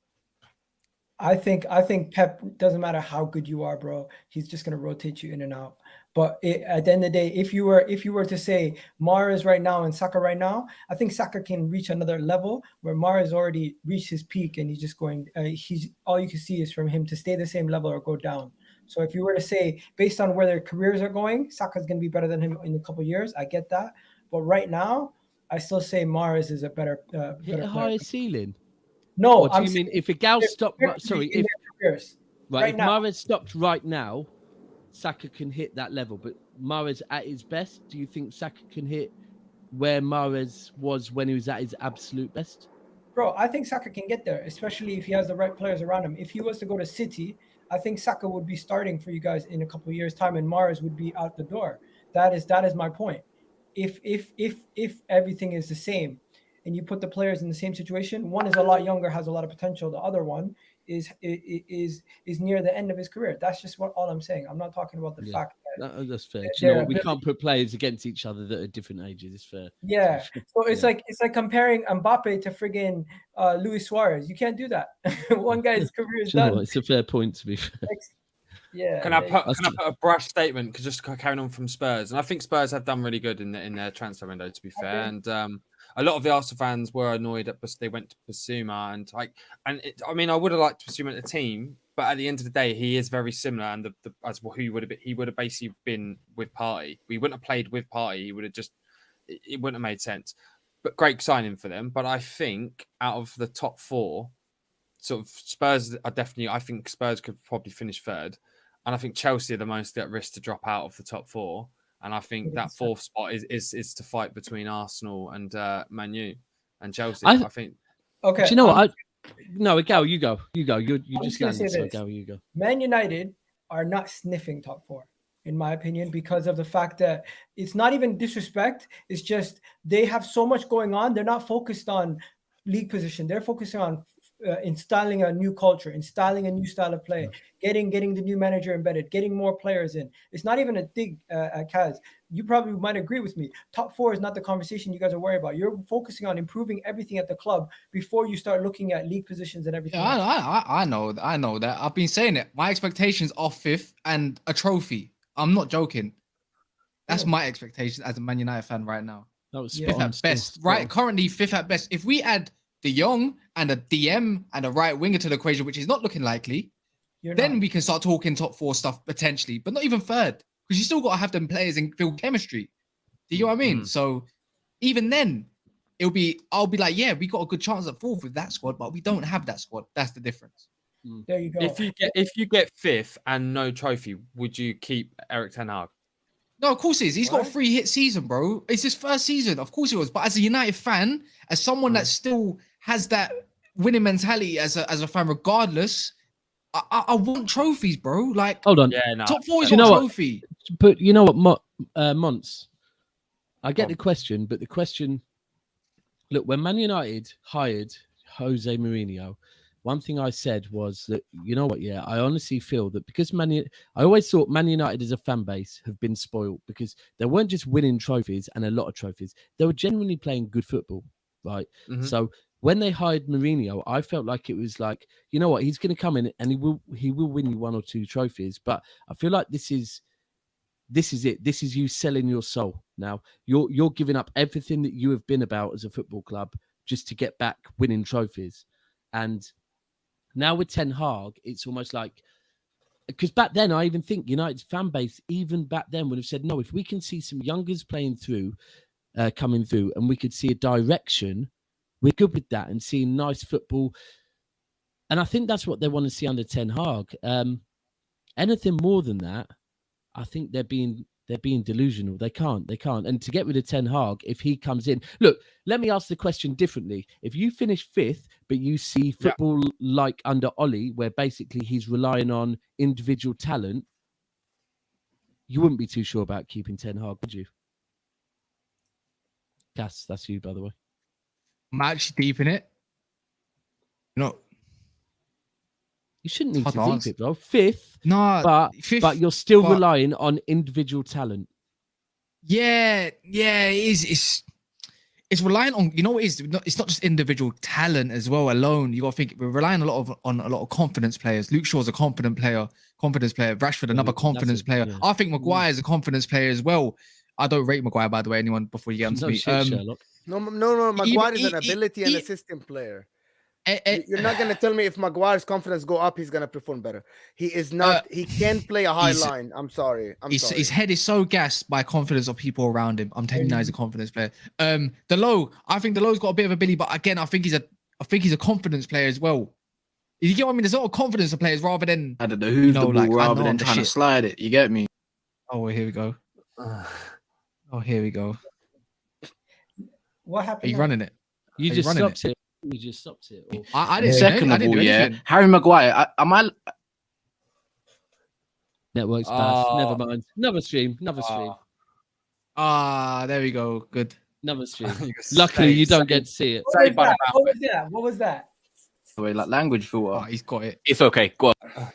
I think Pep, doesn't matter how good you are, bro. He's just gonna rotate you in and out. But at the end of the day, if you were to say Mahrez right now and Saka right now, I think Saka can reach another level where Mahrez already reached his peak and he's just going. He's all you can see is from him to stay the same level or go down. So if you were to say based on where their careers are going, Saka's going to be better than him in a couple of years. I get that, but right now, I still say Mahrez is a better. Hit a higher ceiling. No, what do you mean if Igal stopped? Sorry, if now. Mahrez stopped right now, Saka can hit that level, but Mahrez at his best, do you think Saka can hit where Mahrez was when he was at his absolute best? Bro, I think Saka can get there, especially if he has the right players around him. If he was to go to City, I think Saka would be starting for you guys in a couple of years' time, and Mahrez would be out the door. That is my point. If everything is the same, and you put the players in the same situation, one is a lot younger, has a lot of potential. The other one is near the end of his career. That's just all I'm saying. I'm not talking about the fact that that's fair. You know, we can't put players against each other that are different ages. It's fair. Yeah. So it's like comparing Mbappe to friggin' Luis Suarez. You can't do that. One guy's career is done. It's a fair point to be fair. Yeah. Can I put a brash statement? Because just carrying on from Spurs, and I think Spurs have done really good in their transfer window, to be fair. And a lot of the Arsenal fans were annoyed at they went to Basuma, I mean, I would have liked Basuma at the team, but at the end of the day, he is very similar. And he would have basically been with Partey. We wouldn't have played with Partey. He would have it wouldn't have made sense. But great signing for them. But I think out of the top 4, sort of Spurs are definitely. I think Spurs could probably finish 3rd. And I think Chelsea are the most at risk to drop out of the top 4. And I think that 4th spot is to fight between Arsenal and Man U and Chelsea. I think. Okay. Do you know what? Gal, you go. You just landed, so Gal, you go. Man United are not sniffing top 4, in my opinion, because of the fact that it's not even disrespect. It's just they have so much going on. They're not focused on league position. They're focusing on installing a new culture, installing a new style of play, getting the new manager embedded, getting more players in. It's not even a dig, Kaz. You probably might agree with me. Top 4 is not the conversation you guys are worried about. You're focusing on improving everything at the club before you start looking at league positions and everything. Yeah, I know that. I've been saying it. My expectations are 5th and a trophy. I'm not joking. That's my expectation as a Man United fan right now. That was 5th at best. Right, currently 5th at best. If we add De Jong and a DM and a right winger to the equation, which is not looking likely, then we can start talking top 4 stuff potentially, but not even 3rd, because you still got to have them players and build chemistry. Do you know what I mean? So even then, I'll be like, yeah, we got a good chance at 4th with that squad, but we don't have that squad. That's the difference. There you go. If you get 5th and no trophy, would you keep Erik ten Hag? No, of course he is. He's got a 3-hit season, bro. It's his first season. Of course he was. But as a United fan, as someone that still has that winning mentality as a fan, regardless, I want trophies, bro. Like, hold on. Top 4 is not a trophy. But you know what, Monts? I get the question, but the question, look, when Man United hired Jose Mourinho, one thing I said was that, you know what, I honestly feel that because I always thought Man United as a fan base have been spoiled because they weren't just winning trophies and a lot of trophies. They were genuinely playing good football, right? So when they hired Mourinho, I felt like it was like, you know what, he's going to come in and he will win you 1 or 2 trophies. But I feel like this is it. This is you selling your soul. Now you're giving up everything that you have been about as a football club just to get back winning trophies. And now with Ten Hag, it's almost like, because back then I even think United's fan base, even back then, would have said, no, if we can see some youngers playing through, coming through, and we could see a direction, we're good with that and seeing nice football. And I think that's what they want to see under Ten Hag. Anything more than that, I think they're being delusional. They can't. And to get rid of Ten Hag, if he comes in, look, let me ask the question differently. If you finish 5th, but you see football like under Ollie, where basically he's relying on individual talent, you wouldn't be too sure about keeping Ten Hag, would you? Cass, that's you, by the way. I'm actually deep in it. No. You shouldn't need to deep it, bro. 5th, no, but you're still relying on individual talent. Yeah, it is. It's relying on, you know what it is? It's not just individual talent as well alone. You got to think we're relying on a lot of confidence players. Luke Shaw's a confidence player. Rashford, another confidence player. Yeah. I think Maguire's a confidence player as well. I don't rate Maguire, by the way, anyone before you get onto me. No, Maguire is an ability and a system player. You're not going to tell me if Maguire's confidence go up, he's going to perform better. He is not. He can play a high line. I'm sorry. His head is so gassed by confidence of people around him. I'm telling you now, he's a confidence player. I think Delow's got a bit of ability, but again, I think he's a confidence player as well. You get what I mean? There's a lot of confidence of players rather than the ball rather than trying to slide it. You get me? Oh, well, here we go. Here we go. What happened? Are you running it? You just stopped it. You just stopped it. Or... I didn't. Second of all, Harry Maguire. Am I? Network's bad. Never mind. Another stream. There we go. Good. Another stream. Luckily, you don't get to see it. What was that? Wait, like language filter. He's got it. It's okay. Go on.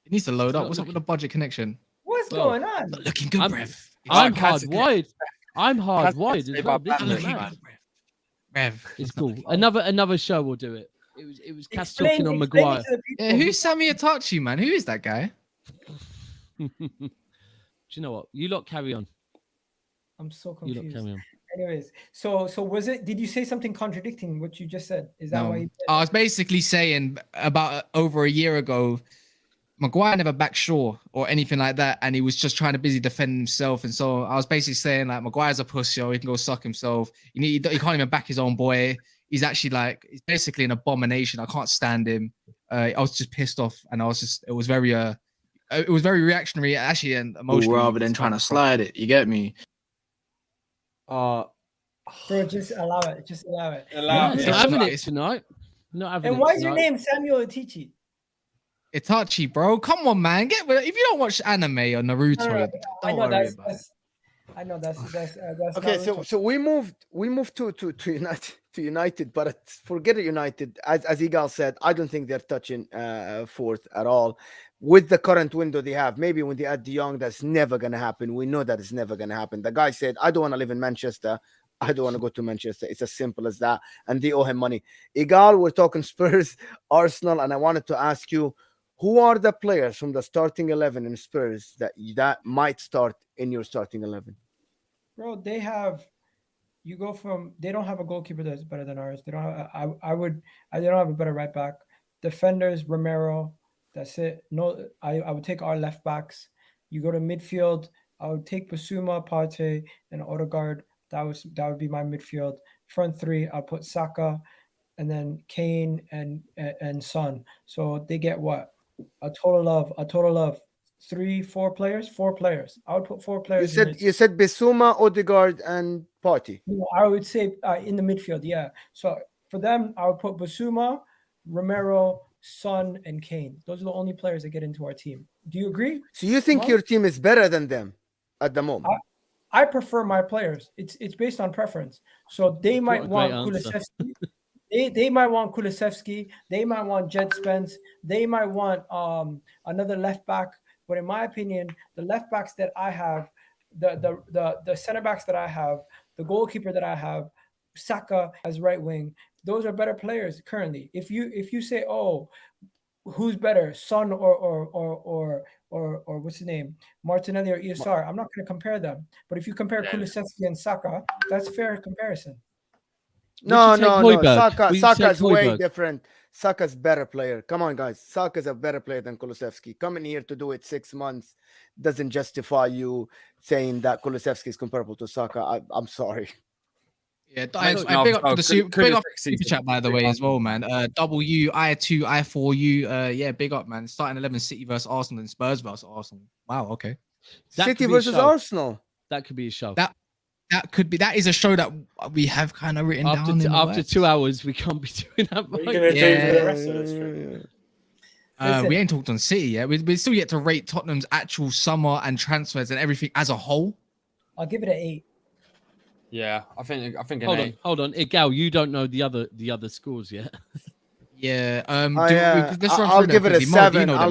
It needs to load up. What's up with the budget connection? What's going on? Not looking good, Brev. I'm hardwired. I'm hardwired as well. This is mad. Rev. It's cool. Another show will do it. It was Cass talking on Maguire. Who's Sami Itachi, man? Who is that guy? Do you know what? You lot carry on. I'm so confused. You lot carry on. Anyways, so was it? Did you say something contradicting what you just said? Is that why? You said? I was basically saying about over a year ago, Maguire never backed Shaw or anything like that, and he was just trying to busy defend himself. And so I was basically saying like Maguire's a pussy, or he can go suck himself. He can't even back his own boy. He's actually he's basically an abomination. I can't stand him. I was just pissed off, and it was very reactionary actually and emotional. Rather than trying to slide it, you get me? Bro, just allow it. Just allow it. Not having it tonight. Not having it. And why is your name Samuel Itichi? Itachi, bro. Come on, man. If you don't watch anime or Naruto, don't worry about it. I know that's Okay, not so we moved to United, but forget it, United. As Igal said, I don't think they're touching fourth at all with the current window they have. Maybe when they add De Jong, that's never gonna happen. We know that it's never gonna happen. The guy said, "I don't want to live in Manchester. I don't want to go to Manchester." It's as simple as that, and they owe him money. Igal, we're talking Spurs, Arsenal, and I wanted to ask you, who are the players from the starting 11 in Spurs that might start in your starting 11? Bro, they don't have a goalkeeper that's better than ours. They don't have, they don't have a better right back. Defenders, Romero, that's it. No, I would take our left backs. You go to midfield, I would take Basuma, Partey, and Odegaard. That would be my midfield. Front three, I'll put Saka, and then Kane and Son. So they get what? A total of 4 players. I would put 4 players. You said Bissouma, Odegaard, and Partey. I would say in the midfield, yeah. So for them, I would put Basuma, Romero, Son, and Kane. Those are the only players that get into our team. Do you agree? So you think your team is better than them at the moment? I prefer my players. It's based on preference. So they might want Kulusevski. They might want Kulusevski. They might want Jed Spence. They might want another left back. But in my opinion, the left backs that I have, the center backs that I have, the goalkeeper that I have, Saka as right wing, those are better players currently. If you say, oh, who's better, Son or what's his name, Martinelli or ESR, I'm not going to compare them. But if you compare Kulusevski and Saka, that's fair comparison. No. Saka's way different. Saka's better player. Come on, guys. Saka's a better player than Kulusevski. Coming here to do it 6 months doesn't justify you saying that Kulusevski is comparable to Saka. I'm sorry. Yeah, I big up to the super chat, by the way, as well, man. W, I2, I4U. Yeah, big up, man. Starting 11, City versus Arsenal and Spurs versus Arsenal. Wow, okay. City versus Arsenal. That could be a show. That is a show that we have kind of written down. After 2 hours, we can't be doing that. What are you going to do for the rest of this? We ain't talked on City yet. We're still yet to rate Tottenham's actual summer and transfers and everything as a whole. I'll give it an 8. Yeah, I think Hold on. Igal, you don't know the other scores yet. Yeah. I'll give it a 7. I'll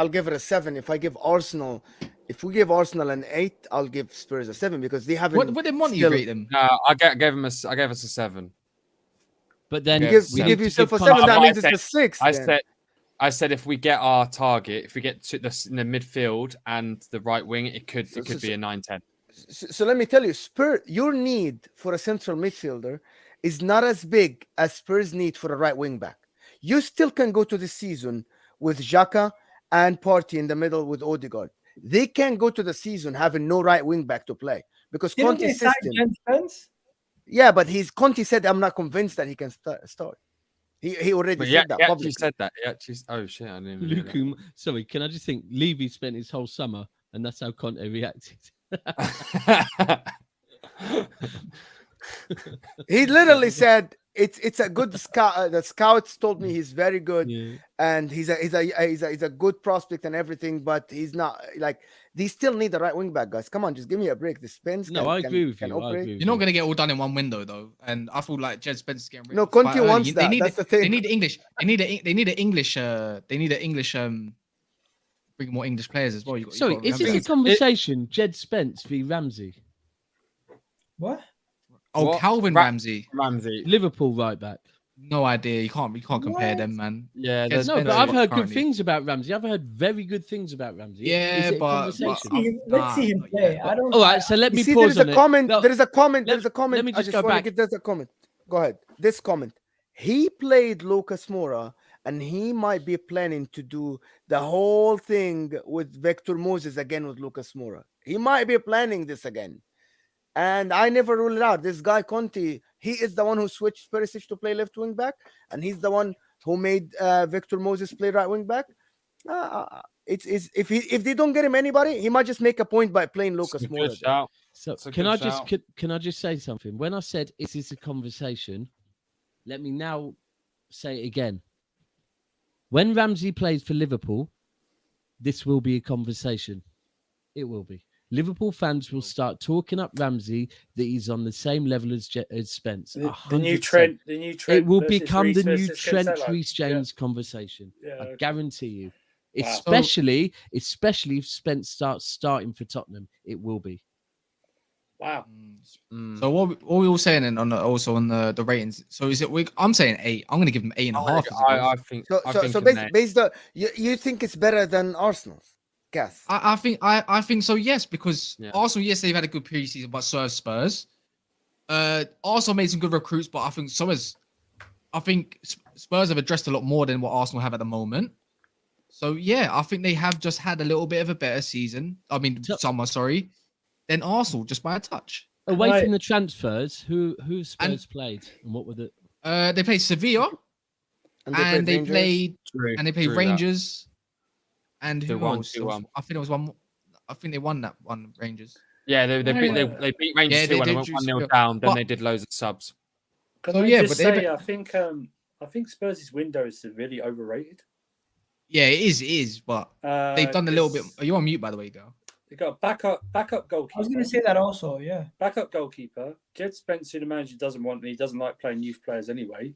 give it a 7. If we give Arsenal an 8, I'll give Spurs a 7 because they haven't. What did Monty rate them? I gave us a 7. But then you give yourself a 7. That means it's a 6. I said if we get our target, if we get to in the midfield and the right wing, it could be a 9-10. So let me tell you, your need for a central midfielder is not as big as Spurs' need for a right wing back. You still can go to the season with Xhaka and Partey in the middle with Odegaard. They can go to the season having no right wing back to play because Conte's system. Yeah, but Conte said, "I'm not convinced that he can start." He already said that. He actually said that. Oh shit! I didn't even know that. Sorry, can I just think? Levy spent his whole summer, and that's how Conte reacted. He literally said it's a good scout. The scouts told me he's very good, and he's a good prospect and everything, but he's not like they still need the right wing back, guys. Come on, just give me a break. The Spence. I agree with you. You're not gonna get all done in one window though, and I feel like Jed Spence is getting rid. No, Conte wants that. That's the thing. They need English. They need an English. Bring more English players as well. Sorry, is this a conversation? Jed Spence v Ramsey. What? Oh, what? Calvin Ramsey, Liverpool right back. No idea. You can't compare them, man. Yeah, but I've heard good things about Ramsey. I've heard very good things about Ramsey. Yeah, let's see him play. I don't. All right, so let me pause on it. There is a comment. Let me just go back. There's a comment. Go ahead. This comment. He played Lucas Moura, and he might be planning to do the whole thing with Victor Moses again with Lucas Moura. He might be planning this again. And I never rule it out. This guy, Conte, he is the one who switched Perisic to play left wing back. And he's the one who made Victor Moses play right wing back. If they don't get him anybody, he might just make a point by playing Lucas Moura. So can I just say something? When I said this is a conversation, let me now say it again. When Ramsey plays for Liverpool, this will be a conversation. It will be. Liverpool fans will start talking up Ramsey that he's on the same level as Spence. The new Trent. It will become the new versus Trent Cancelo. Reece James conversation. Yeah, I guarantee you. Wow. Especially if Spence starts starting for Tottenham, it will be. Wow. So what we all saying and on the ratings? So is it? I'm saying 8. I'm going to give them 8.5. I think. So based on you think it's better than Arsenal's? Guess. I think so. Yes, because Arsenal, yes, they've had a good preseason, but so has Spurs. Arsenal made some good recruits, but I think Spurs have addressed a lot more than what Arsenal have at the moment. So yeah, I think they have just had a little bit of a better season. I mean, summer, sorry, than Arsenal just by a touch. Away from the transfers, who Spurs played and what were the? They played Sevilla, and they played Rangers, and who else? I think it was one. I think they won that one, Rangers. Yeah, they beat Rangers 2 when they went 1-0 down. Then they did loads of subs. I think Spurs' window is severely overrated. Yeah, it is, but they've done a little bit. Are you on mute, by the way, girl? They got a backup goalkeeper. I was going to say that also, yeah. Backup goalkeeper. Jed Spence, who the manager doesn't want, and he doesn't like playing youth players anyway.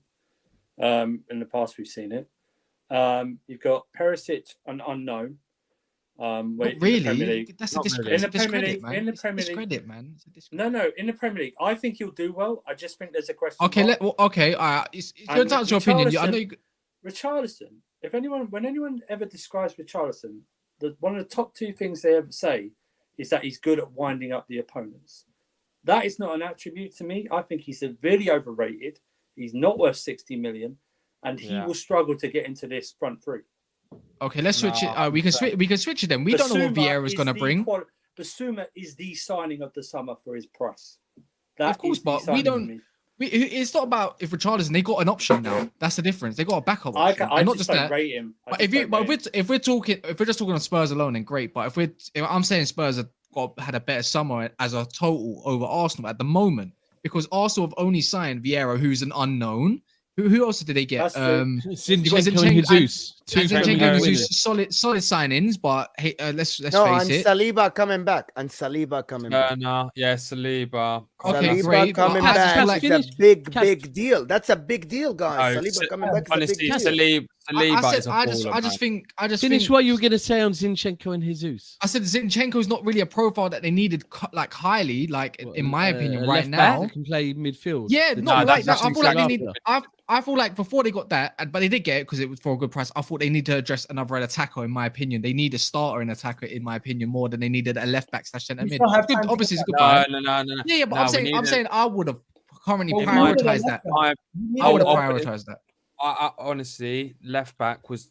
In the past, we've seen it. You've got Perisic, an unknown. Really? That's a discredit. In the Premier League, man. In the Premier League, discredit, man. No. In the Premier League, I think he'll do well. I just think there's a question. Okay, it's your your opinion. I know Richarlison. When anyone ever describes Richarlison, one of the top 2 things they ever say is that he's good at winding up the opponents. That is not an attribute to me. I think he's severely overrated. He's not worth 60 million, and he will struggle to get into this front 3. Okay, let's switch it. We can switch it then. We don't know what Vieira's going to bring. Basuma is the signing of the summer for his price. Of course, but we don't. It's not about if Richarlison. They got an option now. That's the difference. They got a backup option. I not just don't rate him. But if we're just talking on Spurs alone, then great. But if I'm saying Spurs have had a better summer as a total over Arsenal at the moment, because Arsenal have only signed Vieira, who's an unknown. Who else did they get? Zinchenko and Jesus. Zinchenko and Jesus, solid signings, but hey, let's face it. Saliba coming back. back. Yeah, Saliba. Okay, great. Coming back. It's a big deal. That's a big deal, guys. Saliba coming back. Honestly, Saliba is a baller, I just think. Finish what you were going to say on Zinchenko and Jesus. I said Zinchenko is not really a profile that they needed like highly, in my opinion, right now. Can play midfield. Yeah, not right now. I feel like they need. I feel like before they got that, but they did get it because it was for a good price. I thought they need to address another attacker, in my opinion. They need a starter and attacker, in my opinion, more than they needed a left back / centre mid. Obviously, it's a good buy. No. Yeah, but I'm saying I would have currently prioritized that. I would have prioritized that. I honestly, left back was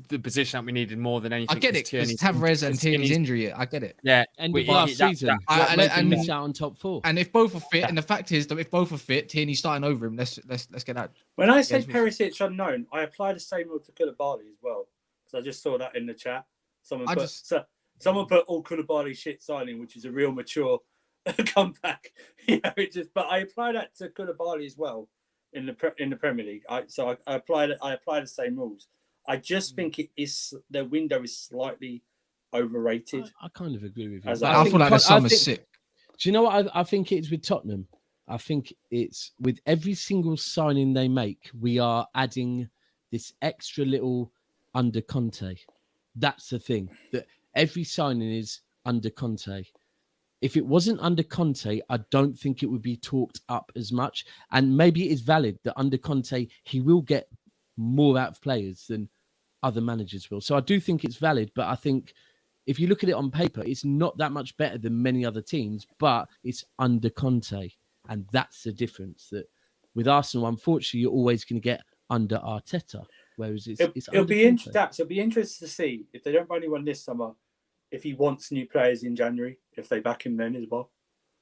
the position that we needed more than anything. I get it. It's Tavares and Tierney's injury. I get it. Yeah. And last season, and miss out on top 4. And if both are fit, and the fact is that if both are fit, Tierney's starting over him. Let's get that. When I say Perisic unknown, I apply the same rule to Koulibaly as well. So I just saw that in the chat. Someone put all Koulibaly shit signing, which is a real mature comeback. But I apply that to Koulibaly as well in the Premier League. I apply the same rules. I just think the window is slightly overrated. I kind of agree with you. I feel like the summer's sick. Do you know what I think it is with Tottenham? I think it's with every single signing they make, we are adding this extra little under Conte. That's the thing, that every signing is under Conte. If it wasn't under Conte, I don't think it would be talked up as much. And maybe it is valid that under Conte, he will get more out of players than other managers will. So I do think it's valid, but I think if you look at it on paper, it's not that much better than many other teams, but it's under Conte. And that's the difference, that with Arsenal, unfortunately, you're always going to get under Arteta. Whereas it'll be interesting to see if they don't buy anyone this summer, if he wants new players in January, if they back him then as well.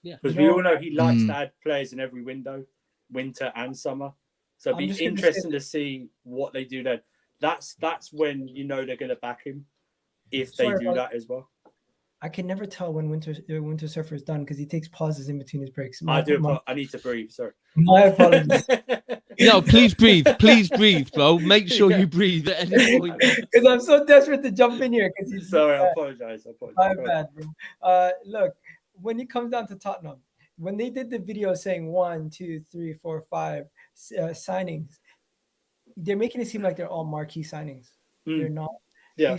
Yeah. Because we all know he likes to add players in every window, winter and summer. So it'll be interesting to see what they do then. That's when you know they're going to back him, if they do that as well. I can never tell when Winter Surfer is done because he takes pauses in between his breaks. I need to breathe. Sorry. My apologies. No, please breathe, bro. Make sure you breathe at any point. Because I'm so desperate to jump in here. Because he's sorry, I apologize. My bad, bro. Look, when it comes down to Tottenham, when they did the video saying 1, 2, 3, 4, 5 signings, they're making it seem like they're all marquee signings. They're not. Yeah.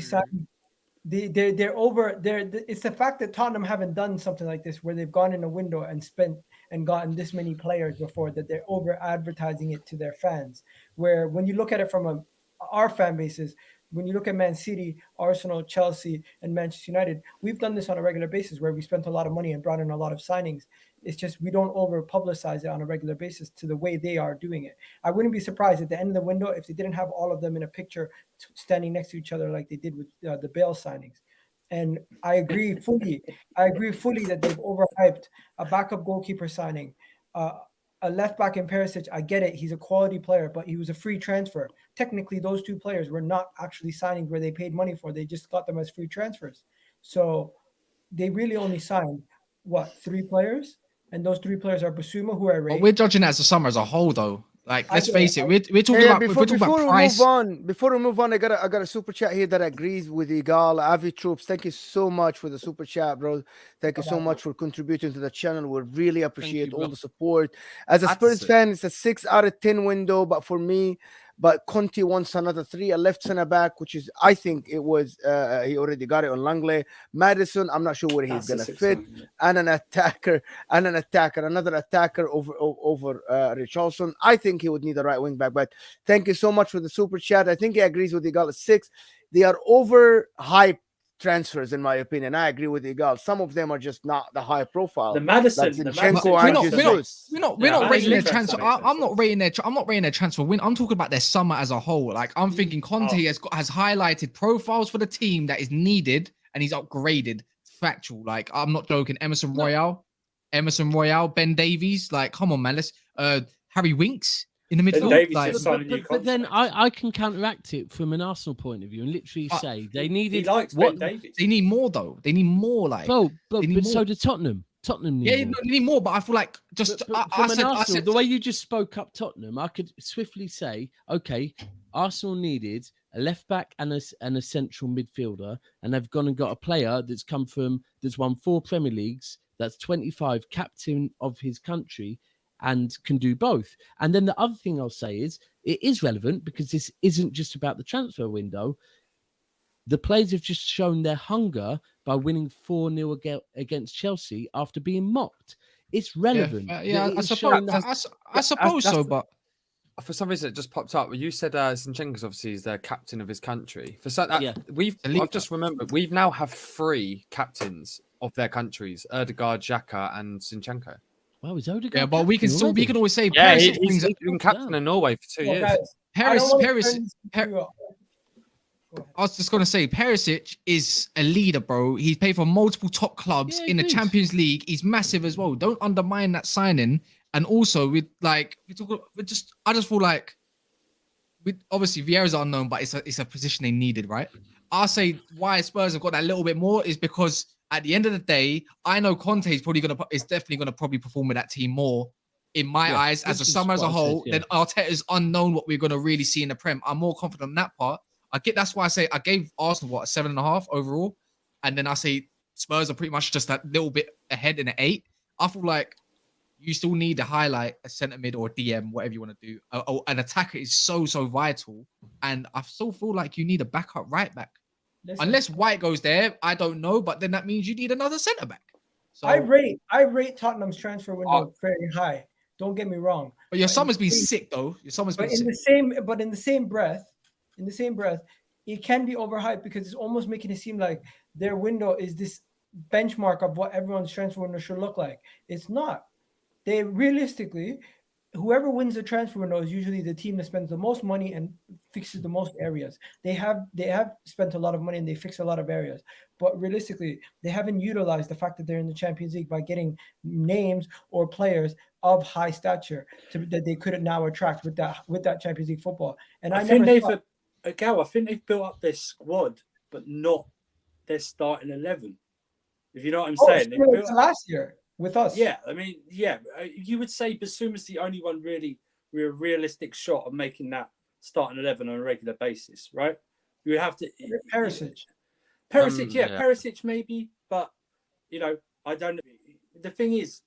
They're over. It's the fact that Tottenham haven't done something like this where they've gone in a window and spent and gotten this many players before, that they're over advertising it to their fans. Where when you look at it from our fan bases, when you look at Man City, Arsenal, Chelsea, and Manchester United, we've done this on a regular basis where we spent a lot of money and brought in a lot of signings. It's just we don't over publicize it on a regular basis to the way they are doing it. I wouldn't be surprised at the end of the window if they didn't have all of them in a picture standing next to each other like they did with the Bale signings. And I agree fully. That they've overhyped a backup goalkeeper signing, a left back in Perisic. I get it. He's a quality player, but he was a free transfer. Technically, those two players were not actually signings where they paid money for. They just got them as free transfers. So they really only signed, 3 players? And those 3 players are Basuma, who I rate. But we're judging it as a summer as a whole, though. Like, let's face it, we're talking about price. Before we move on, I got a super chat here that agrees with Igal. Avi Troops, thank you so much for the super chat, bro. Thank you so much for contributing to the channel. We really appreciate all the support. As a Spurs fan, it's a 6 out of 10 window, but for me, Conte wants another 3, a left center back, which is, I think it was, he already got it on Langley. Madison, I'm not sure where he's going to fit. And another attacker over Richarlison. I think he would need a right wing back, but thank you so much for the super chat. I think he agrees with Igal at 6. They are overhyped transfers, in my opinion. I agree with Igal. Some of them are just not the high profile. The Madison, we're not rating their transfer. I'm not rating their transfer win. I'm talking about their summer as a whole. Like, I'm thinking Conte has highlighted profiles for the team that is needed, and he's upgraded. Factual. Like, I'm not joking. Emerson Royale, Ben Davies. Like, come on, man. Let's Harry Winks in the midfield. But then I can counteract it from an Arsenal point of view and literally say they needed what they need more, though. They need more, like, but so did Tottenham. Tottenham need more. They need more, but I feel like just I said the way you just spoke up Tottenham, I could swiftly say, okay, Arsenal needed a left back and a central midfielder, and they've gone and got a player that's won 4 Premier Leagues, that's 25, captain of his country, and can do both. And then the other thing I'll say is it is relevant because this isn't just about the transfer window. The players have just shown their hunger by winning 4-0 against Chelsea after being mocked. It's relevant. I suppose so, but for some reason it just popped up. You said Zinchenko's obviously is the captain of his country. I've just remembered we've now have 3 captains of their countries: Ødegaard, Xhaka, and Zinchenko. Wow, is Ødegaard? Yeah, but we can always say he's been captain of Norway for 2 years. I was just going to say, Perisic is a leader, bro. He's played for multiple top clubs in the Champions League. He's massive as well. Don't undermine that signing. And also, I just feel like, obviously Vieira's unknown, but it's a position they needed, right? I'll say why Spurs have got that little bit more is because at the end of the day, I know Conte is definitely going to probably perform with that team more, in my eyes, as a summer as a whole. Then Arteta's unknown what we're going to really see in the Prem. I'm more confident on that part. That's why I say I gave Arsenal a 7.5 overall, and then I say Spurs are pretty much just that little bit ahead in an 8. I feel like you still need to highlight a centre mid or a DM, whatever you want to do. An attacker is so vital, and I still feel like you need a backup right back. Unless White goes there, I don't know, but then that means you need another centre back. So I rate Tottenham's transfer window very high. Don't get me wrong. But your summer's been sick, though. In the same breath, it can be overhyped because it's almost making it seem like their window is this benchmark of what everyone's transfer window should look like. It's not. They realistically, whoever wins the transfer window is usually the team that spends the most money and fixes the most areas. They have spent a lot of money and they fix a lot of areas. But realistically, they haven't utilized the fact that they're in the Champions League by getting names or players of high stature that they couldn't now attract with that Champions League football. And I think they've built up their squad, but not their starting 11. If you know what I'm saying. They built last year with us. Yeah, I mean, you would say Basuma's the only one really with a realistic shot of making that starting 11 on a regular basis, right? You would have to Perisic. Perisic maybe, but I don't. The thing is,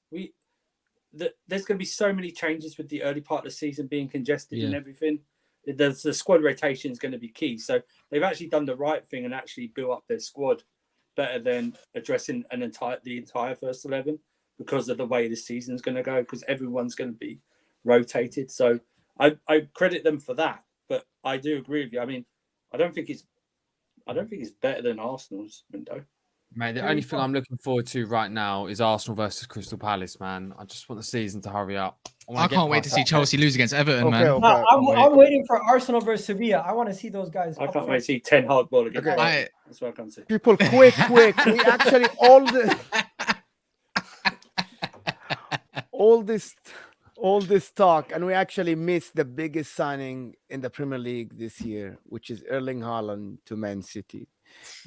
there's going to be so many changes with the early part of the season being congested and everything. The squad rotation is going to be key. So they've actually done the right thing and actually built up their squad better than addressing the entire first 11 because of the way the season's going to go. Because everyone's going to be rotated. So I credit them for that. But I do agree with you. I mean, I don't think it's better than Arsenal's window. Mate, the only thing I'm looking forward to right now is Arsenal versus Crystal Palace, man. I just want the season to hurry up. I can't wait to see Chelsea lose against Everton, man. No, I'm waiting for Arsenal versus Sevilla. I want to see those guys. I can't wait to see Ten Hag ball again. Okay. That's what I can see. People, quick. We actually all this talk, and we actually missed the biggest signing in the Premier League this year, which is Erling Haaland to Man City.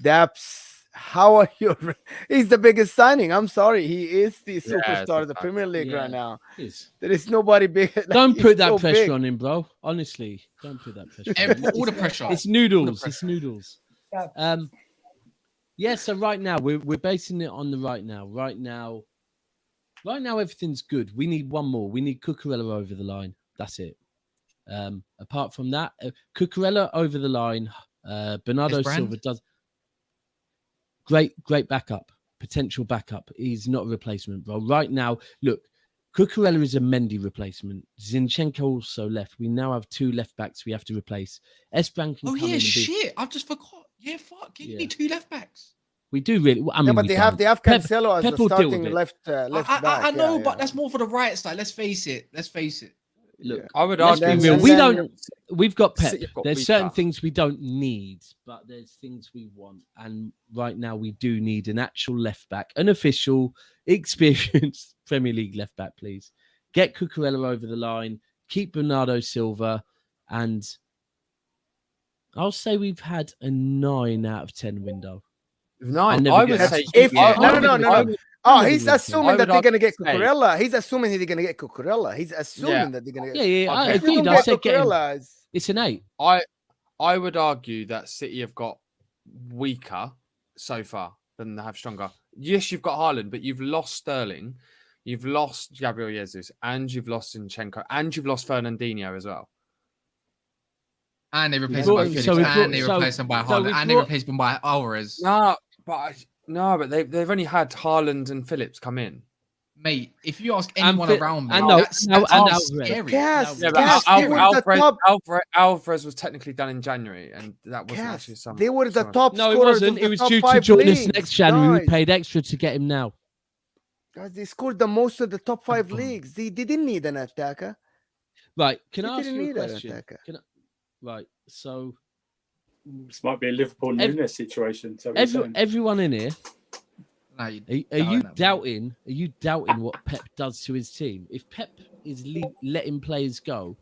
Daps, how are you? He's the biggest signing. I'm sorry. He is the superstar of the Premier League right now. There is nobody big. Like, don't put that pressure on him, bro. Honestly, don't put that pressure. All the pressure. It's noodles. It's noodles. Yeah. So right now we're basing it on the right now. Right now, everything's good. We need one more. We need Cucurella over the line. That's it. Apart from that, Cucurella over the line. Bernardo Silva does. Great backup, potential backup. He's not a replacement, bro. Right now, look, Cucurella is a Mendy replacement. Zinchenko also left. We now have 2 left backs we have to replace. Esperan can come in and shit. I've just forgot. Yeah, fuck. You need 2 left backs. We do really. I mean, but they have Cancelo as the starting left back. I know, but that's more for the right side. Let's face it. Look, I would argue we've got Pep. There's certain things we don't need, but there's things we want. And right now we do need an actual left back, an official, experienced Premier League left back, please. Get Cucurella over the line, keep Bernardo Silva, and I'll say we've had a 9 out of 10 window. 9. I would say no. Oh, he's assuming that they're going to get Cucurella. He's assuming that they're going to get Cucurella. He's assuming that they're going to get. Yeah. I agreed. I said it's an 8. I would argue that City have got weaker so far than they have stronger. Yes, you've got Haaland, but you've lost Sterling, you've lost Gabriel Jesus, and you've lost Zinchenko, and you've lost Fernandinho as well. And they replaced him by Felix, and they replaced him by Haaland, and they replaced him by Alvarez. No, but they've only had Haaland and Phillips come in. Mate, if you ask anyone around me, that's scary. Alvarez was technically done in January, and that wasn't actually something. They were the top No, scorers. it wasn't. It was due to join us next January. We paid extra to get him now. Guys, they scored the most of the top 5 leagues. They didn't need an attacker. Right, can I ask you a question? Right, so... This might be a Liverpool Nunez situation. So everyone in here, are you doubting what Pep does to his team? If Pep is letting players go,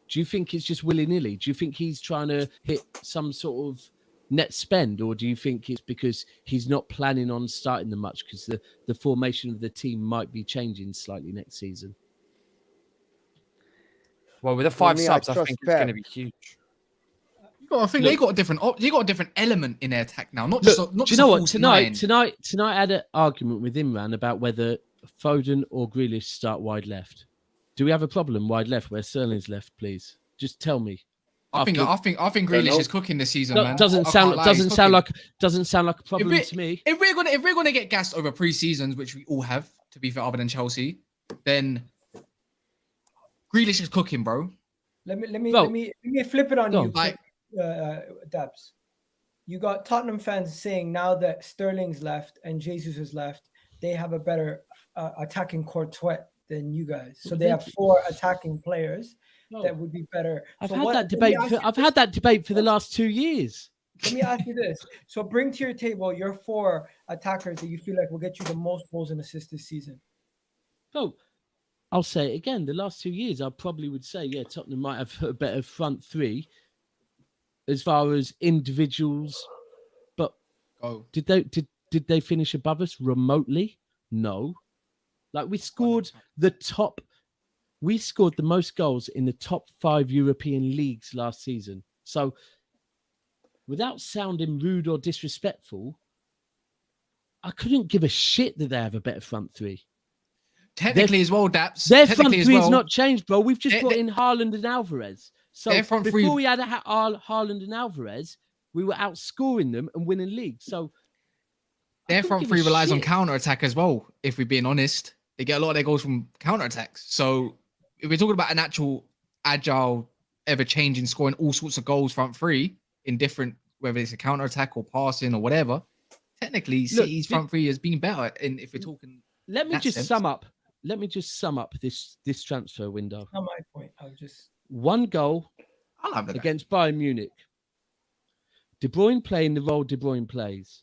do you think it's just willy-nilly? Do you think he's trying to hit some sort of net spend, or do you think it's because he's not planning on starting them much because the formation of the team might be changing slightly next season? Well, with the 5 subs, I think it's going to be huge. I think they got a different element in their attack now. Not just. Do you know what? Tonight, I had an argument with Imran about whether Foden or Grealish start wide left. Do we have a problem wide left where Sterling's left? Please, just tell me. I think Grealish is cooking this season, man. Doesn't sound like a problem to me. If we're gonna get gassed over pre-seasons, which we all have, to be fair, other than Chelsea, then Grealish is cooking, bro. Let me flip it on you. Daps, you got Tottenham fans saying now that Sterling's left and Jesus is left, they have a better attacking quartet than you guys. So they have 4 attacking players that would be better. I've had that debate for the last 2 years. Let me ask you this. So bring to your table your 4 attackers that you feel like will get you the most goals and assists this season. So I'll say it again. The last 2 years, I probably would say, Tottenham might have a better front 3 as far as individuals, but did they finish above us remotely? No. Like we scored the top We scored the most goals in the top 5 European leagues last season. So, without sounding rude or disrespectful, I couldn't give a shit that they have a better front three. Technically as well, Daps. Their technically front as three well, is not changed, bro. We've just brought in Haaland and Alvarez. So their front before three- we had Haaland and Alvarez, we were outscoring them and winning leagues. So their front three relies on counter-attack as well, if we're being honest. They get a lot of their goals from counter-attacks. So if we're talking about an actual agile, ever-changing, scoring all sorts of goals front three in different, whether it's a counter-attack or passing or whatever, technically City's front three has been better. And if we're talking, let me just sum up this transfer window. Not my point. I was just 1 goal against Bayern Munich. De Bruyne playing the role De Bruyne plays.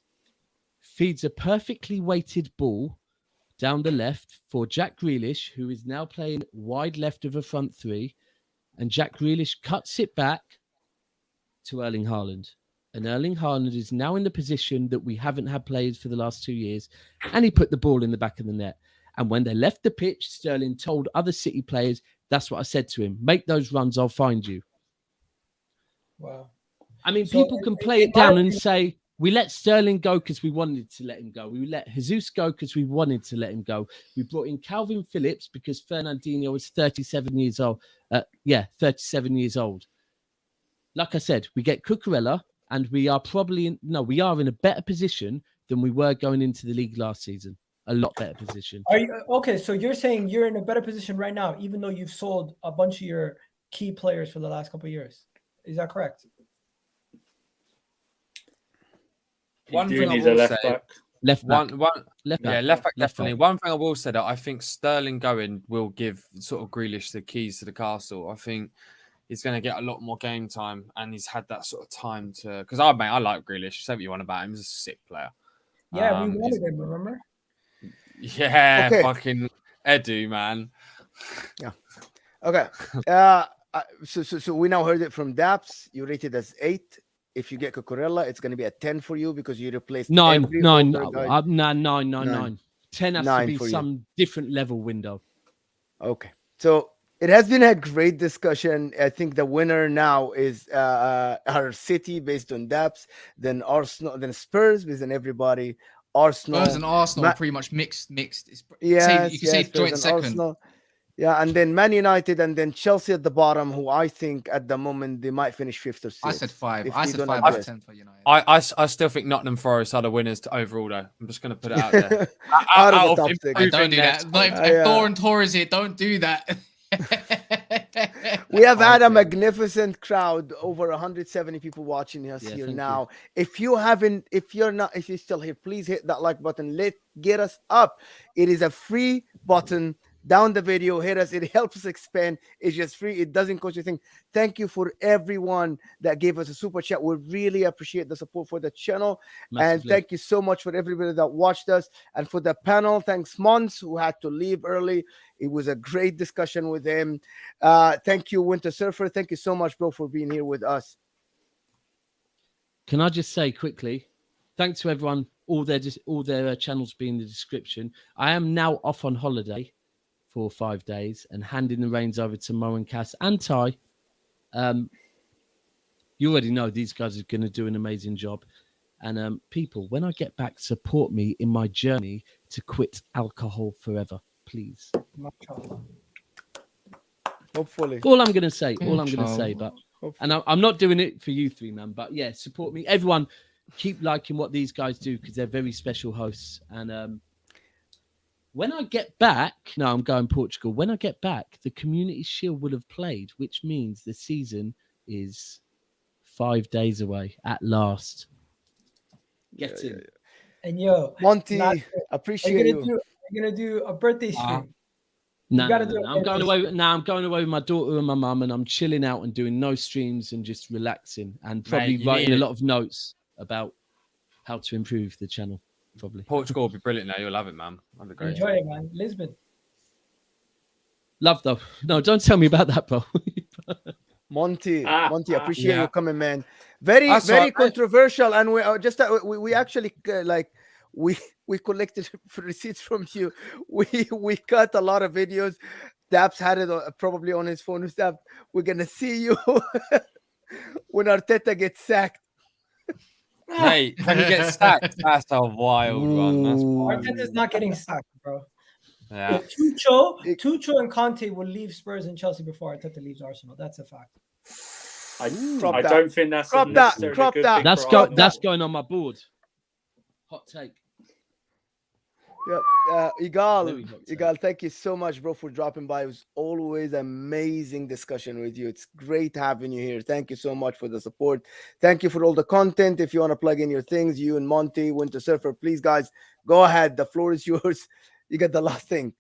Feeds a perfectly weighted ball down the left for Jack Grealish, who is now playing wide left of a front three. And Jack Grealish cuts it back to Erling Haaland. And Erling Haaland is now in the position that we haven't had players for the last 2 years. And he put the ball in the back of the net. And when they left the pitch, Sterling told other City players, that's what I said to him. Make those runs, I'll find you. wow. I mean, people can play it down and say, we let Sterling go because we wanted to let him go. We let Jesus go because we wanted to let him go. We brought in Calvin Phillips because Fernandinho was 37 years old. 37 years old. Like I said, we get Cucurella, and we are we are in a better position than we were going into the league last season. A lot better position. Are you okay? So you're saying you're in a better position right now, even though you've sold a bunch of your key players for the last couple of years. Is that correct? One You thing do I need a will left say, back. Left back. left back definitely. One thing I will say that I think Sterling going will give sort of Grealish the keys to the castle. I think he's going to get a lot more game time, and he's had that sort of time to. Because I like Grealish. Say what you want about him, he's a sick player. Yeah, we wanted him. Remember? Yeah, Okay. fucking Edu, man. Yeah. Okay. So we now heard it from Daps. You rated as 8. If you get Cucurella, it's going to be a 10 for you because you replaced 9. every 9. older guy. 9. 10 has to 9 be for you. some different level window. Okay. So it has been a great discussion. I think the winner now is our City based on Daps, then Arsenal, then Spurs based on everybody. Arsenal. Spurs and Arsenal are pretty much mixed. It's, Yes, you can say Spurs joint and second. Arsenal. Yeah, and then Man United, and then Chelsea at the bottom, who I think at the moment they might finish 5th or 6th. I said 5. if I they said don't 5 out of address. 10 for United. I still think Nottingham Forest are the winners overall, though. I'm just going to put it out there. Out of the top 6. Hey, don't do that. Like, if Thor and Tor is here, don't do that. We have had a magnificent crowd, over 170 people watching us here now. If you're still here, please hit that like button. Get us up. It is a free button. Down the video, hit us. It helps us expand. It's just free. It doesn't cost you anything. Thank you for everyone that gave us a super chat. We really appreciate the support for the channel. Massively. And thank you so much for everybody that watched us. And for the panel, thanks Monts, who had to leave early. It was a great discussion with him. Thank you, Winter Surfer. Thank you so much, bro, for being here with us. Can I just say quickly, thanks to everyone, all their channels be in the description. I am now off on holiday for 5 days and handing the reins over to Mo and Cass and Ty. You already know these guys are going to do an amazing job. And people, when I get back, support me in my journey to quit alcohol forever, please. Hopefully. All I'm going to say, but and I'm not doing it for you three, man. But yeah, support me. Everyone, keep liking what these guys do because they're very special hosts. And when I get back, I'm going Portugal. When I get back, the Community Shield will have played, which means the season is 5 days away at last. Get in. And yo, Monty, appreciate you. I'm gonna do a birthday stream. I'm going away. I'm going away with my daughter and my mum, and I'm chilling out and doing no streams and just relaxing and probably writing a lot of notes about how to improve the channel. Probably Portugal will be brilliant now. You'll love it, man. That'd be great. Enjoy it, man. Lisbon. Love though. No, don't tell me about that, bro. Monty, appreciate you coming, man. Very controversial, and we just we actually we collected receipts from you. We cut a lot of videos Daps had it probably on his phone. Daps, we're gonna see you when Arteta gets sacked. Mate, when he gets sacked, that's a wild one. That's wild. Arteta's not getting sacked, bro. Yeah. Tuchel and Conte will leave Spurs and Chelsea before Arteta leaves Arsenal. That's a fact. I don't think that's crop necessarily that. a good thing That's going on my board. Hot take. Yep. Igal, thank you so much, bro, for dropping by. It was always amazing discussion with you. It's great having you here. Thank you so much for the support. Thank you for all the content. If you want to plug in your things, you and Monty, Winter Surfer, please, guys, go ahead. The floor is yours. You get the last thing.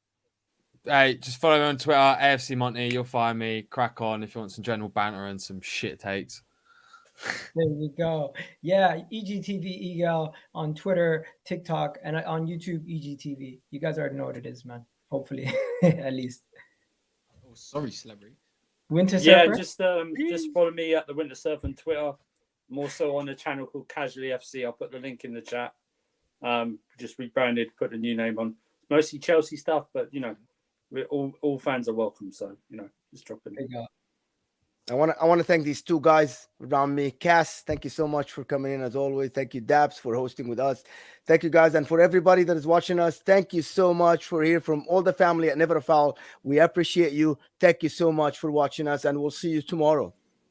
Hey, just follow me on Twitter, AFC Monty. You'll find me. Crack on if you want some general banter and some shit takes. There you go. Yeah, EGTV Egal on Twitter, TikTok, and on YouTube, EGTV. You guys already know what it is, man. Hopefully, at least. Oh, sorry, celebrity. Winter Surfer? Yeah, just follow me at the Winter Surfer on Twitter. I'm also on a channel called Casually FC. I'll put the link in the chat. Just rebranded, put a new name on. Mostly Chelsea stuff, but you know, all fans are welcome. So you know, just drop it in. I want to thank these two guys around me. Cass, thank you so much for coming in as always. Thank you, Daps, for hosting with us. Thank you, guys. And for everybody that is watching us, thank you so much for here from all the family at Never a Foul. We appreciate you. Thank you so much for watching us, and we'll see you tomorrow.